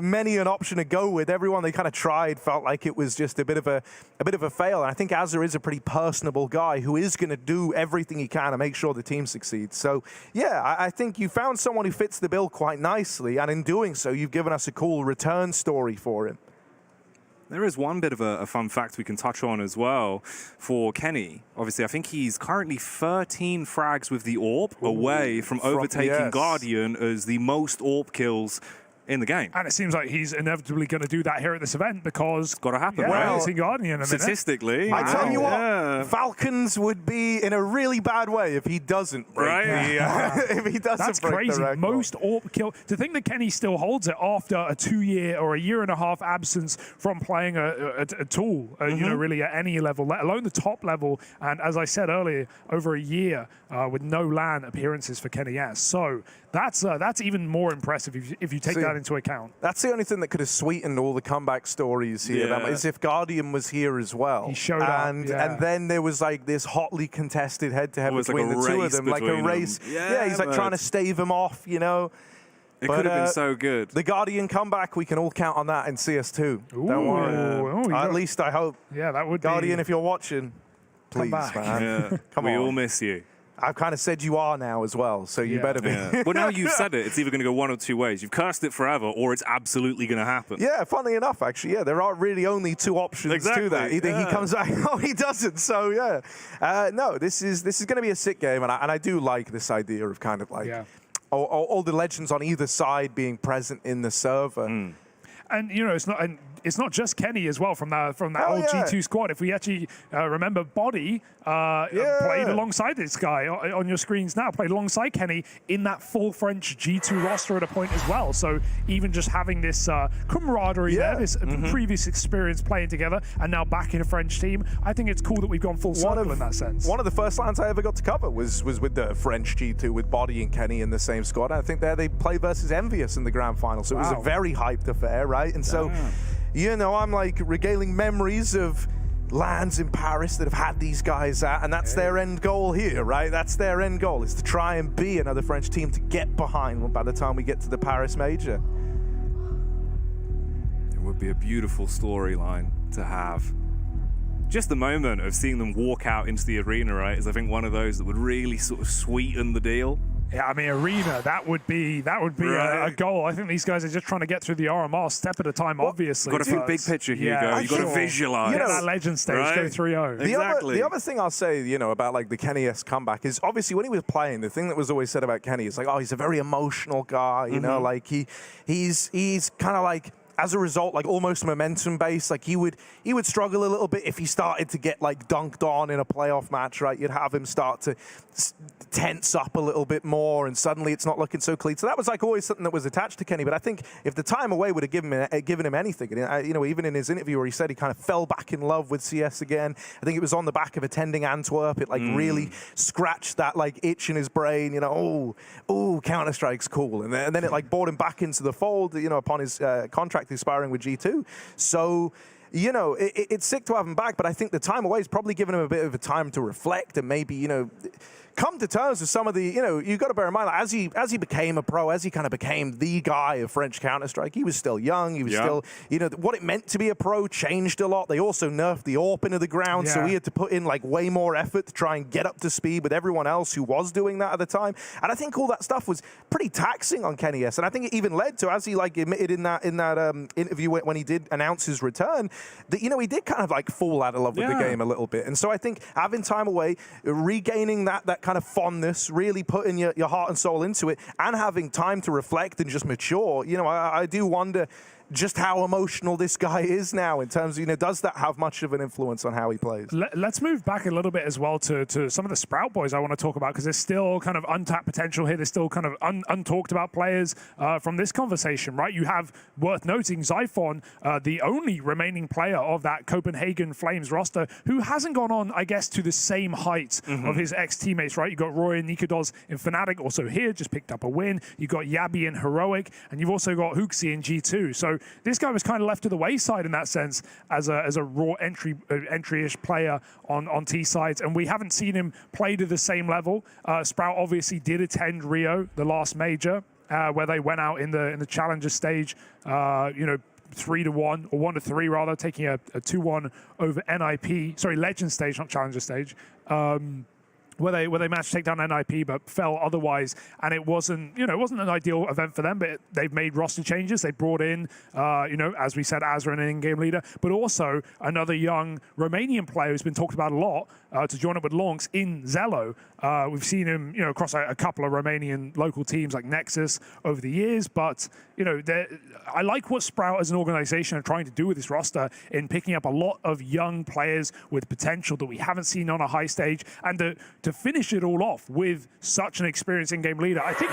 many an option to go with. Everyone they kind of tried felt like it was just a bit of a fail. And I think Azza is a pretty personable guy who is going to do everything he can to make sure the team succeeds. So yeah, I think you found someone who fits the bill quite nicely, and in doing so, you've given us a cool return story for him. There is one bit of a fun fact we can touch on as well for Kenny. Obviously, I think he's currently 13 frags with the AWP away from overtaking Guardian as the most AWP kills in the game. And it seems like he's inevitably going to do that here at this event because it's got to happen. Yeah, well, it's in Guardian in a statistically, I tell you what, Falcons would be in a really bad way if he doesn't break if he doesn't. That's break crazy. The record. Most AWP kill. To think that Kenny still holds it after a 2-year or a year-and-a-half absence from playing a tool, you know, really at any level, let alone the top level. And as I said earlier, over a year with no LAN appearances for Kenny S. So that's even more impressive if you take that into account. That's the only thing that could have sweetened all the comeback stories here. Yeah. Is if Guardian was here as well. He showed up, and then there was like this hotly contested head-to-head between like the two of them, like a race. Yeah, he's like trying to stave him off, you know. It could have been so good. The Guardian comeback, we can all count on that in CS2. Ooh, Don't worry. At least I hope. Yeah, that would Guardian, if you're watching, please, back. man. Yeah. Come we on. all miss you. I've kind of said you are now as well, so you better be. Yeah. Well, now you've said it, it's either going to go one or two ways. You've cursed it forever, or it's absolutely going to happen. Yeah, funnily enough, actually, there are really only two options to that. Either he comes back or he doesn't. So yeah, no, this is going to be a sick game, and I do like this idea of kind of like all the legends on either side being present in the server. And you know, it's not just Kenny as well from that old G2 squad. If we actually remember, Body played alongside this guy on your screens now, played alongside Kenny in that full French G2 roster at a point as well. So even just having this camaraderie there, this previous experience playing together, and now back in a French team, I think it's cool that we've gone full circle in that sense. One of the first lands I ever got to cover was with the French G2 with Body and Kenny in the same squad. I think there they play versus Envious in the grand final, so it was a very hyped affair, right? And so, you know, I'm like regaling memories of lands in Paris that have had these guys at, and that's their end goal here, right? That's their end goal, is to try and be another French team to get behind by the time we get to the Paris Major. It would be a beautiful storyline to have. Just the moment of seeing them walk out into the arena, right, is I think one of those that would really sort of sweeten the deal. Yeah, I mean, Arena, that would be a goal. I think these guys are just trying to get through the RMR step at a time, obviously. Got to think big picture, Hugo. You've got to visualize. You know, that legend stage, right? go 3-0. Exactly. The other thing I'll say, you know, about like the Kenny S comeback is obviously when he was playing, the thing that was always said about Kenny is like, oh, he's a very emotional guy, you know, like he's kind of like, as a result, like almost momentum based, like he would struggle a little bit if he started to get like dunked on in a playoff match, right? You'd have him start to tense up a little bit more, and suddenly it's not looking so clean. So that was like always something that was attached to Kenny. But I think if the time away would have given him anything, and, you know, even in his interview where he said he kind of fell back in love with CS again, I think it was on the back of attending Antwerp. It like really scratched that like itch in his brain, you know, oh, Counter-Strike's cool, and then it like brought him back into the fold, you know, upon his contract expiring with G2. So, you know, it's sick to have him back, but I think the time away is probably giving him a bit of a time to reflect and maybe, you know, come to terms with some of the, you know, you've got to bear in mind, like, as he became a pro, as he kind of became the guy of French Counter-Strike, he was still young, he was still, you know, what it meant to be a pro changed a lot. They also nerfed the AWP into the ground, so he had to put in like way more effort to try and get up to speed with everyone else who was doing that at the time. And I think all that stuff was pretty taxing on Kenny S. And I think it even led to, as he like admitted in that interview when he did announce his return, that, you know, he did kind of like fall out of love with the game a little bit. And so I think having time away, regaining that kind of fondness, really putting your heart and soul into it, and having time to reflect and just mature, you know, I do wonder just how emotional this guy is now in terms of, you know, does that have much of an influence on how he plays? Let's move back a little bit as well to some of the Sprout boys I want to talk about, because there's still kind of untapped potential here. There's still kind of untalked about players from this conversation, right? You have, worth noting, Zyphon, the only remaining player of that Copenhagen Flames roster who hasn't gone on, I guess, to the same height of his ex-teammates, right? You got Roy and Nikodos in Fnatic, also here, just picked up a win. You got Yabi in Heroic, and you've also got Huxi in G2. So this guy was kind of left to the wayside in that sense as a raw entry-ish player on T sides, and we haven't seen him play to the same level. Sprout obviously did attend Rio, the last major, where they went out in the challenger stage, you know, 3-1 or 1-3 rather, taking a 2-1 over NIP. Sorry, Legend stage, not challenger stage. Where they managed to take down NIP but fell otherwise, and it wasn't an ideal event for them. But they've made roster changes. They brought in, you know, as we said, Azra, an in-game leader, but also another young Romanian player who's been talked about a lot to join up with Lonks in Zello. We've seen him, you know, across a couple of Romanian local teams like Nexus over the years. But you know, I like what Sprout as an organization are trying to do with this roster in picking up a lot of young players with potential that we haven't seen on a high stage, and to finish it all off with such an experienced in-game leader. I think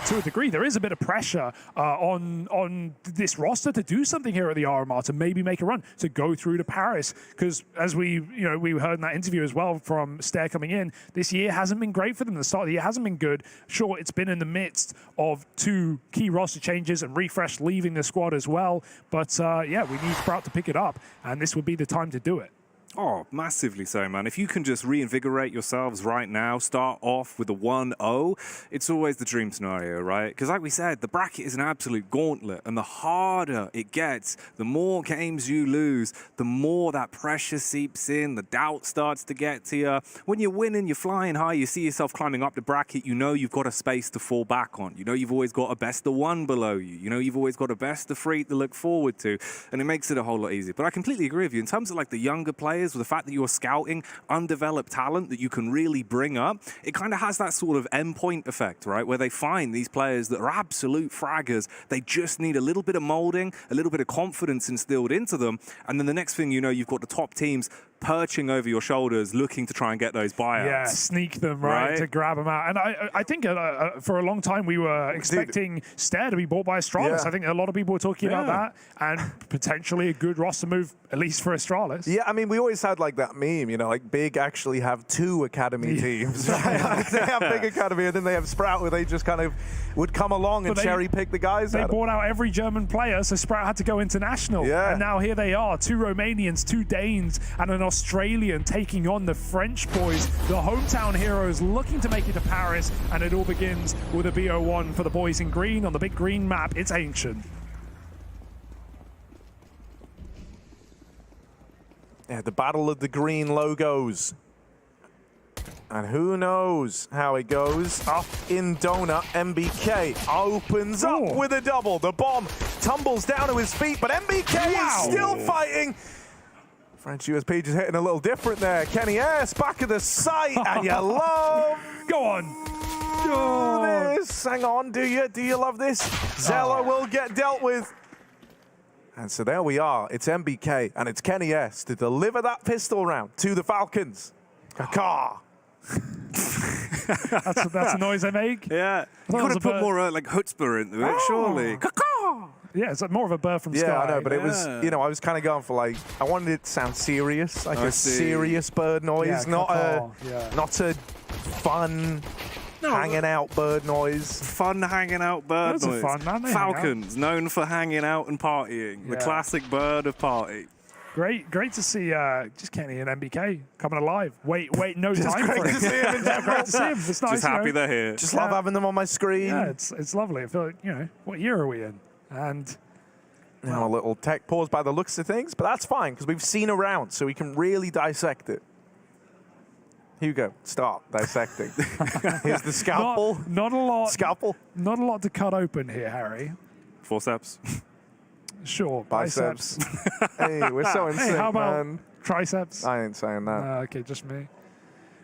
to a degree there is a bit of pressure on this roster to do something here at the RMR, to maybe make a run, to go through to Paris, because as we heard in that interview as well from Stair coming in, this year hasn't been great for them. The start of the year hasn't been good. Sure, it's been in the midst of two key roster changes and Refresh leaving the squad as well, but yeah, we need Sprout to pick it up, and this would be the time to do it. Oh, massively so, man. If you can just reinvigorate yourselves right now, start off with a 1-0, it's always the dream scenario, right? Because like we said, the bracket is an absolute gauntlet, and the harder it gets, the more games you lose, the more that pressure seeps in, the doubt starts to get to you. When you're winning, you're flying high, you see yourself climbing up the bracket, you know you've got a space to fall back on. You know you've always got a best of one below you. You know you've always got a best of three to look forward to, and it makes it a whole lot easier. But I completely agree with you. In terms of like the younger players, with the fact that you're scouting undeveloped talent that you can really bring up, it kind of has that sort of endpoint effect, right? Where they find these players that are absolute fraggers. They just need a little bit of molding, a little bit of confidence instilled into them. And then the next thing you know, you've got the top teams perching over your shoulders, looking to try and get those buyouts. Yeah, sneak them, right? To grab them out. And I think for a long time we were expecting Stair to be bought by Astralis. Yeah. I think a lot of people were talking about that, and potentially a good roster move, at least for Astralis. Yeah, I mean, we always had like that meme, you know, like Big actually have two academy teams. Right? They have Big Academy, and then they have Sprout, where they just kind of would come along and cherry pick the guys. They bought out every German player, so Sprout had to go international. Yeah. And now here they are, two Romanians, two Danes, and an Australian taking on the French boys, the hometown heroes, looking to make it to Paris. And it all begins with a BO1 for the boys in green on the big green map. It's Ancient. Yeah, the battle of the green logos. And who knows how it goes. Up in Donut, MBK opens up with a double. The bomb tumbles down to his feet, but MBK is still fighting. French USP just hitting a little different there. Kenny S back of the site, and you love. Go on. This. Hang on, do you love this? Zella will get dealt with. And so there we are. It's MBK and it's Kenny S to deliver that pistol round to the Falcons. Caw. That's a noise they make. Yeah, you got to put more like chutzpah into it, surely. Yeah, it's like more of a bird from Sky. Yeah, I know, but it was, you know, I was kind of going for like, I wanted it to sound serious, like a serious bird noise, not a fun hanging out bird noise. Fun hanging out bird Those are noise. fun, aren't they? Falcons, known for hanging out and partying. The classic bird of party. Great to see just Kenny and MBK coming alive. Wait, no Just time great for to it. see him in general. Great to see him. It's nice. Just happy they're here. Just love having them on my screen. Yeah, it's lovely. I feel like, you know, what year are we in? And now a little tech pause by the looks of things, but that's fine because we've seen a round, so we can really dissect it. Hugo, start dissecting. Here's the scalpel. Not a lot. Scalpel. Not a lot to cut open here, Harry. Forceps. Sure, Biceps. Hey, we're so insane, Hey, how about man. triceps? I ain't saying that. Okay, just me.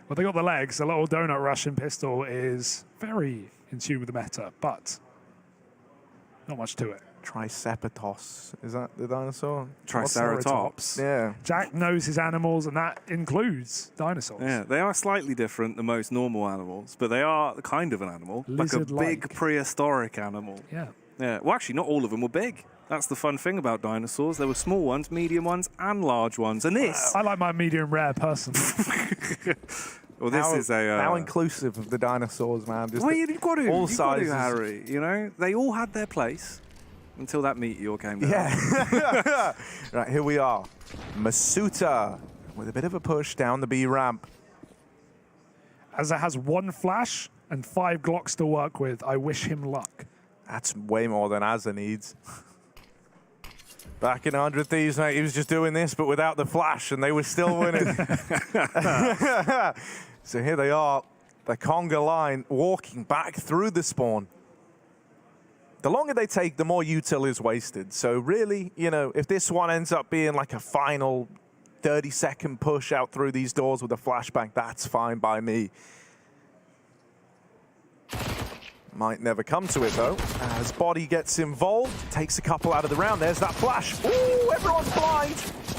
Well, they got the legs. A little donut Russian pistol is very in tune with the meta, but not much to it. Tricepatos. Is that the dinosaur? Triceratops. Yeah. Jack knows his animals, and that includes dinosaurs. Yeah, they are slightly different than most normal animals, but they are kind of an animal. Like a Lizard-like. big prehistoric animal. Yeah. Yeah. Well, actually, not all of them were big. That's the fun thing about dinosaurs. There were small ones, medium ones, and large ones. And this... I like my medium rare personally. Well, this is a... how inclusive of the dinosaurs, man. Just well, you've got to. all You've got to, sizes. Harry. You know, they all had their place until that meteor came down. Yeah. Right, here we are. Masuta with a bit of a push down the B ramp. As it has one flash and 5 Glocks to work with, I wish him luck. That's way more than Azza needs. Back in 100 Thieves, mate, he was just doing this, but without the flash, and they were still winning. So here they are, the conga line, walking back through the spawn. The longer they take, the more util is wasted. So really, you know, if this one ends up being like a final 30-second push out through these doors with a flashbang, that's fine by me. Might never come to it, though. As Body gets involved, takes a couple out of the round. There's that flash. Ooh, everyone's blind.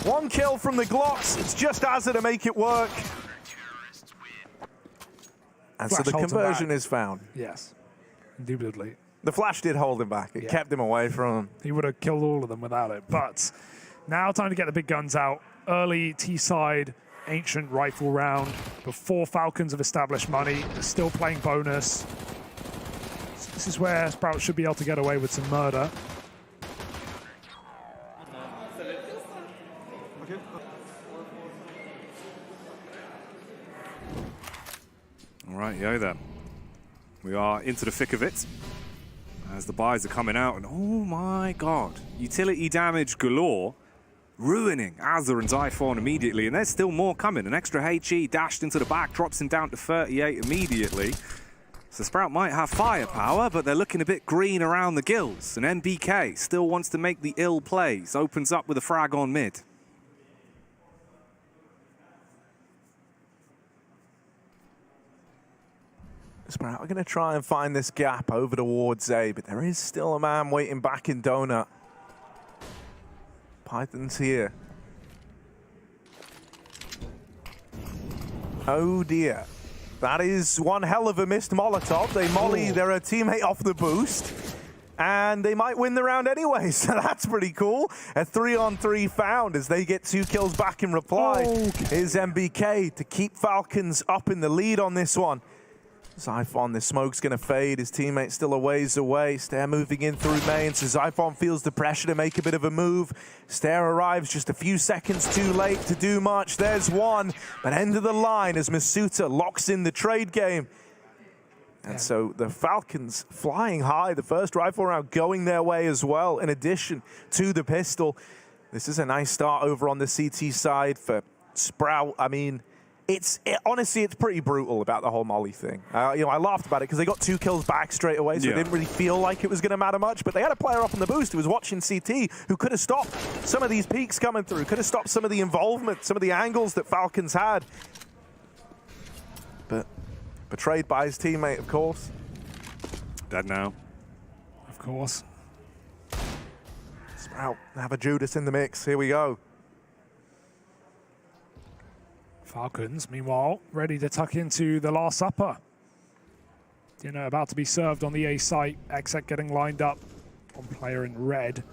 1 kill from the Glocks. It's just Azza to make it work. And Flash so the holds him conversion back. is found. Yes, indubitably. The flash did hold him back. It kept him away from him. He would have killed all of them without it. But now time to get the big guns out. Early T-side ancient rifle round before Falcons have established money. They're still playing bonus. This is where Sprout should be able to get away with some murder. All right, yo then. We are into the thick of it as the buys are coming out, and oh my god, utility damage galore, ruining Azza and Zyphon immediately, and there's still more coming. An extra HE dashed into the back, drops him down to 38 immediately. So Sprout might have firepower, but they're looking a bit green around the gills, and MBK still wants to make the ill plays, opens up with a frag on mid. Sprout are going to try and find this gap over towards A, but there is still a man waiting back in Donut. Python's here. Oh dear. That is one hell of a missed Molotov. They molly their teammate off the boost, and they might win the round anyway, so that's pretty cool. A 3-on-3 found as they get 2 kills back in reply. Is MBK to keep Falcons up in the lead on this one. Zyphon, the smoke's going to fade. His teammate's still a ways away. Stair moving in through main, so Zyphon feels the pressure to make a bit of a move. Stair arrives just a few seconds too late to do much. There's one, but end of the line as Masuta locks in the trade game. And so the Falcons flying high. The first rifle round going their way as well, in addition to the pistol. This is a nice start over on the CT side for Sprout. I mean, honestly, it's pretty brutal about the whole Molly thing. I laughed about it because they got 2 kills back straight away, so it didn't really feel like it was going to matter much. But they had a player up on the boost who was watching CT who could have stopped some of these peaks coming through, could have stopped some of the involvement, some of the angles that Falcons had. But betrayed by his teammate, of course. Dead now. Of course. Sprout, have a Judas in the mix. Here we go. Falcons, meanwhile, ready to tuck into the Last Supper. Dinner about to be served on the A site. Exec getting lined up on player in red.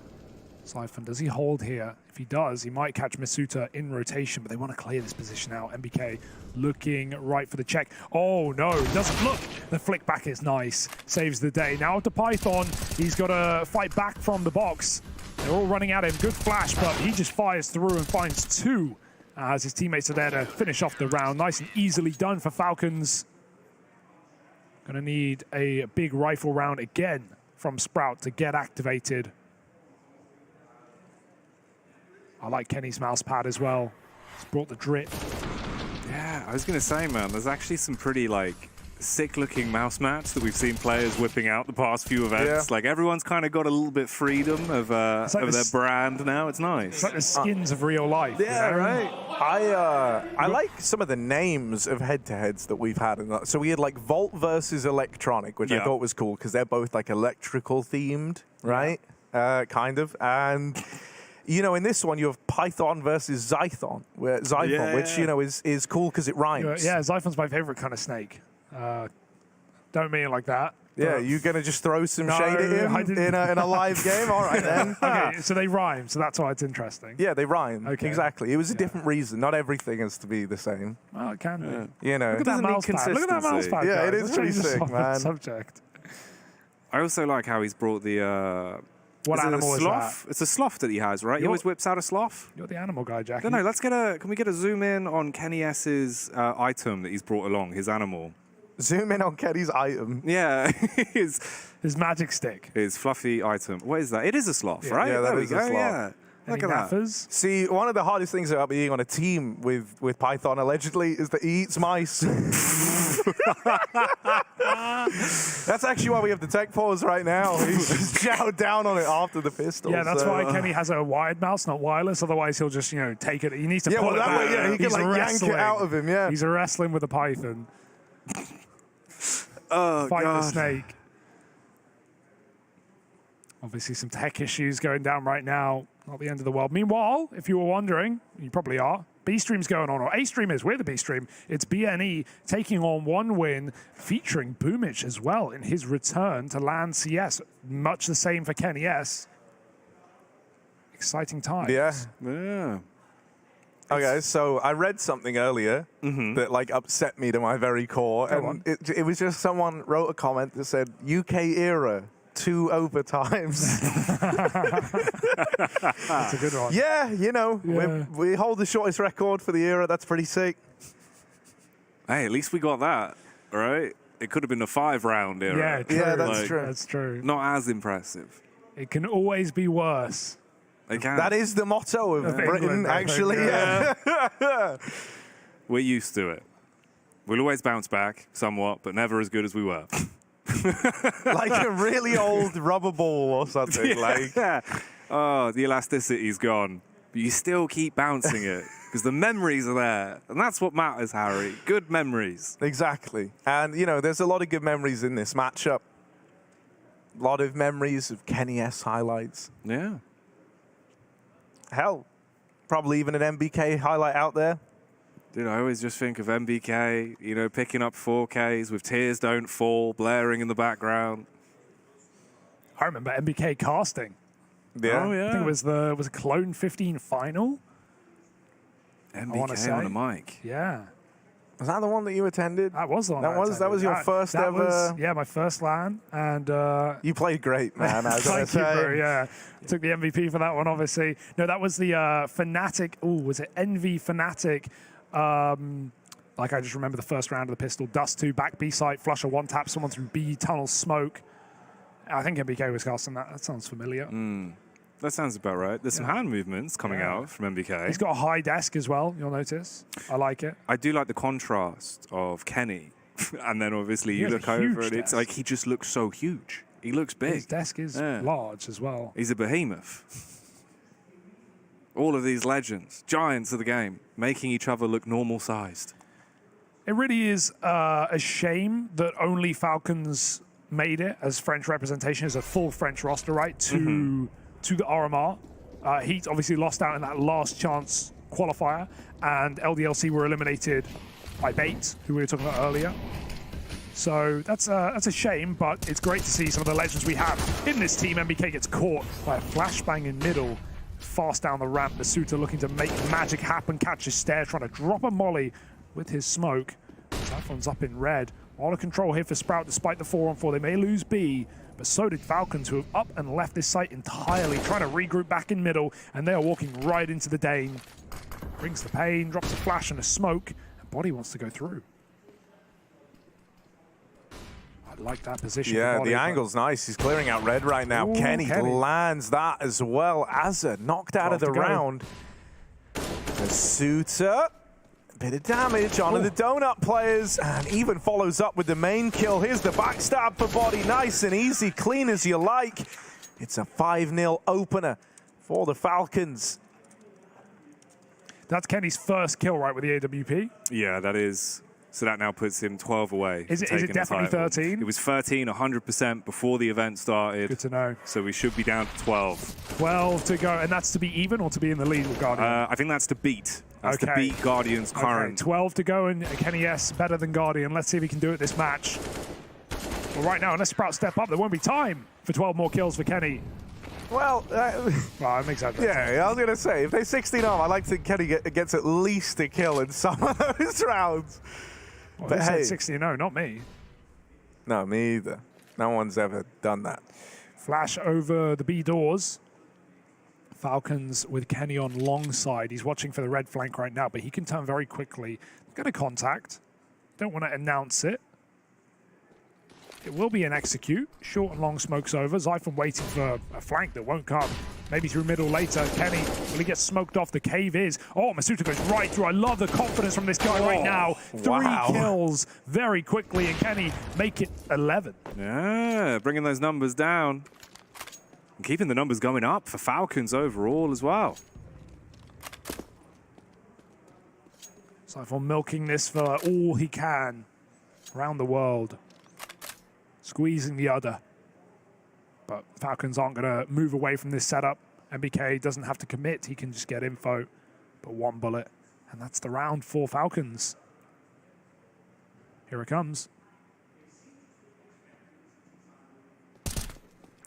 Siphon, does he hold here? If he does, he might catch Masuta in rotation, but they want to clear this position out. MBK looking right for the check. Oh no, doesn't look. The flick back is nice. Saves the day. Now to Python, he's got to fight back from the box. They're all running at him. Good flash, but he just fires through and finds 2 as his teammates are there to finish off the round. Nice and easily done for Falcons. Gonna need a big rifle round again from Sprout to get activated. I like Kenny's mouse pad as well. He's brought the drip. Yeah, I was going to say, man, there's actually some pretty, like, sick-looking mouse mats that we've seen players whipping out the past few events. Like, everyone's kind of got a little bit freedom of like their brand now. It's nice. It's like the skins of real life. Yeah, you know? right. I like some of the names of head-to-heads that we've had. So we had like Volt versus Electronic, which I thought was cool because they're both like electrical themed, right? Kind of. And you know, in this one, you have Python versus Zython, which, you know, is cool because it rhymes. Yeah, Zyphon's my favorite kind of snake. Don't mean it like that. Yeah, you going to just throw some shade at him in a live game? All right, then. Okay, so they rhyme, so that's why it's interesting. Yeah, they rhyme. Okay. Exactly. It was a different reason. Not everything has to be the same. Well, it can be. You know, Look at that mouse pad. Look at that mouse pad. Yeah, guys. it is Let's pretty change this sick, man. Subject. I also like how he's brought the... What animal is that? It's a sloth that he has, right? He always whips out a sloth. You're the animal guy, Jackie. I don't know. Can we get a zoom in on Kenny S's item that he's brought along, his animal? Zoom in on Kenny's item. Yeah, his magic stick. His fluffy item. What is that? It is a sloth, right? Yeah, that there is we a go. sloth. Yeah. Look at that. See, one of the hardest things about being on a team with Python, allegedly, is that he eats mice. That's actually why we have the tech pause right now. He's just chowed down on it after the pistol. Yeah, that's why Kenny has a wired mouse, not wireless. Otherwise, he'll just, you know, take it. He needs to pull it back. Way, yeah, he can like yank it out of him. Yeah, he's wrestling with a python. Fight the snake. Obviously, some tech issues going down right now. Not the end of the world. Meanwhile, if you were wondering, you probably are, B-Stream's going on, or A-Stream is, we're the B-Stream. It's BNE taking on one win, featuring Boomich as well in his return to land CS. Much the same for Kenny S. Exciting times. Yeah. Okay, so I read something earlier that like upset me to my very core, and it was just someone wrote a comment that said UK era 2 overtimes. That's a good one. Yeah, you know, we hold the shortest record for the era. That's pretty sick. Hey, at least we got that, right? It could have been a 5-round era. Yeah, true. Yeah, that's true. That's true. Not as impressive. It can always be worse. It can. That is the motto of Britain, England, actually. Yeah. We're used to it. We'll always bounce back somewhat, but never as good as we were. Like a really old rubber ball or something. Like, oh, the elasticity's gone, but you still keep bouncing it because the memories are there, and that's what matters, Harry. Good memories. Exactly. And you know, there's a lot of good memories in this matchup. A lot of memories of Kenny S highlights. Yeah. Hell, probably even an MBK highlight out there. Dude, I always just think of MBK, you know, picking up 4Ks with Tears Don't Fall blaring in the background. I remember MBK casting. Yeah. Oh, yeah. I think it was a Clone 15 final. MBK on a mic. Yeah. Was that the one that you attended? That was the one. That was your first ever. Yeah, my first LAN, and you played great, man. I was gonna thank you, say. bro. Yeah, took the MVP for that one, obviously. No, that was the Fnatic. Oh, was it Envy Fnatic? Like I just remember the first round of the pistol. Dust 2, back B site, flusher 1 tap, someone through B tunnel smoke. I think MBK was casting that. That sounds familiar. That sounds about right. There's some hand movements coming out from MBK. He's got a high desk as well, you'll notice. I like it. I do like the contrast of Kenny. And then obviously you look over and it's like he just looks so huge. He looks big. His desk is large as well. He's a behemoth. All of these legends, giants of the game, making each other look normal-sized. It really is a shame that only Falcons made it as French representation, as a full French roster, right, to the RMR. Heat obviously lost out in that last chance qualifier, and LDLC were eliminated by Bait, who we were talking about earlier. So that's a shame, but it's great to see some of the legends we have in this team. MBK gets caught by a flashbang in middle, fast down the ramp. Masuta looking to make magic happen, catch his stare, trying to drop a molly with his smoke. That one's up in red. All the control here for Sprout despite the 4-on-4. They may lose B, but so did Falcons, who have up and left this site entirely, trying to regroup back in middle, and they are walking right into the Dane. Brings the pain, drops a flash and a smoke, and Body wants to go through. I like that position. Yeah, Body, the angle's nice. He's clearing out red right now. Ooh, Kenny lands that as well. Azza knocked out of the round. Masuta. Bit of damage onto the donut players, and even follows up with the main kill. Here's the backstab for Body. Nice and easy, clean as you like. It's a 5-0 opener for the Falcons. That's Kenny's first kill, right, with the AWP? Yeah, that is. So that now puts him 12 away. Is it definitely 13? It was 13, 100% before the event started. Good to know. So we should be down to 12. 12 to go, and that's to be even or to be in the lead with Guardian? I think that's to beat. That's to beat Guardian's current. 12 to go, and Kenny S better than Guardian. Let's see if he can do it this match. Well, right now, unless Sprout step up, there won't be time for 12 more kills for Kenny. Well, I'm exaggerating. Yeah, I was going to say, if they 16 off, I like to think Kenny gets at least a kill in some of those rounds. Well, but hey, hey, 16-0, not me. No, me either. No one's ever done that. Flash over the B doors. Falcons with Kenny on long side. He's watching for the red flank right now, but he can turn very quickly. Going to contact. Don't want to announce it. It will be an execute. Short and long smokes over. Zyphon waiting for a flank that won't come. Maybe through middle later. Kenny, will he get smoked off? The cave is. Oh, Masuta goes right through. I love the confidence from this guy right now. 3 kills very quickly, and Kenny make it 11. Yeah, bringing those numbers down. And keeping the numbers going up for Falcons overall as well. Zyphon milking this for all he can around the world. Squeezing the udder. But Falcons aren't going to move away from this setup. MBK doesn't have to commit. He can just get info. But 1 bullet. And that's the round for Falcons. Here it comes.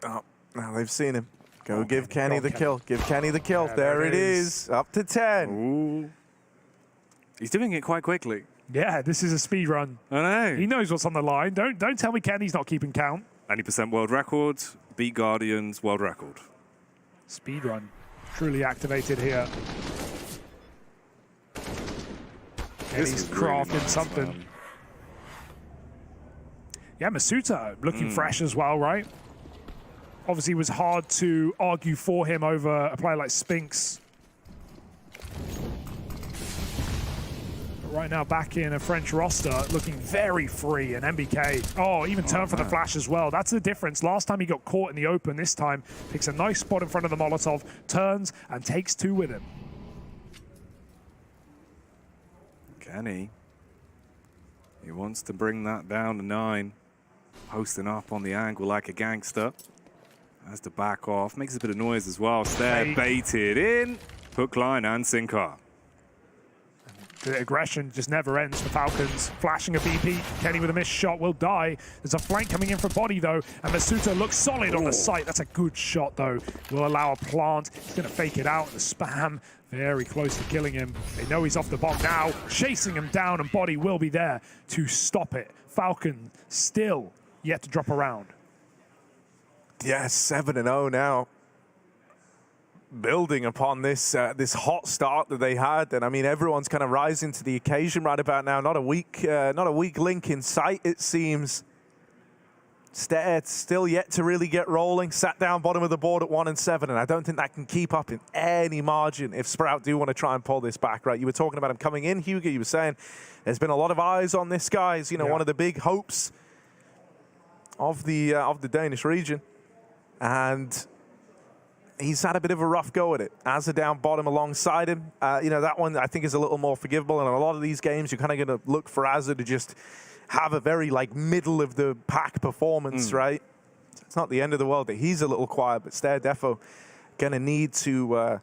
Oh, now they've seen him. Go give Kenny the kill. Give Kenny the kill. Yeah, there it is. Up to 10. Ooh. He's doing it quite quickly. Yeah, this is a speed run. I know. He knows what's on the line. Don't tell me Kenny's not keeping count. 90% world record, beat Guardians world record. Speed run. Truly activated here. Kenny's crafting really nice, something. man. Yeah, Masuta looking fresh as well, right? Obviously, it was hard to argue for him over a player like Spinks. But right now, back in a French roster, looking very free. And MBK, even turned for the flash as well. That's the difference. Last time he got caught in the open. This time, picks a nice spot in front of the Molotov, turns and takes 2 with him. Kenny. He wants to bring that down to 9. Posting up on the angle like a gangster. Has to back off. Makes a bit of noise as well. Stare baited in. Hook, line, and sinker. The aggression just never ends for Falcons. Flashing a BP. Kenny with a missed shot will die. There's a flank coming in for Body, though. And Masuta looks solid on the site. That's a good shot, though. Will allow a plant. He's going to fake it out. The spam very close to killing him. They know he's off the bomb now. Chasing him down, and Body will be there to stop it. Falcon still yet to drop a round. Yes, 7-0 now. Building upon this this hot start that they had, and I mean everyone's kind of rising to the occasion right about now. Not a weak link in sight, it seems. Stair still yet to really get rolling. Sat down bottom of the board at 1 and 7, and I don't think that can keep up in any margin if Sprout do want to try and pull this back, right? You were talking about him coming in, Hugo. You were saying there's been a lot of eyes on this guy. He's, you know, one of the big hopes of the Danish region, and he's had a bit of a rough go at it. Azza down bottom alongside him. You know, that one I think is a little more forgivable. And in a lot of these games, you're kind of going to look for Azza to just have a very like middle of the pack performance, right? It's not the end of the world that he's a little quiet, but Stair defo going to need to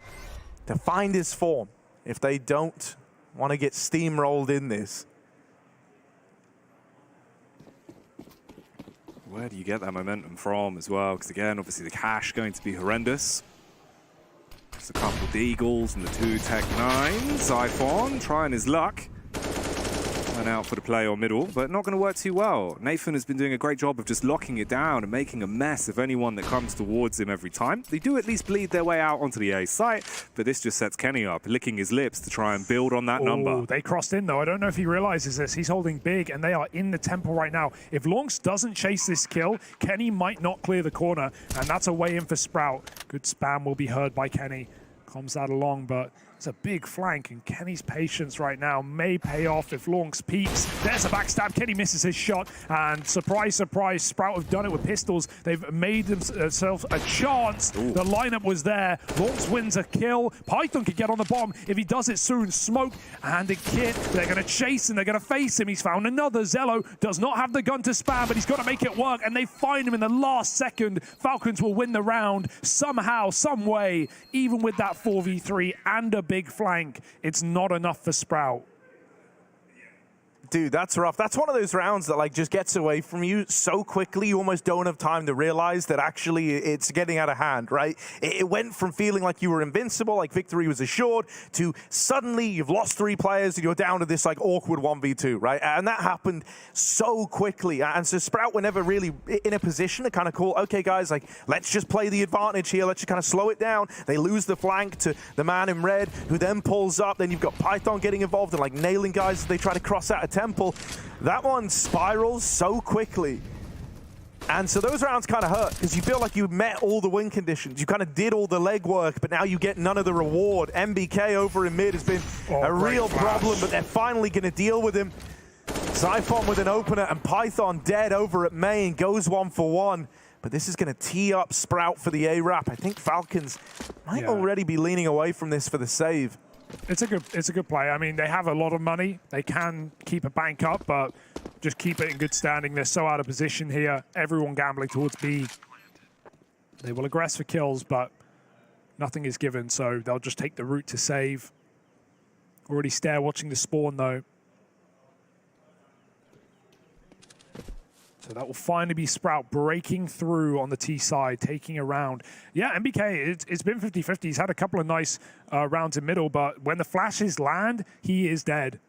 find his form if they don't want to get steamrolled in this. Where do you get that momentum from as well? Because again, obviously the cash going to be horrendous. Just a couple of Eagles and the 2 Tech 9s. Zyphon trying his luck. Went out for the play on middle, but not going to work too well. Nathan has been doing a great job of just locking it down and making a mess of anyone that comes towards him every time. They do at least bleed their way out onto the A site, but this just sets Kenny up, licking his lips to try and build on that number. They crossed in, though. I don't know if he realizes this. He's holding big, and they are in the temple right now. If Lonks doesn't chase this kill, Kenny might not clear the corner, and that's a way in for Sprout. Good spam will be heard by Kenny. Comes that along, but it's a big flank, and Kenny's patience right now may pay off if Lonks peeks. There's a backstab. Kenny misses his shot, and surprise, surprise, Sprout have done it with pistols. They've made themselves a chance. Ooh. The lineup was there. Lonks wins a kill. Python could get on the bomb if he does it soon. Smoke and a kit. They're going to chase him. They're going to face him. He's found another. Zello does not have the gun to spam, but he's got to make it work, and they find him in the last second. Falcons will win the round somehow, some way, even with that 4v3 and a big flank. It's not enough for Sprout. Dude, that's rough. That's one of those rounds that like just gets away from you so quickly you almost don't have time to realize that actually it's getting out of hand, right? It went from feeling like you were invincible, like victory was assured, to suddenly you've lost 3 players and you're down to this like awkward 1v2, right? And that happened so quickly. And so Sprout were never really in a position to kind of call, okay guys, like let's just play the advantage here. Let's just kind of slow it down. They lose the flank to the man in red who then pulls up. Then you've got Python getting involved and like nailing guys as they try to cross out a temple. That one spirals so quickly. And so those rounds kind of hurt because you feel like you met all the win conditions. You kind of did all the legwork, but now you get none of the reward. MBK over in mid has been a real problem, but they're finally going to deal with him. Zyphon with an opener and Python dead over at main, goes 1 for 1. But this is going to tee up Sprout for the A-Rap. I think Falcons might already be leaning away from this for the save. It's a good play. I mean, they have a lot of money. They can keep a bank up, but just keep it in good standing. They're so out of position here. Everyone gambling towards B. They will aggress for kills, but nothing is given, so they'll just take the route to save. Already Stair watching the spawn, though. So that will finally be Sprout breaking through on the T side, taking a round. Yeah, MBK, it's been 50-50. He's had a couple of nice rounds in middle, but when the flashes land, he is dead.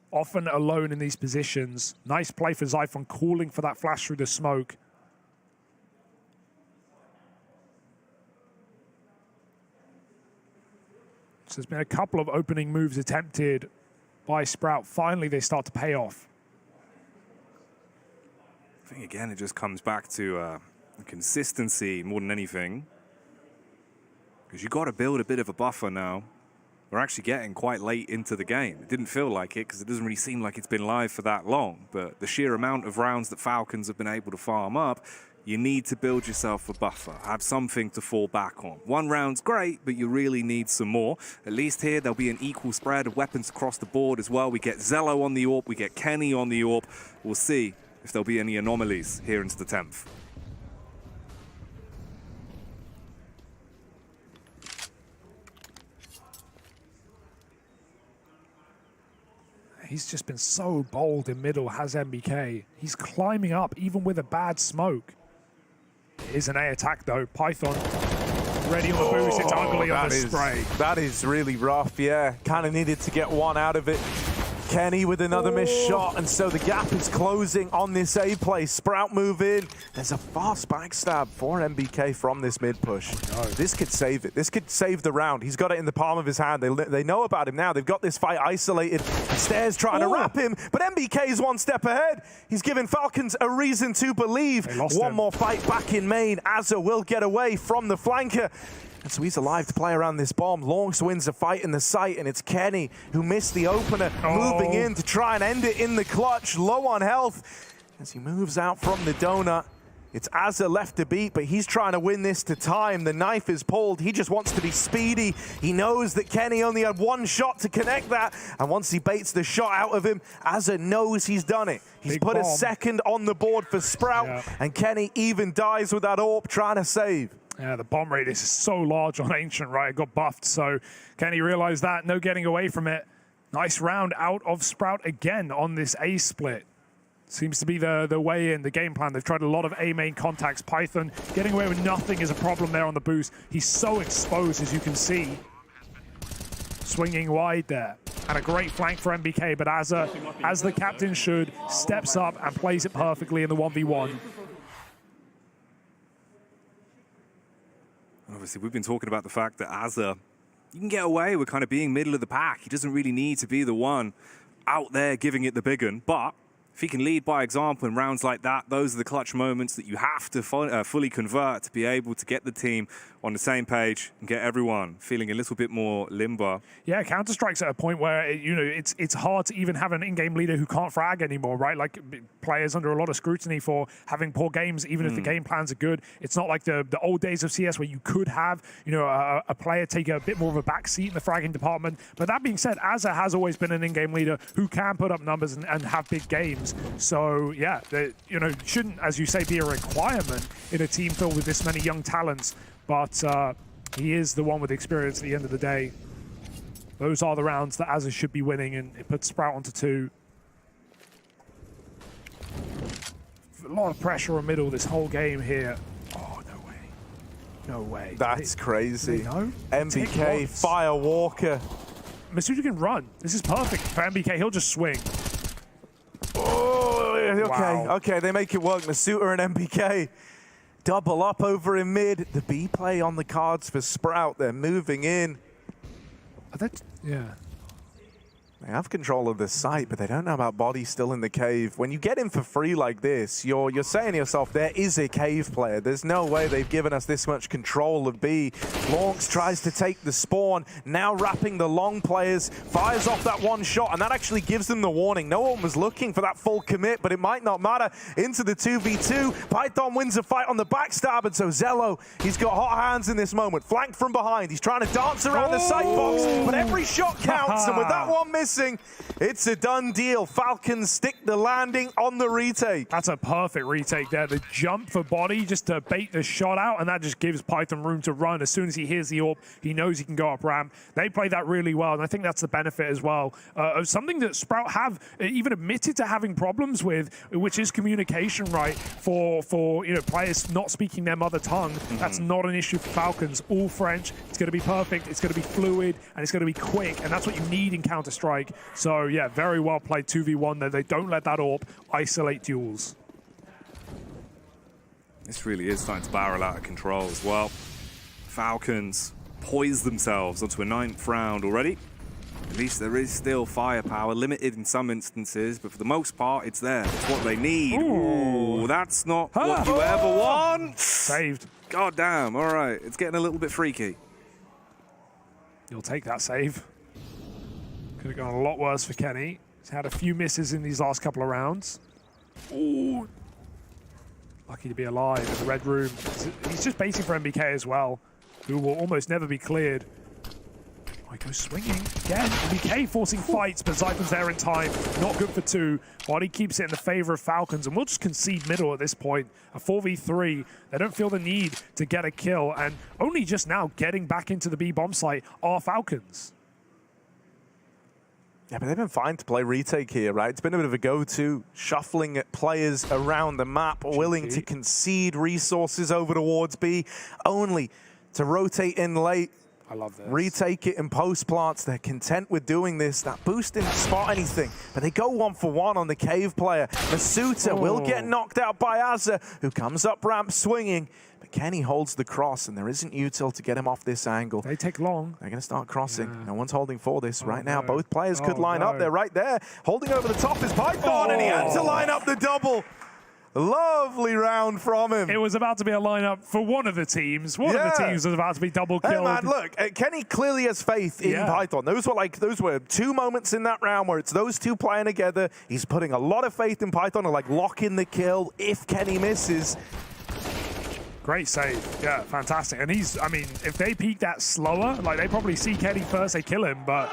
Often alone in these positions. Nice play for Zyphon, calling for that flash through the smoke. So there's been a couple of opening moves attempted by Sprout. Finally, they start to pay off. I think, again, it just comes back to consistency more than anything. Because you've got to build a bit of a buffer now. We're actually getting quite late into the game. It didn't feel like it because it doesn't really seem like it's been live for that long. But the sheer amount of rounds that Falcons have been able to farm up, you need to build yourself a buffer. Have something to fall back on. 1 round's great, but you really need some more. At least here, there'll be an equal spread of weapons across the board as well. We get Zello on the AWP. We get Kenny on the AWP. We'll see if there'll be any anomalies here into the 10th. He's just been so bold in middle, has MBK. He's climbing up, even with a bad smoke. It is an A attack, though. Python ready on the boost. It's ugly on the spray. That is really rough, yeah. Kind of needed to get one out of it. Kenny with another missed shot, and so the gap is closing on this A play. Sprout move in. There's a fast backstab for MBK from this mid push. This could save it. This could save the round. He's got it in the palm of his hand. They know about him now. They've got this fight isolated. Stairs trying to wrap him, but MBK is one step ahead. He's given Falcons a reason to believe. One more fight back in main. Azza will get away from the flanker. And so he's alive to play around this bomb. Lonks wins the fight in the site, and it's Kenny who missed the opener, moving in to try and end it in the clutch, low on health. As he moves out from the donut, it's Azza left to beat, but he's trying to win this to time. The knife is pulled. He just wants to be speedy. He knows that Kenny only had one shot to connect that, and once he baits the shot out of him, Azza knows he's done it. He's put a second on the board for Sprout, and Kenny even dies with that AWP trying to save. Yeah, the bomb radius is so large on Ancient, right? It got buffed, so Kenny realized that. No getting away from it. Nice round out of Sprout again on this A split. Seems to be the way in, the game plan. They've tried a lot of A main contacts. Python getting away with nothing is a problem there on the boost. He's so exposed, as you can see. Swinging wide there. And a great flank for MBK, but Azza, as the captain should, steps up and plays it perfectly in the 1v1. Obviously, we've been talking about the fact that Azza, you can get away with kind of being middle of the pack. He doesn't really need to be the one out there giving it the big one. But if he can lead by example in rounds like that, those are the clutch moments that you have to fully convert to be able to get the team on the same page and get everyone feeling a little bit more limber. Yeah, Counter-Strike's at a point where it's hard to even have an in-game leader who can't frag anymore, right? Like players under a lot of scrutiny for having poor games, even if the game plans are good. It's not like the old days of CS where you could have a player take a bit more of a backseat in the fragging department. But that being said, Azza has always been an in-game leader who can put up numbers and have big games. So yeah, shouldn't, as you say, be a requirement in a team filled with this many young talents. But he is the one with experience at the end of the day. Those are the rounds that Azza should be winning, and it puts Sprout onto 2. A lot of pressure on middle this whole game here. Oh, no way. No way. That's crazy. No? MBK, Firewalker. Masuda can run. This is perfect for MBK. He'll just swing. Oh, okay. Wow. Okay, they make it work. Masuda and MBK. Double up over in mid. The B play on the cards for Sprout. They're moving in. Yeah. They have control of the site, but they don't know about Body still in the cave. When you get in for free like this, you're saying to yourself, there is a cave player. There's no way they've given us this much control of B. Lonks tries to take the spawn, now wrapping the long players, fires off that one shot, and that actually gives them the warning. No one was looking for that full commit, but it might not matter. Into the 2v2, Python wins a fight on the backstab, and so Zello, he's got hot hands in this moment, flanked from behind. He's trying to dance around the sight box, but every shot counts, and with that one missing, it's a done deal. Falcons stick the landing on the retake. That's a perfect retake there. The jump for Body just to bait the shot out, and that just gives Python room to run. As soon as he hears the AWP, he knows he can go up ramp. They play that really well, and I think that's the benefit as well of something that Sprout have even admitted to having problems with, which is communication, right? For players not speaking their mother tongue. That's not an issue for Falcons. All French. It's going to be perfect. It's going to be fluid, and it's going to be quick, and that's what you need in Counter-Strike. So yeah, very well played 2v1 there. They don't let that AWP isolate duels. This really is starting to barrel out of control as well. Falcons poise themselves onto a 9th round already. At least there is still firepower, limited in some instances, but for the most part, it's there. It's what they need. Ooh, that's not what you ever want. Saved. God damn, all right. It's getting a little bit freaky. You'll take that save. Could have gone a lot worse for Kenny. He's had a few misses in these last couple of rounds. Ooh. Lucky to be alive in the red room. He's just baiting for MBK as well, who will almost never be cleared. Oh, he goes swinging again. MBK forcing fights, but Zypher's there in time. Not good for 2. Body keeps it in the favor of Falcons, and we'll just concede middle at this point. A 4v3. They don't feel the need to get a kill, and only just now getting back into the B bomb site are Falcons. Yeah, but they've been fine to play retake here, right? It's been a bit of a go-to, shuffling at players around the map, willing to concede resources over towards B, only to rotate in late. I love this. Retake it in post plants. They're content with doing this. That boost didn't spot anything, but they go 1-for-1 on the cave player. Masuta will get knocked out by Azza, who comes up ramp swinging. But Kenny holds the cross, and there isn't util to get him off this angle. They take long. They're going to start crossing. Yeah. No one's holding for this right now. no. Both players could Oh, line up. no. They're right there. Holding over the top is Python, and he had to line up the double. Lovely round from him. It was about to be a lineup for one of the teams. One of the teams was about to be double killed. Hey man, look, Kenny clearly has faith in Python. Those were 2 moments in that round where it's those two playing together. He's putting a lot of faith in Python to like lock in the kill if Kenny misses. Great save. Yeah, fantastic. And I mean, if they peek that slower, like they probably see Kenny first, they kill him, but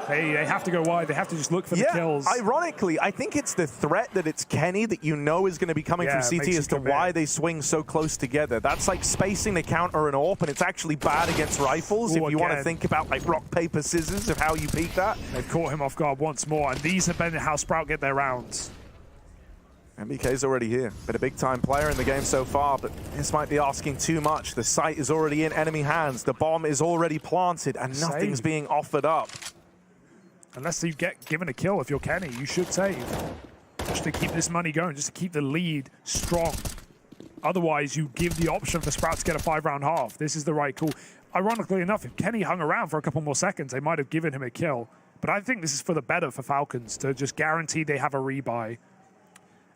they have to go wide. They have to just look for the kills. Ironically, I think it's the threat that it's Kenny that you know is going to be coming from CT as to why they swing so close together. That's like spacing the counter an AWP, and it's actually bad against rifles. If you want to think about like rock, paper, scissors of how you peek that. They've caught him off guard once more, and these have been how Sprout get their rounds. MBK's already here. Been a big-time player in the game so far, but this might be asking too much. The site is already in enemy hands. The bomb is already planted, and nothing's being offered up. Unless you get given a kill, if you're Kenny, you should save. Just to keep this money going, just to keep the lead strong. Otherwise, you give the option for Sprout to get a 5-round half. This is the right call. Ironically enough, if Kenny hung around for a couple more seconds, they might have given him a kill. But I think this is for the better for Falcons to just guarantee they have a rebuy.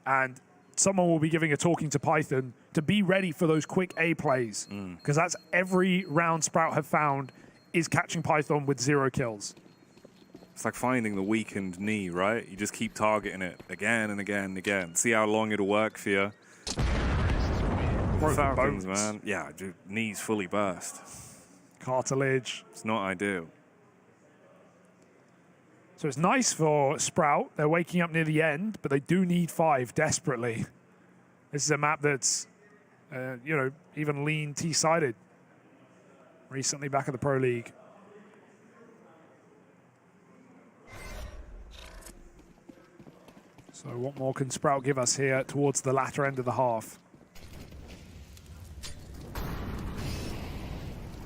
And someone will be giving a talking to Python to be ready for those quick A plays. Because that's every round Sprout have found is catching Python with 0 kills. It's like finding the weakened knee, right? You just keep targeting it again and again and again. See how long it'll work for you. Falcons, man. Yeah, dude, knees fully burst. Cartilage. It's not ideal. So it's nice for Sprout. They're waking up near the end, but they do need 5 desperately. This is a map that's, you know, even lean T-sided. Recently back at the Pro League. So what more can Sprout give us here towards the latter end of the half?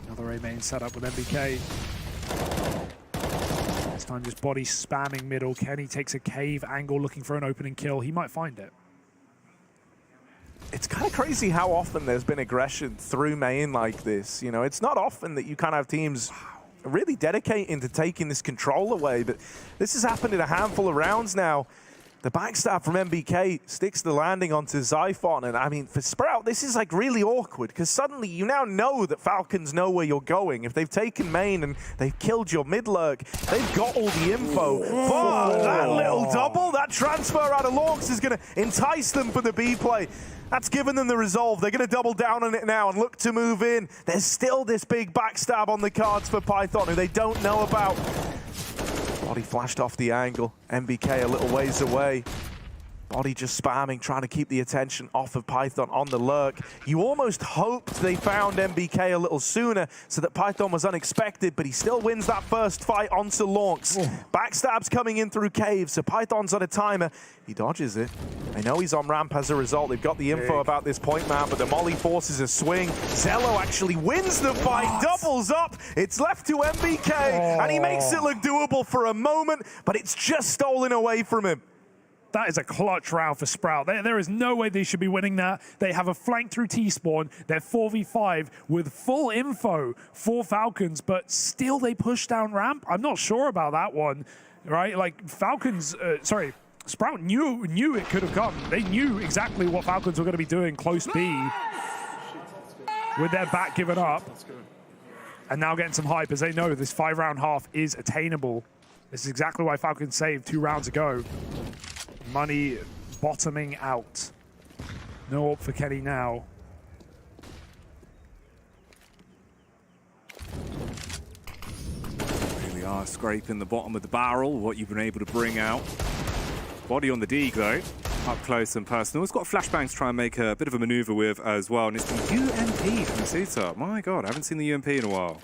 Another A main setup with MBK. This time just body spamming middle. Kenny takes a cave angle looking for an opening kill. He might find it. It's kind of crazy how often there's been aggression through main like this. You know, it's not often that you kind of have teams really dedicating to taking this control away, but this has happened in a handful of rounds now. The backstab from MBK sticks the landing onto Zyphon, and I mean, for Sprout, this is like really awkward, because suddenly you now know that Falcons know where you're going. If they've taken main and they've killed your mid lurk, they've got all the info. But that little double, that transfer out of Lorks is going to entice them for the B play. That's given them the resolve. They're going to double down on it now and look to move in. There's still this big backstab on the cards for Python, who they don't know about. Body flashed off the angle. MBK a little ways away. Body just spamming, trying to keep the attention off of Python on the lurk. You almost hoped they found MBK a little sooner so that Python was unexpected, but he still wins that first fight onto Launx. Backstab's coming in through caves, so Python's on a timer. He dodges it. They know he's on ramp as a result. They've got the info about this point man, but the molly forces a swing. Zello actually wins the fight, doubles up. It's left to MBK, and he makes it look doable for a moment, but it's just stolen away from him. That is a clutch round for Sprout. There is no way they should be winning that. They have a flank through T-spawn. They're 4v5 with full info for Falcons, but still they push down ramp. I'm not sure about that one, right? Like Falcons, Sprout knew it could have come. They knew exactly what Falcons were going to be doing close B with their back given up. And now getting some hype as they know this 5-round half is attainable. This is exactly why Falcons saved 2 rounds ago. Money bottoming out. No up for Kenny now. Really are scraping the bottom of the barrel, what you've been able to bring out. Body on the Deke though, up close and personal. It's got flashbangs to try and make a bit of a maneuver with as well. And it's the UMP from Suta. My God, I haven't seen the UMP in a while.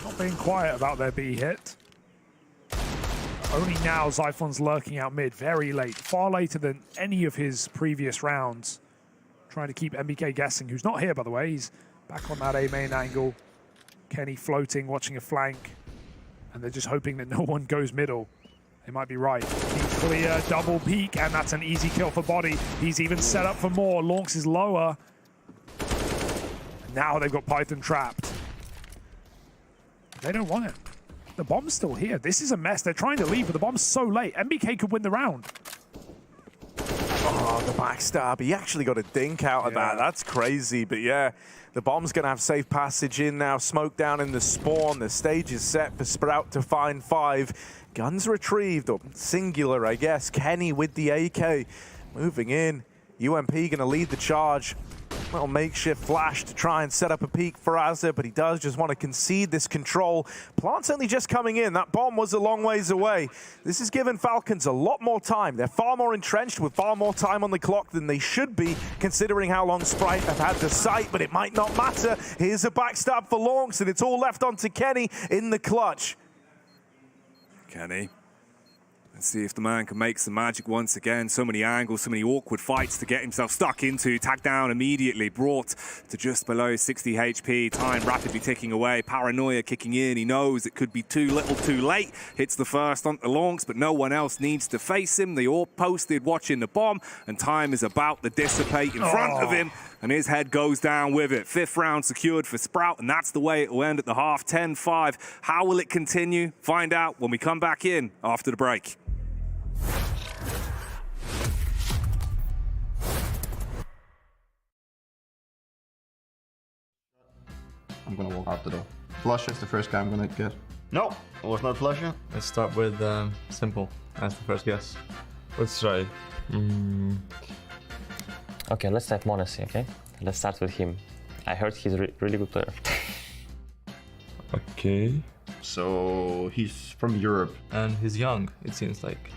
Not being quiet about their B hit. Only now Zyphon's lurking out mid, very late, far later than any of his previous rounds. Trying to keep MBK guessing, who's not here, by the way. He's back on that A main angle. Kenny floating, watching a flank. And they're just hoping that no one goes middle. They might be right. Clear, double peek, and that's an easy kill for Body. He's even set up for more. Launx is lower. And now they've got Python trapped. They don't want it. The bomb's still here. This is a mess. They're trying to leave, but the bomb's so late. MBK could win the round. Oh, the backstab. He actually got a dink out of that. That's crazy. But yeah, the bomb's going to have safe passage in now. Smoke down in the spawn. The stage is set for Sprout to find 5. Guns retrieved, or singular, I guess. Kenny with the AK moving in. UMP going to lead the charge. Little makeshift flash to try and set up a peak for Azza, but he does just want to concede this control. Plant's only just coming in. That bomb was a long ways away. This has given Falcons a lot more time. They're far more entrenched with far more time on the clock than they should be, considering how long Sprite have had the sight, but it might not matter. Here's a backstab for Launx, and it's all left onto Kenny in the clutch. Kenny. Let's see if the man can make some magic once again. So many angles, so many awkward fights to get himself stuck into. Tagged down immediately, brought to just below 60 HP. Time rapidly ticking away. Paranoia kicking in. He knows it could be too little too late. Hits the first onto Launx, but no one else needs to face him. They all posted watching the bomb, and time is about to dissipate in front of him, and his head goes down with it. 5th round secured for Sprout, and that's the way it will end at the half. 10-5. How will it continue? Find out when we come back in after the break. I'm gonna walk out the door. Flusher is the first guy I'm gonna get. No, it was not Flusher. Let's start with Simple as the first guess. Let's try. Okay, let's type Monacy, okay? Let's start with him. I heard he's a really good player. Okay. So he's from Europe. And he's young, it seems like.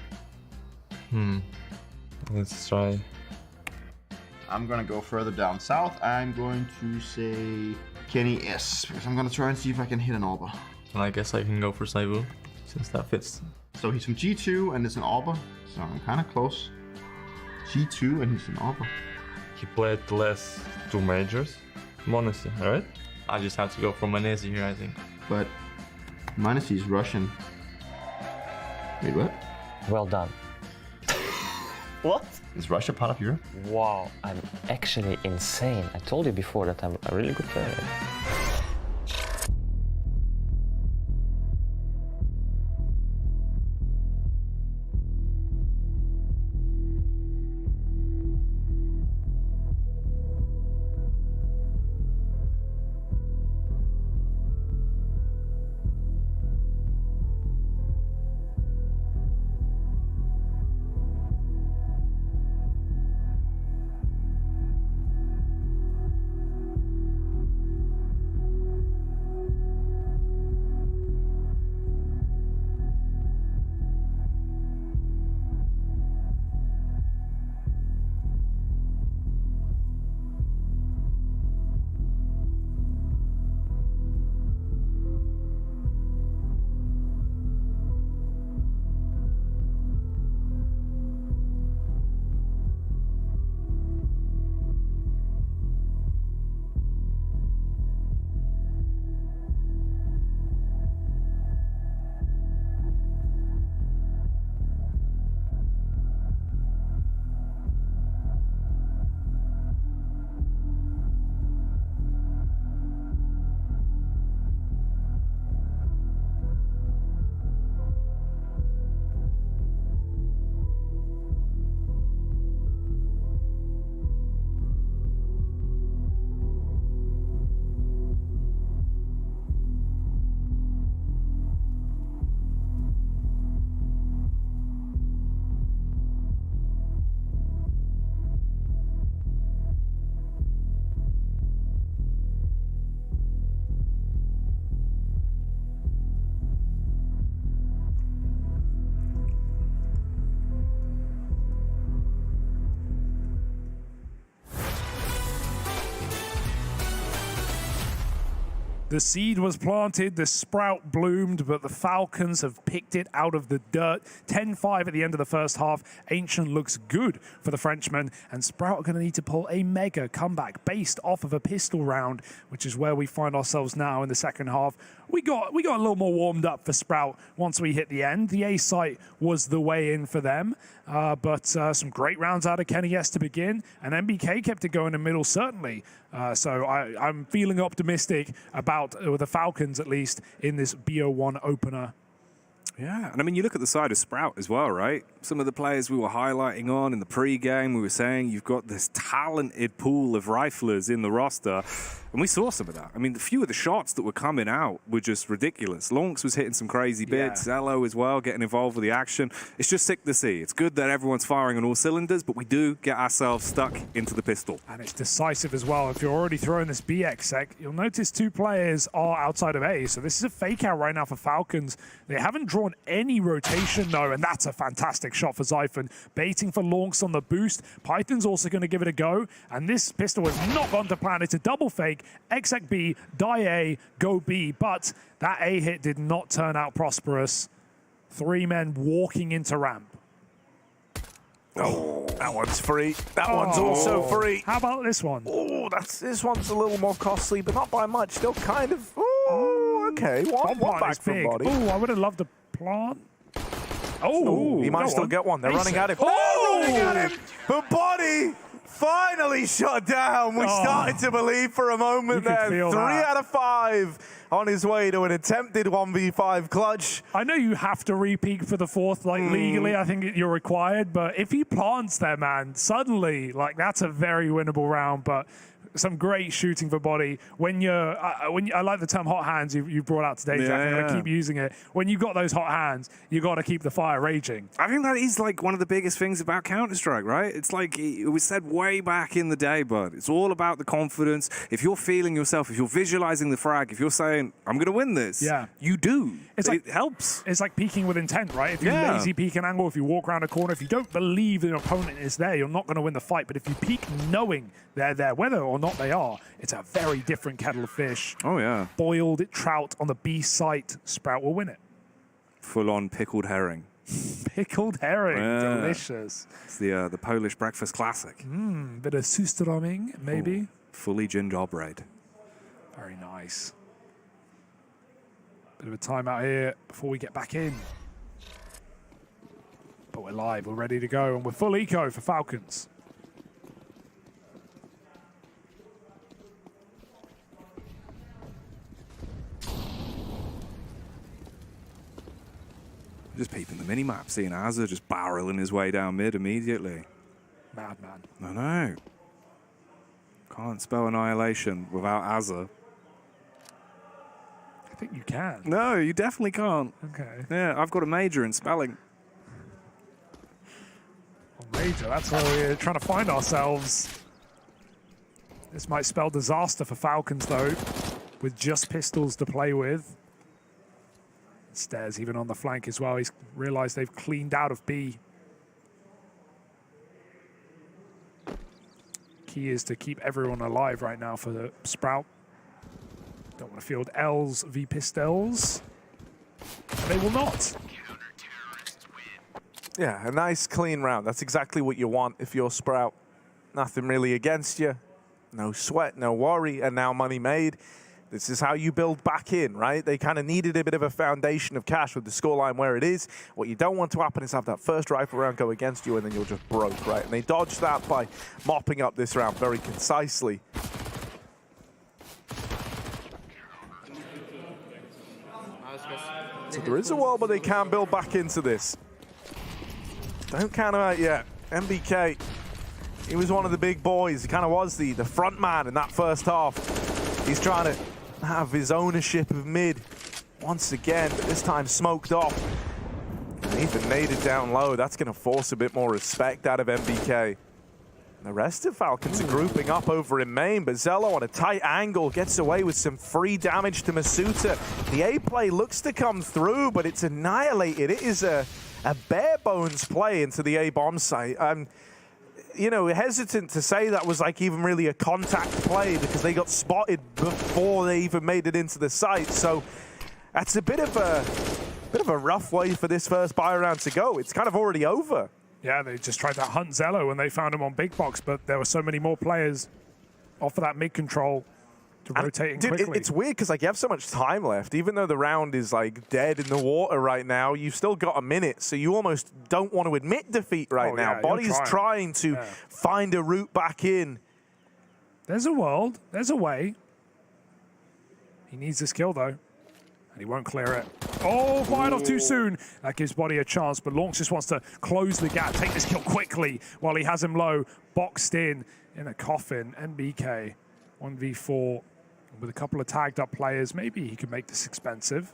Let's try. I'm gonna go further down south. I'm going to say Kenny S, because I'm gonna try and see if I can hit an Arbor. And I guess I can go for Saibu, since that fits. So he's from G2 and it's an Arbor, so I'm kind of close. G2 and he's an Arbor. He played the last 2 majors. Monacy, alright? I just have to go for Manesi here, I think. But Manesi is Russian. Wait, what? Well done. What? Is Russia part of Europe? Wow, I'm actually insane. I told you before that I'm a really good player. The seed was planted, the sprout bloomed, but the Falcons have picked it out of the dirt. 10-5 at the end of the first half. Ancient looks good for the Frenchman, and Sprout are going to need to pull a mega comeback based off of a pistol round, which is where we find ourselves now in the second half. We got a little more warmed up for Sprout once we hit the end. The A site was the way in for them, but some great rounds out of Kenny S to begin, and MBK kept it going in the middle, certainly. So I'm feeling optimistic about the Falcons, at least, in this BO1 opener. Yeah, and I mean, you look at the side of Sprout as well, right? Some of the players we were highlighting on in the pre-game, we were saying you've got this talented pool of riflers in the roster, and we saw some of that. I mean, a few of the shots that were coming out were just ridiculous. Lonks was hitting some crazy bits, Zello as well, getting involved with the action. It's just sick to see. It's good that everyone's firing on all cylinders, but we do get ourselves stuck into the pistol. And it's decisive as well. If you're already throwing this BX sec, you'll notice 2 players are outside of A, so this is a fake out right now for Falcons. They haven't drawn any rotation, though, and that's a fantastic shot for Zyphon. Baiting for Lonks on the boost. Python's also going to give it a go, and this pistol has not gone to plan. It's a double fake. Exec B, die A, go B, but that A hit did not turn out prosperous. 3 men walking into ramp. Oh, that one's free. That one's also free. How about this one? Oh, this one's a little more costly, but not by much. Still kind of. Oh, okay. One back from body. Oh, I would have loved to plant. Oh, he might still get one. They're running at him. Oh, running at him! The body finally shut down. We started to believe for a moment there. 3 out of 5 on his way to an attempted 1v5 clutch. I know you have to re-peak for the 4th, like legally, I think you're required, but if he plants there, man, suddenly, like, that's a very winnable round, but some great shooting for body. When I like the term hot hands you brought out today, Jack. I'm going to keep using it. When you've got those hot hands, you got to keep the fire raging. I think that is like one of the biggest things about Counter-Strike, right? It's like it was said way back in the day, bud. It's all about the confidence. If you're feeling yourself, if you're visualizing the frag, if you're saying, I'm going to win this, you do. It helps. It's like peeking with intent, right? If you lazy peek an angle, if you walk around a corner, if you don't believe your opponent is there, you're not going to win the fight. But if you peek knowing they're there, whether or not they are, it's a very different kettle of fish. Oh, yeah. Boiled trout on the B site. Sprout will win it. Full-on pickled herring. Pickled herring. Delicious. It's the Polish breakfast classic. Bit of sustroming, maybe. Ooh, fully gingerbread. Very nice. Bit of a timeout here before we get back in. But we're live. We're ready to go. And we're full eco for Falcons. Just peeping the mini-map, seeing Azza just barreling his way down mid immediately. Madman. I know. Can't spell annihilation without Azza. I think you can. No, you definitely can't. Okay. Yeah, I've got a major in spelling. Well, major, that's where we're trying to find ourselves. This might spell disaster for Falcons, though, with just pistols to play with. Stairs even on the flank as well. He's realized they've cleaned out of B. Key is to keep everyone alive right now for the Sprout. Don't want to field L's v pistols. They will not. Yeah, a nice clean round. That's exactly what you want if you're Sprout. Nothing really against you. No sweat, no worry, and now money made. This is how you build back in, right? They kind of needed a bit of a foundation of cash with the scoreline where it is. What you don't want to happen is have that first rifle round go against you and then you're just broke, right? And they dodged that by mopping up this round very concisely. So there is a world where they can build back into this. Don't count him out yet. MBK, he was one of the big boys. He kind of was the front man in that first half. He's trying to have his ownership of mid once again, but this time smoked off. And even naded down low. That's going to force a bit more respect out of MBK. The rest of Falcons are grouping up over in main, but Zello on a tight angle gets away with some free damage to Masuta. The A play looks to come through, but it's annihilated. It is a bare bones play into the A bomb site. you know, hesitant to say that was like even really a contact play because they got spotted before they even made it into the site. So that's a bit of a rough way for this first buy round to go. It's kind of already over. Yeah, they just tried to hunt Zello when they found him on big box, but there were so many more players off of that mid control to rotating quickly. It's weird because like you have so much time left. Even though the round is like dead in the water right now, you've still got a minute, so you almost don't want to admit defeat right now. Yeah, Body's trying to find a route back in. There's a world. There's a way. He needs this kill, though. And he won't clear it. Oh, fired off too soon. That gives Body a chance, but Launch just wants to close the gap, take this kill quickly while he has him low, boxed in a coffin. NBK, 1v4 with a couple of tagged up players. Maybe he could make this expensive.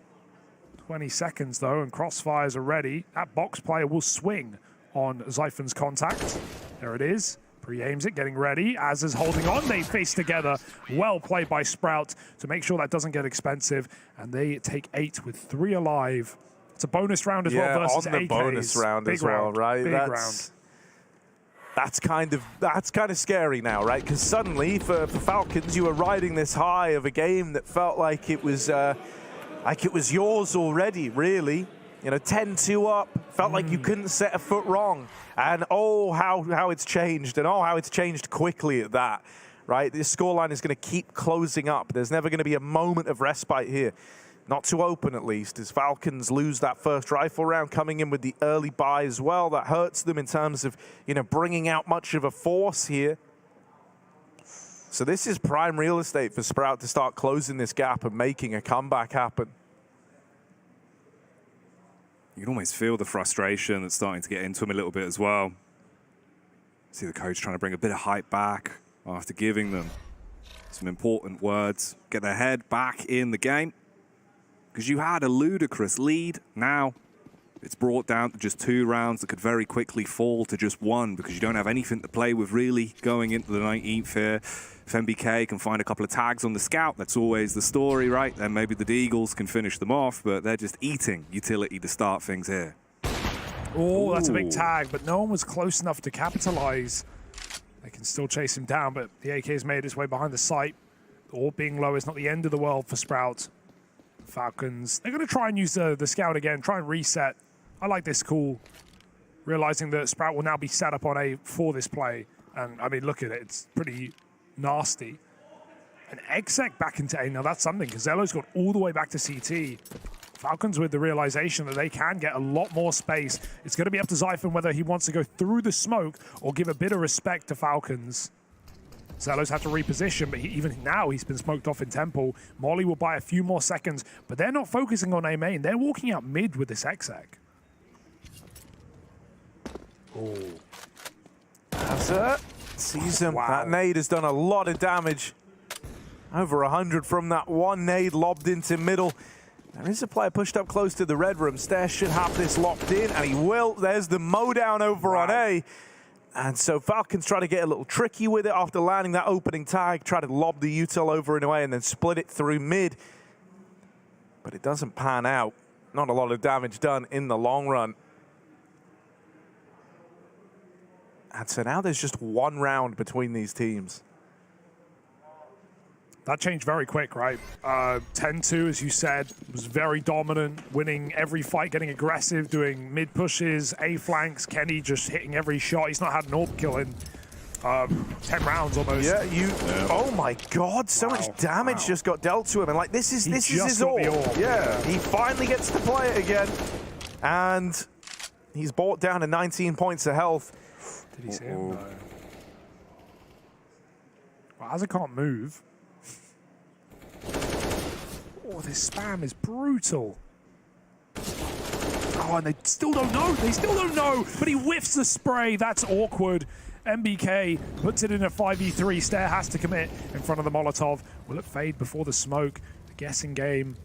20 seconds, though, and crossfires are ready. That box player will swing on Zyphon's contact. There it is. Pre-aims it, getting ready. Az is holding on. They face together. Well played by Sprout to make sure that doesn't get expensive. And they take 8 with 3 alive. It's a bonus round as well versus on the AKs. bonus round Big as well, round. right? Big round. That's kind of scary now, right? Because suddenly for Falcons, you were riding this high of a game that felt like it was yours already, really. You know, 10-2 up, felt like you couldn't set a foot wrong. And oh, how it's changed, and oh, how it's changed quickly at that, right? This scoreline is going to keep closing up. There's never going to be a moment of respite here. Not too open, at least, as Falcons lose that first rifle round, coming in with the early buy as well. That hurts them in terms of, you know, bringing out much of a force here. So this is prime real estate for Sprout to start closing this gap and making a comeback happen. You can almost feel the frustration that's starting to get into him a little bit as well. See the coach trying to bring a bit of hype back after giving them some important words. Get their head back in the game. Because you had a ludicrous lead. Now it's brought down to just 2 rounds that could very quickly fall to just 1 because you don't have anything to play with really going into the 19th here. If MBK can find a couple of tags on the scout, that's always the story, right? Then maybe the Deagles can finish them off, but they're just eating utility to start things here. Oh, that's a big tag, but no one was close enough to capitalize. They can still chase him down, but the AK has made its way behind the site. All being low is not the end of the world for Sprout. Falcons, they're going to try and use the scout again, try and reset. I like this call, realizing that Sprout will now be set up on A for this play. And I mean, look at it, it's pretty nasty. An exec back into A, now that's something, because Zello's got all the way back to CT. Falcons with the realization that they can get a lot more space. It's going to be up to Zyphon whether he wants to go through the smoke or give a bit of respect to Falcons. Zello's had to reposition, but even now he's been smoked off in Temple. Molly will buy a few more seconds, but they're not focusing on A main. They're walking out mid with this exec. Oh. That's it. Sees him. Wow. That nade has done a lot of damage. Over 100 from that one nade lobbed into middle. There is a player pushed up close to the red room. Stair should have this locked in, and he will. There's the mowdown over on A. And so Falcons try to get a little tricky with it after landing that opening tag, try to lob the util over and away and then split it through mid. But it doesn't pan out. Not a lot of damage done in the long run. And so now there's just 1 round between these teams. That changed very quick, right? 10-2, as you said, was very dominant, winning every fight, getting aggressive, doing mid pushes, A flanks. Kenny just hitting every shot. He's not had an AWP kill in 10 rounds almost. Yeah, oh my God, so much damage just got dealt to him. And like, this is his all. Yeah, he finally gets to play it again. And he's brought down to 19 points of health. Did he see him? No. Well, Azza can't move. Oh, this spam is brutal. Oh, and they still don't know. They still don't know. But he whiffs the spray. That's awkward. MBK puts it in a 5v3. Stair has to commit in front of the Molotov. Will it fade before the smoke? The guessing game.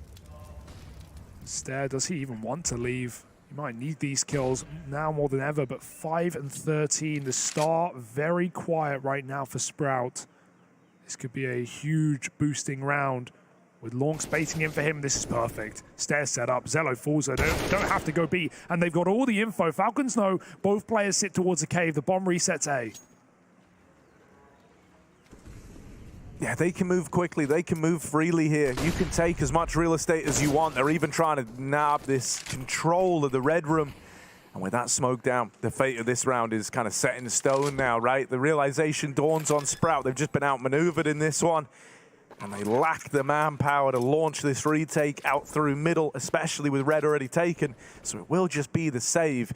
Stair, does he even want to leave? He might need these kills now more than ever, but 5 and 13. The start very quiet right now for Sprout. This could be a huge boosting round. With Long baiting in for him, this is perfect. Stair set up, Zello falls there, don't have to go B, and they've got all the info. Falcons know both players sit towards the cave, the bomb resets A. Yeah, they can move quickly. They can move freely here. You can take as much real estate as you want. They're even trying to nab this control of the red room. And with that smoke down, the fate of this round is kind of set in stone now, right? The realization dawns on Sprout. They've just been outmaneuvered in this one. And they lack the manpower to launch this retake out through middle, especially with red already taken. So it will just be the save.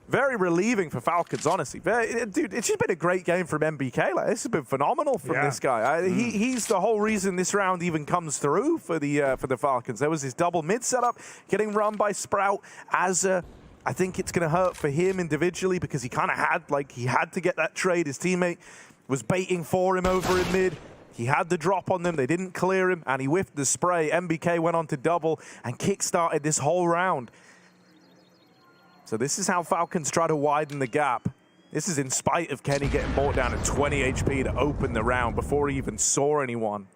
Very relieving for Falcons, honestly. Dude, it's just been a great game from MBK. Like, this has been phenomenal from this guy. He's the whole reason this round even comes through for the Falcons. There was this double mid setup getting run by Sprout as I think it's going to hurt for him individually because he kind of had to get that trade. His teammate was baiting for him over in mid. He had the drop on them. They didn't clear him, and he whiffed the spray. MBK went on to double and kick-started this whole round. So this is how Falcons try to widen the gap. This is in spite of Kenny getting brought down at 20 HP to open the round before he even saw anyone.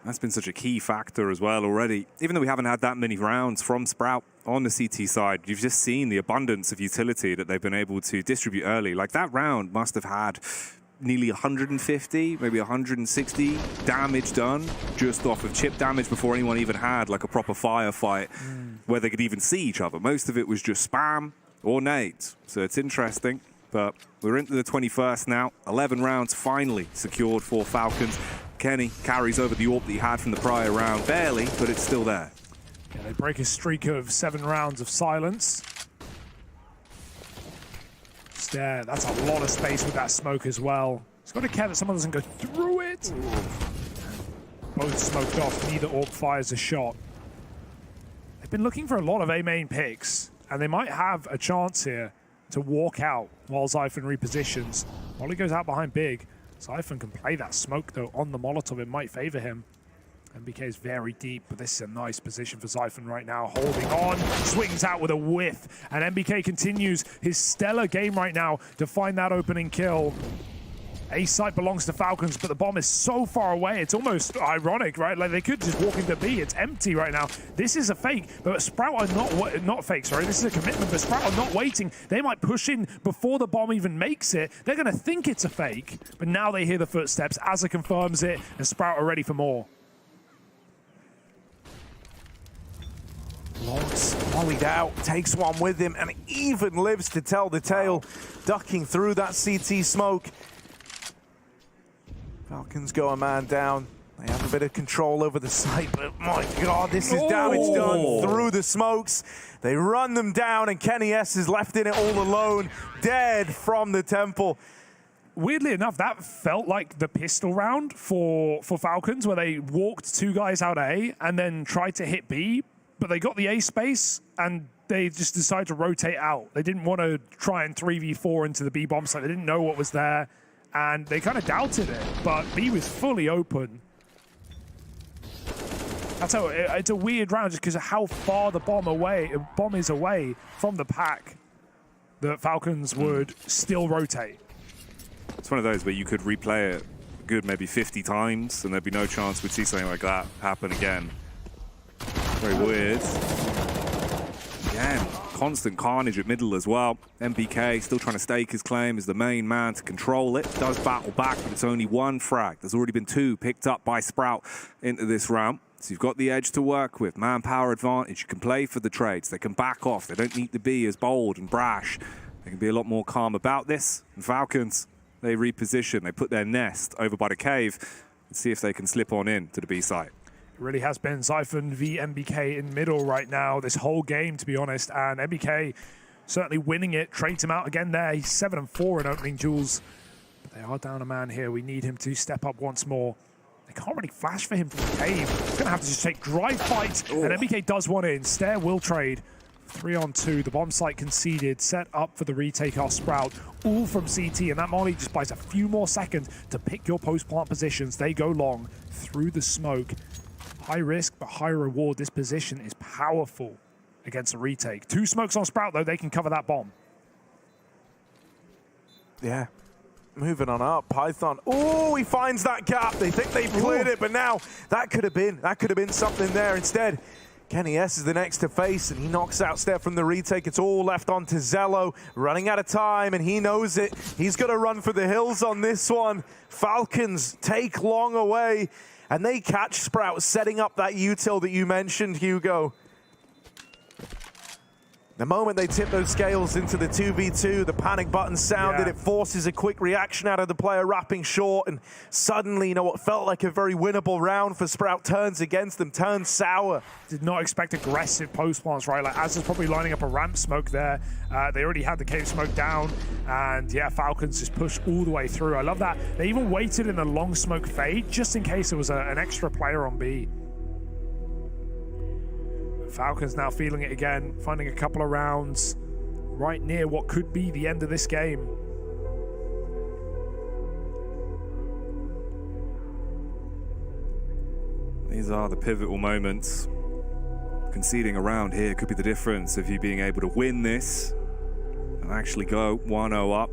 That's been such a key factor as well already. Even though we haven't had that many rounds from Sprout on the CT side, you've just seen the abundance of utility that they've been able to distribute early. Like, that round must have had nearly 150, maybe 160 damage done just off of chip damage before anyone even had like a proper firefight where they could even see each other. Most of it was just spam or nades. So it's interesting, but we're into the 21st now. 11 rounds finally secured for Falcons. Kenny carries over the AWP that he had from the prior round, barely, but it's still there. Yeah, they break a streak of 7 rounds of silence. There, that's a lot of space with that smoke as well. He's got to care that someone doesn't go through it. Both smoked off, neither AWP fires a shot. They've been looking for a lot of A main picks, and they might have a chance here to walk out while Zyphon repositions. Molly goes out behind Big. Zyphon can play that smoke though on the Molotov. It might favor him. MBK is very deep, but this is a nice position for Zyphon right now. Holding on, swings out with a whiff, and MBK continues his stellar game right now to find that opening kill. A site belongs to Falcons, but the bomb is so far away, it's almost ironic, right? Like, they could just walk into B. It's empty right now. This is a fake, but Sprout are not fake, sorry. This is a commitment, but Sprout are not waiting. They might push in before the bomb even makes it. They're going to think it's a fake, but now they hear the footsteps. Azza confirms it, and Sprout are ready for more. Lonks volleyed out, takes one with him, and even lives to tell the tale, ducking through that CT smoke. Falcons go a man down. They have a bit of control over the site, but my God, this is damage done through the smokes. They run them down, and Kenny S is left in it all alone, dead from the temple. Weirdly enough, that felt like the pistol round for Falcons, where they walked 2 guys out A and then tried to hit B, but they got the A space and they just decided to rotate out. They didn't want to try and 3v4 into the B bomb site. They didn't know what was there, and they kind of doubted it, but B was fully open. That's how it's a weird round just because of how far the bomb is away from the pack that Falcons would still rotate. It's one of those where you could replay it good maybe 50 times and there'd be no chance we'd see something like that happen again. Very weird. Again, constant carnage at middle as well. MBK still trying to stake his claim as the main man to control it. Does battle back, but it's only 1 frag. There's already been 2 picked up by Sprout into this round. So you've got the edge to work with. Manpower advantage. You can play for the trades. They can back off. They don't need to be as bold and brash. They can be a lot more calm about this. And Falcons, they reposition. They put their nest over by the cave and see if they can slip on in to the B site. It really has been Zyphon v MBK in middle right now, this whole game, to be honest. And MBK certainly winning it, trades him out again there. He's 7-4 in opening duels. But they are down a man here. We need him to step up once more. They can't really flash for him from the cave. He's going to have to just take drive fight. And MBK does one in. Stair will trade. 3-on-2. The bomb site conceded. Set up for the retake off Sprout. All from CT. And that Molly just buys a few more seconds to pick your post-plant positions. They go long through the smoke. High risk, but high reward. This position is powerful against a retake. 2 smokes on Sprout, though. They can cover that bomb. Yeah. Moving on up. Python. Oh, he finds that gap. They think they've cleared it, but now that could have been something there. Instead, Kenny S is the next to face, and he knocks out Steph from the retake. It's all left on to Zello, running out of time, and he knows it. He's got to run for the hills on this one. Falcons take long away, and they catch Sprout setting up that util that you mentioned, Hugo. The moment they tip those scales into the 2v2, the panic button sounded. It forces a quick reaction out of the player wrapping short, and suddenly, you know, what felt like a very winnable round for Sprout turns against them, turns sour. Did not expect aggressive post plants, right? Like, Az is probably lining up a ramp smoke there. They already had the cave smoke down, and yeah, Falcons just pushed all the way through. I love that. They even waited in the long smoke fade, just in case there was an extra player on B. Falcons now feeling it again, finding a couple of rounds right near what could be the end of this game. These are the pivotal moments. Conceding a round here could be the difference of you being able to win this and actually go 1-0 up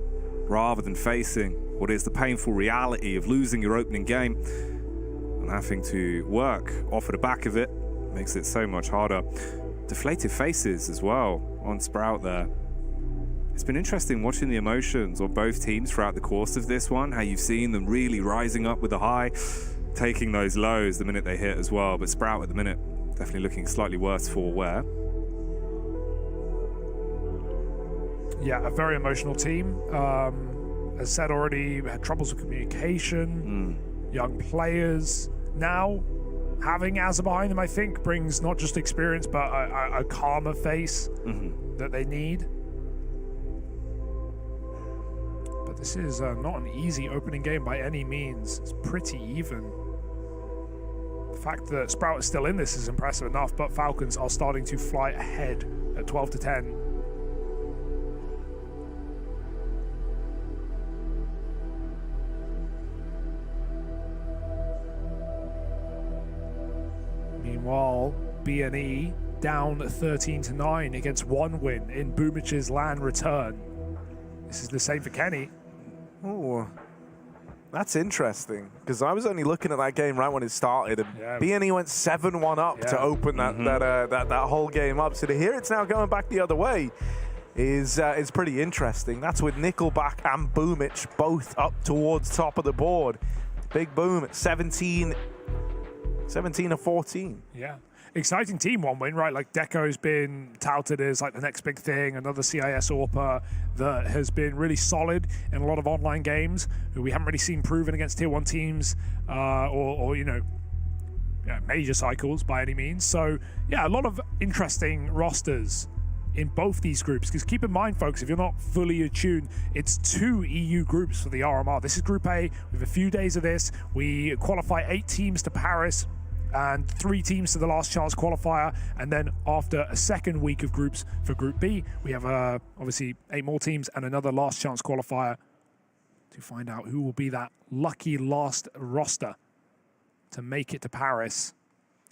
rather than facing what is the painful reality of losing your opening game and having to work off of the back of it. Makes it so much harder. Deflated faces as well on Sprout there. It's been interesting watching the emotions on both teams throughout the course of this one, how you've seen them really rising up with the high, taking those lows the minute they hit as well. But Sprout at the minute, definitely looking slightly worse for wear. Yeah, a very emotional team. As said already, had troubles with communication, young players. Now, having Az behind them, I think, brings not just experience, but a calmer face that they need. But this is not an easy opening game by any means. It's pretty even. The fact that Sprout is still in this is impressive enough, but Falcons are starting to fly ahead at 12-10. Meanwhile, B&E down 13-9 against one win in Boomich's LAN return. This is the same for Kenny. Oh, that's interesting, because I was only looking at that game right when it started, and B&E went 7-1 up to open that whole game up. So to hear it's now going back the other way is pretty interesting. That's with Nickelback and Boomich both up towards top of the board. Big Boom at 17-14. Yeah. Exciting team, one win, right? Like, Deco's been touted as like the next big thing, another CIS AWPer that has been really solid in a lot of online games, who we haven't really seen proven against tier 1 teams or you know, major cycles by any means. So yeah, a lot of interesting rosters in both these groups, because keep in mind, folks, if you're not fully attuned, it's 2 EU groups for the RMR. This is Group A. We have a few days of this. We qualify 8 teams to Paris and 3 teams to the last chance qualifier, and then after a second week of groups for Group B, we have obviously 8 more teams and another last chance qualifier to find out who will be that lucky last roster to make it to Paris.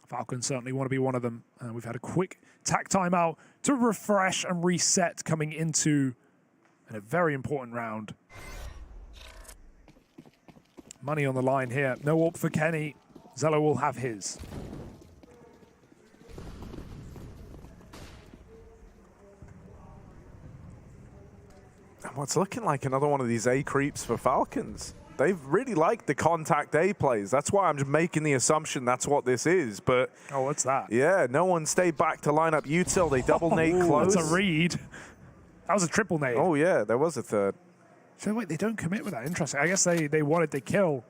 Falcons certainly want to be one of them. We've had a quick tack timeout to refresh and reset coming into a very important round. Money on the line here. No AWP for Kenny. Zello will have his. What's looking like another one of these A creeps for Falcons. They've really liked the contact A plays. That's why I'm just making the assumption that's what this is. But oh, what's that? Yeah, no one stayed back to line up util. They double nade close. That's a read. That was a triple nade. Oh yeah, there was a third. So wait, they don't commit with that. Interesting. I guess they wanted the kill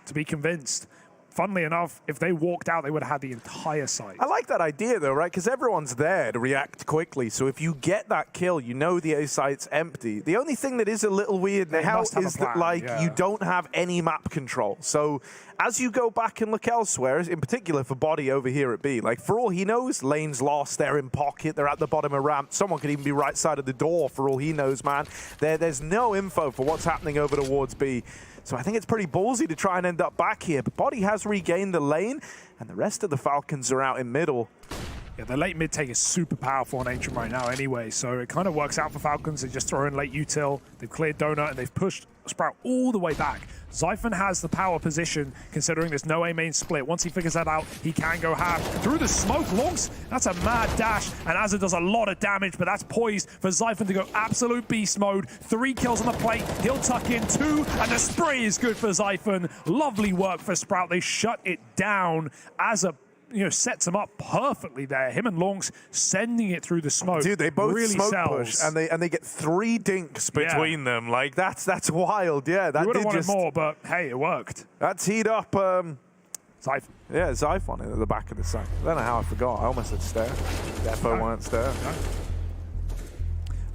to be convinced. Funnily enough, if they walked out, they would have had the entire site. I like that idea, though, right? Because everyone's there to react quickly. So if you get that kill, you know the A site's empty. The only thing that is a little weird now is that, like, you don't have any map control. So as you go back and look elsewhere, in particular for Body over here at B, like, for all he knows, lane's lost, they're in pocket, they're at the bottom of ramp. Someone could even be right side of the door for all he knows, man. There's no info for what's happening over towards B. So I think it's pretty ballsy to try and end up back here. But Body has regained the lane, and the rest of the Falcons are out in middle. Yeah, the late mid take is super powerful on Ancient right now anyway, so it kind of works out for Falcons. They just throw in late util, they've cleared Donut, and they've pushed Sprout all the way back. Zyphon has the power position, considering there's no A main split. Once he figures that out, he can go half. Through the smoke, Lonks, that's a mad dash, and Azza does a lot of damage, but that's poised for Zyphon to go absolute beast mode. 3 kills on the plate, he'll tuck in 2, and the spray is good for Zyphon. Lovely work for Sprout. They shut it down. Azza, sets him up perfectly there. Him and Lonks sending it through the smoke. Dude, they both really smoke sells. push, and they get 3 dinks between them. Like that's wild. Yeah, that you would have did wanted just more, but hey, it worked. That teed up. Zyphon. Yeah, Zyphon at the back of the site. I don't know how I forgot. I almost said Stare. Defo weren't Stare. No.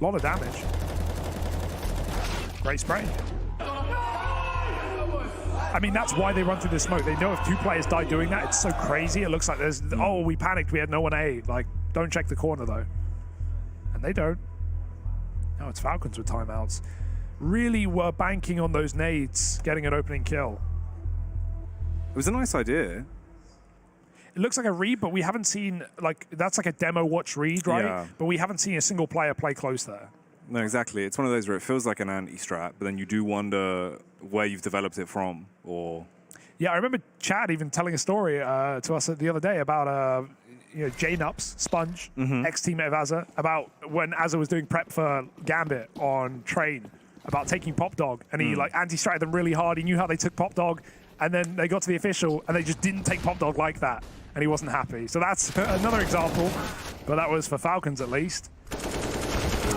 A lot of damage. Great spray. I mean, that's why they run through the smoke. They know if 2 players die doing that, it's so crazy. It looks like there's, oh, we panicked. We had no one A. Like, don't check the corner, though. And they don't. No, it's Falcons with timeouts. Really were banking on those nades, getting an opening kill. It was a nice idea. It looks like a read, but we haven't seen, like, that's like a demo watch read, right? Yeah. But we haven't seen a single player play close there. No, exactly. It's one of those where it feels like an anti-strat, but then you do wonder where you've developed it from, or... Yeah, I remember Chad even telling a story to us the other day about J-Nups, Sponge, ex-teammate of Azza, about when Azza was doing prep for Gambit on Train, about taking Pop Dog, and he like anti-stratted them really hard. He knew how they took Pop Dog, and then they got to the official, and they just didn't take Pop Dog like that, and he wasn't happy. So that's another example, but that was for Falcons at least.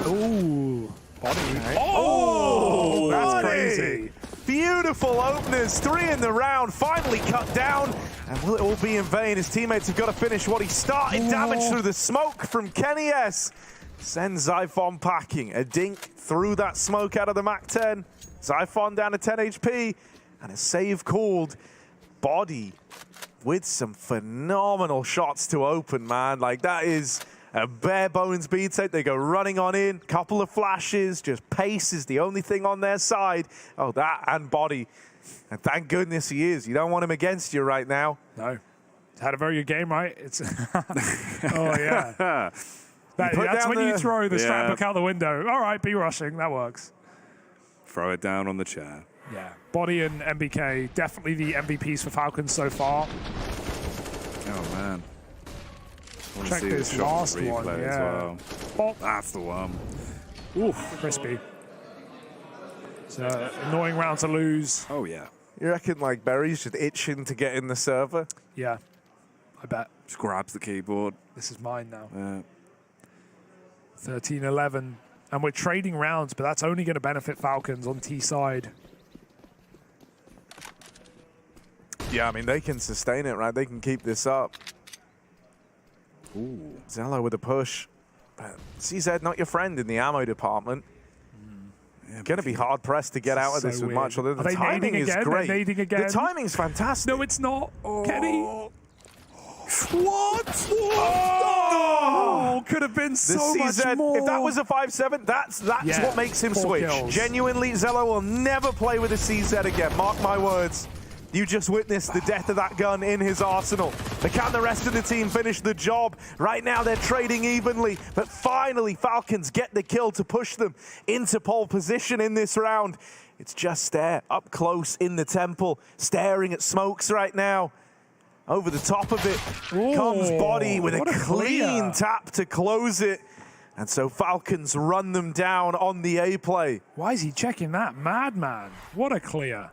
Ooh, body. Oh, that's crazy. Beautiful openers, 3 in the round, finally cut down. And will it all be in vain? His teammates have got to finish what he started. Damage through the smoke from Kenny S. Sends Zyphon packing. A dink through that smoke out of the MAC-10. Zyphon down to 10 HP. And a save called. Body with some phenomenal shots to open, man. Like, that is a bare bones beat set. They go running on in, couple of flashes, just pace is the only thing on their side. Oh, that and Body. And thank goodness he is. You don't want him against you right now. No. He's had a very good game, right? It's oh, yeah. That's when you throw the strat book out the window. All right, be rushing. That works. Throw it down on the chair. Yeah. Body and MBK, definitely the MVPs for Falcons so far. Oh, man. Check this last one, as yeah. well. That's the one. Oof, crispy. It's an annoying round to lose. Oh, yeah. You reckon, like, Berry's just itching to get in the server? Yeah, I bet. Just grabs the keyboard. This is mine now. Yeah. 13-11. And we're trading rounds, but that's only going to benefit Falcons on T side. Yeah, I mean, they can sustain it, right? They can keep this up. Ooh. Zello with a push. CZ, not your friend in the ammo department. Yeah, going to be hard pressed to get out of this with much. Although the timing is great. The timing's fantastic. No, it's not. Oh. Kenny. What? Oh, could have been so much more. If that was a 5-7, that's what makes him switch. Kills. Genuinely, Zello will never play with a CZ again. Mark my words. You just witnessed the death of that gun in his arsenal. But can the rest of the team finish the job? Right now, they're trading evenly. But finally, Falcons get the kill to push them into pole position in this round. It's just Stare up close in the temple, staring at smokes right now. Over the top of it comes Body with a clean tap to close it. And so Falcons run them down on the A play. Why is he checking that? Madman. What a clear.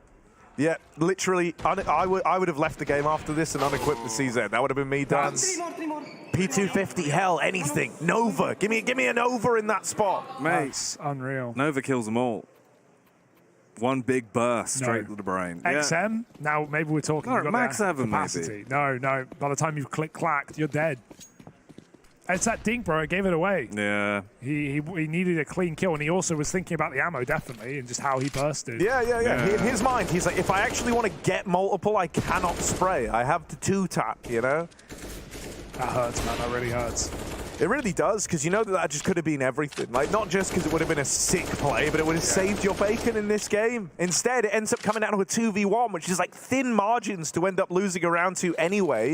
Yeah, literally, I would have left the game after this and unequipped the CZ. That would have been me done. P250, hell, anything. Nova, give me a Nova in that spot. Mate, that's unreal. Nova kills them all. One big burst straight to the brain. XM, now maybe we're talking. No, Max 7 maybe. No, by the time you've click-clacked, you're dead. It's that dink, bro. It gave it away. Yeah. He needed a clean kill, and he also was thinking about the ammo, definitely, and just how he bursted. Yeah. In his mind, he's like, if I actually want to get multiple, I cannot spray. I have to 2-tap, you know? That hurts, man. That really hurts. It really does, because you know that just could have been everything. Like, not just because it would have been a sick play, but it would have saved your bacon in this game. Instead, it ends up coming down to a 2v1, which is like thin margins to end up losing a round 2 anyway.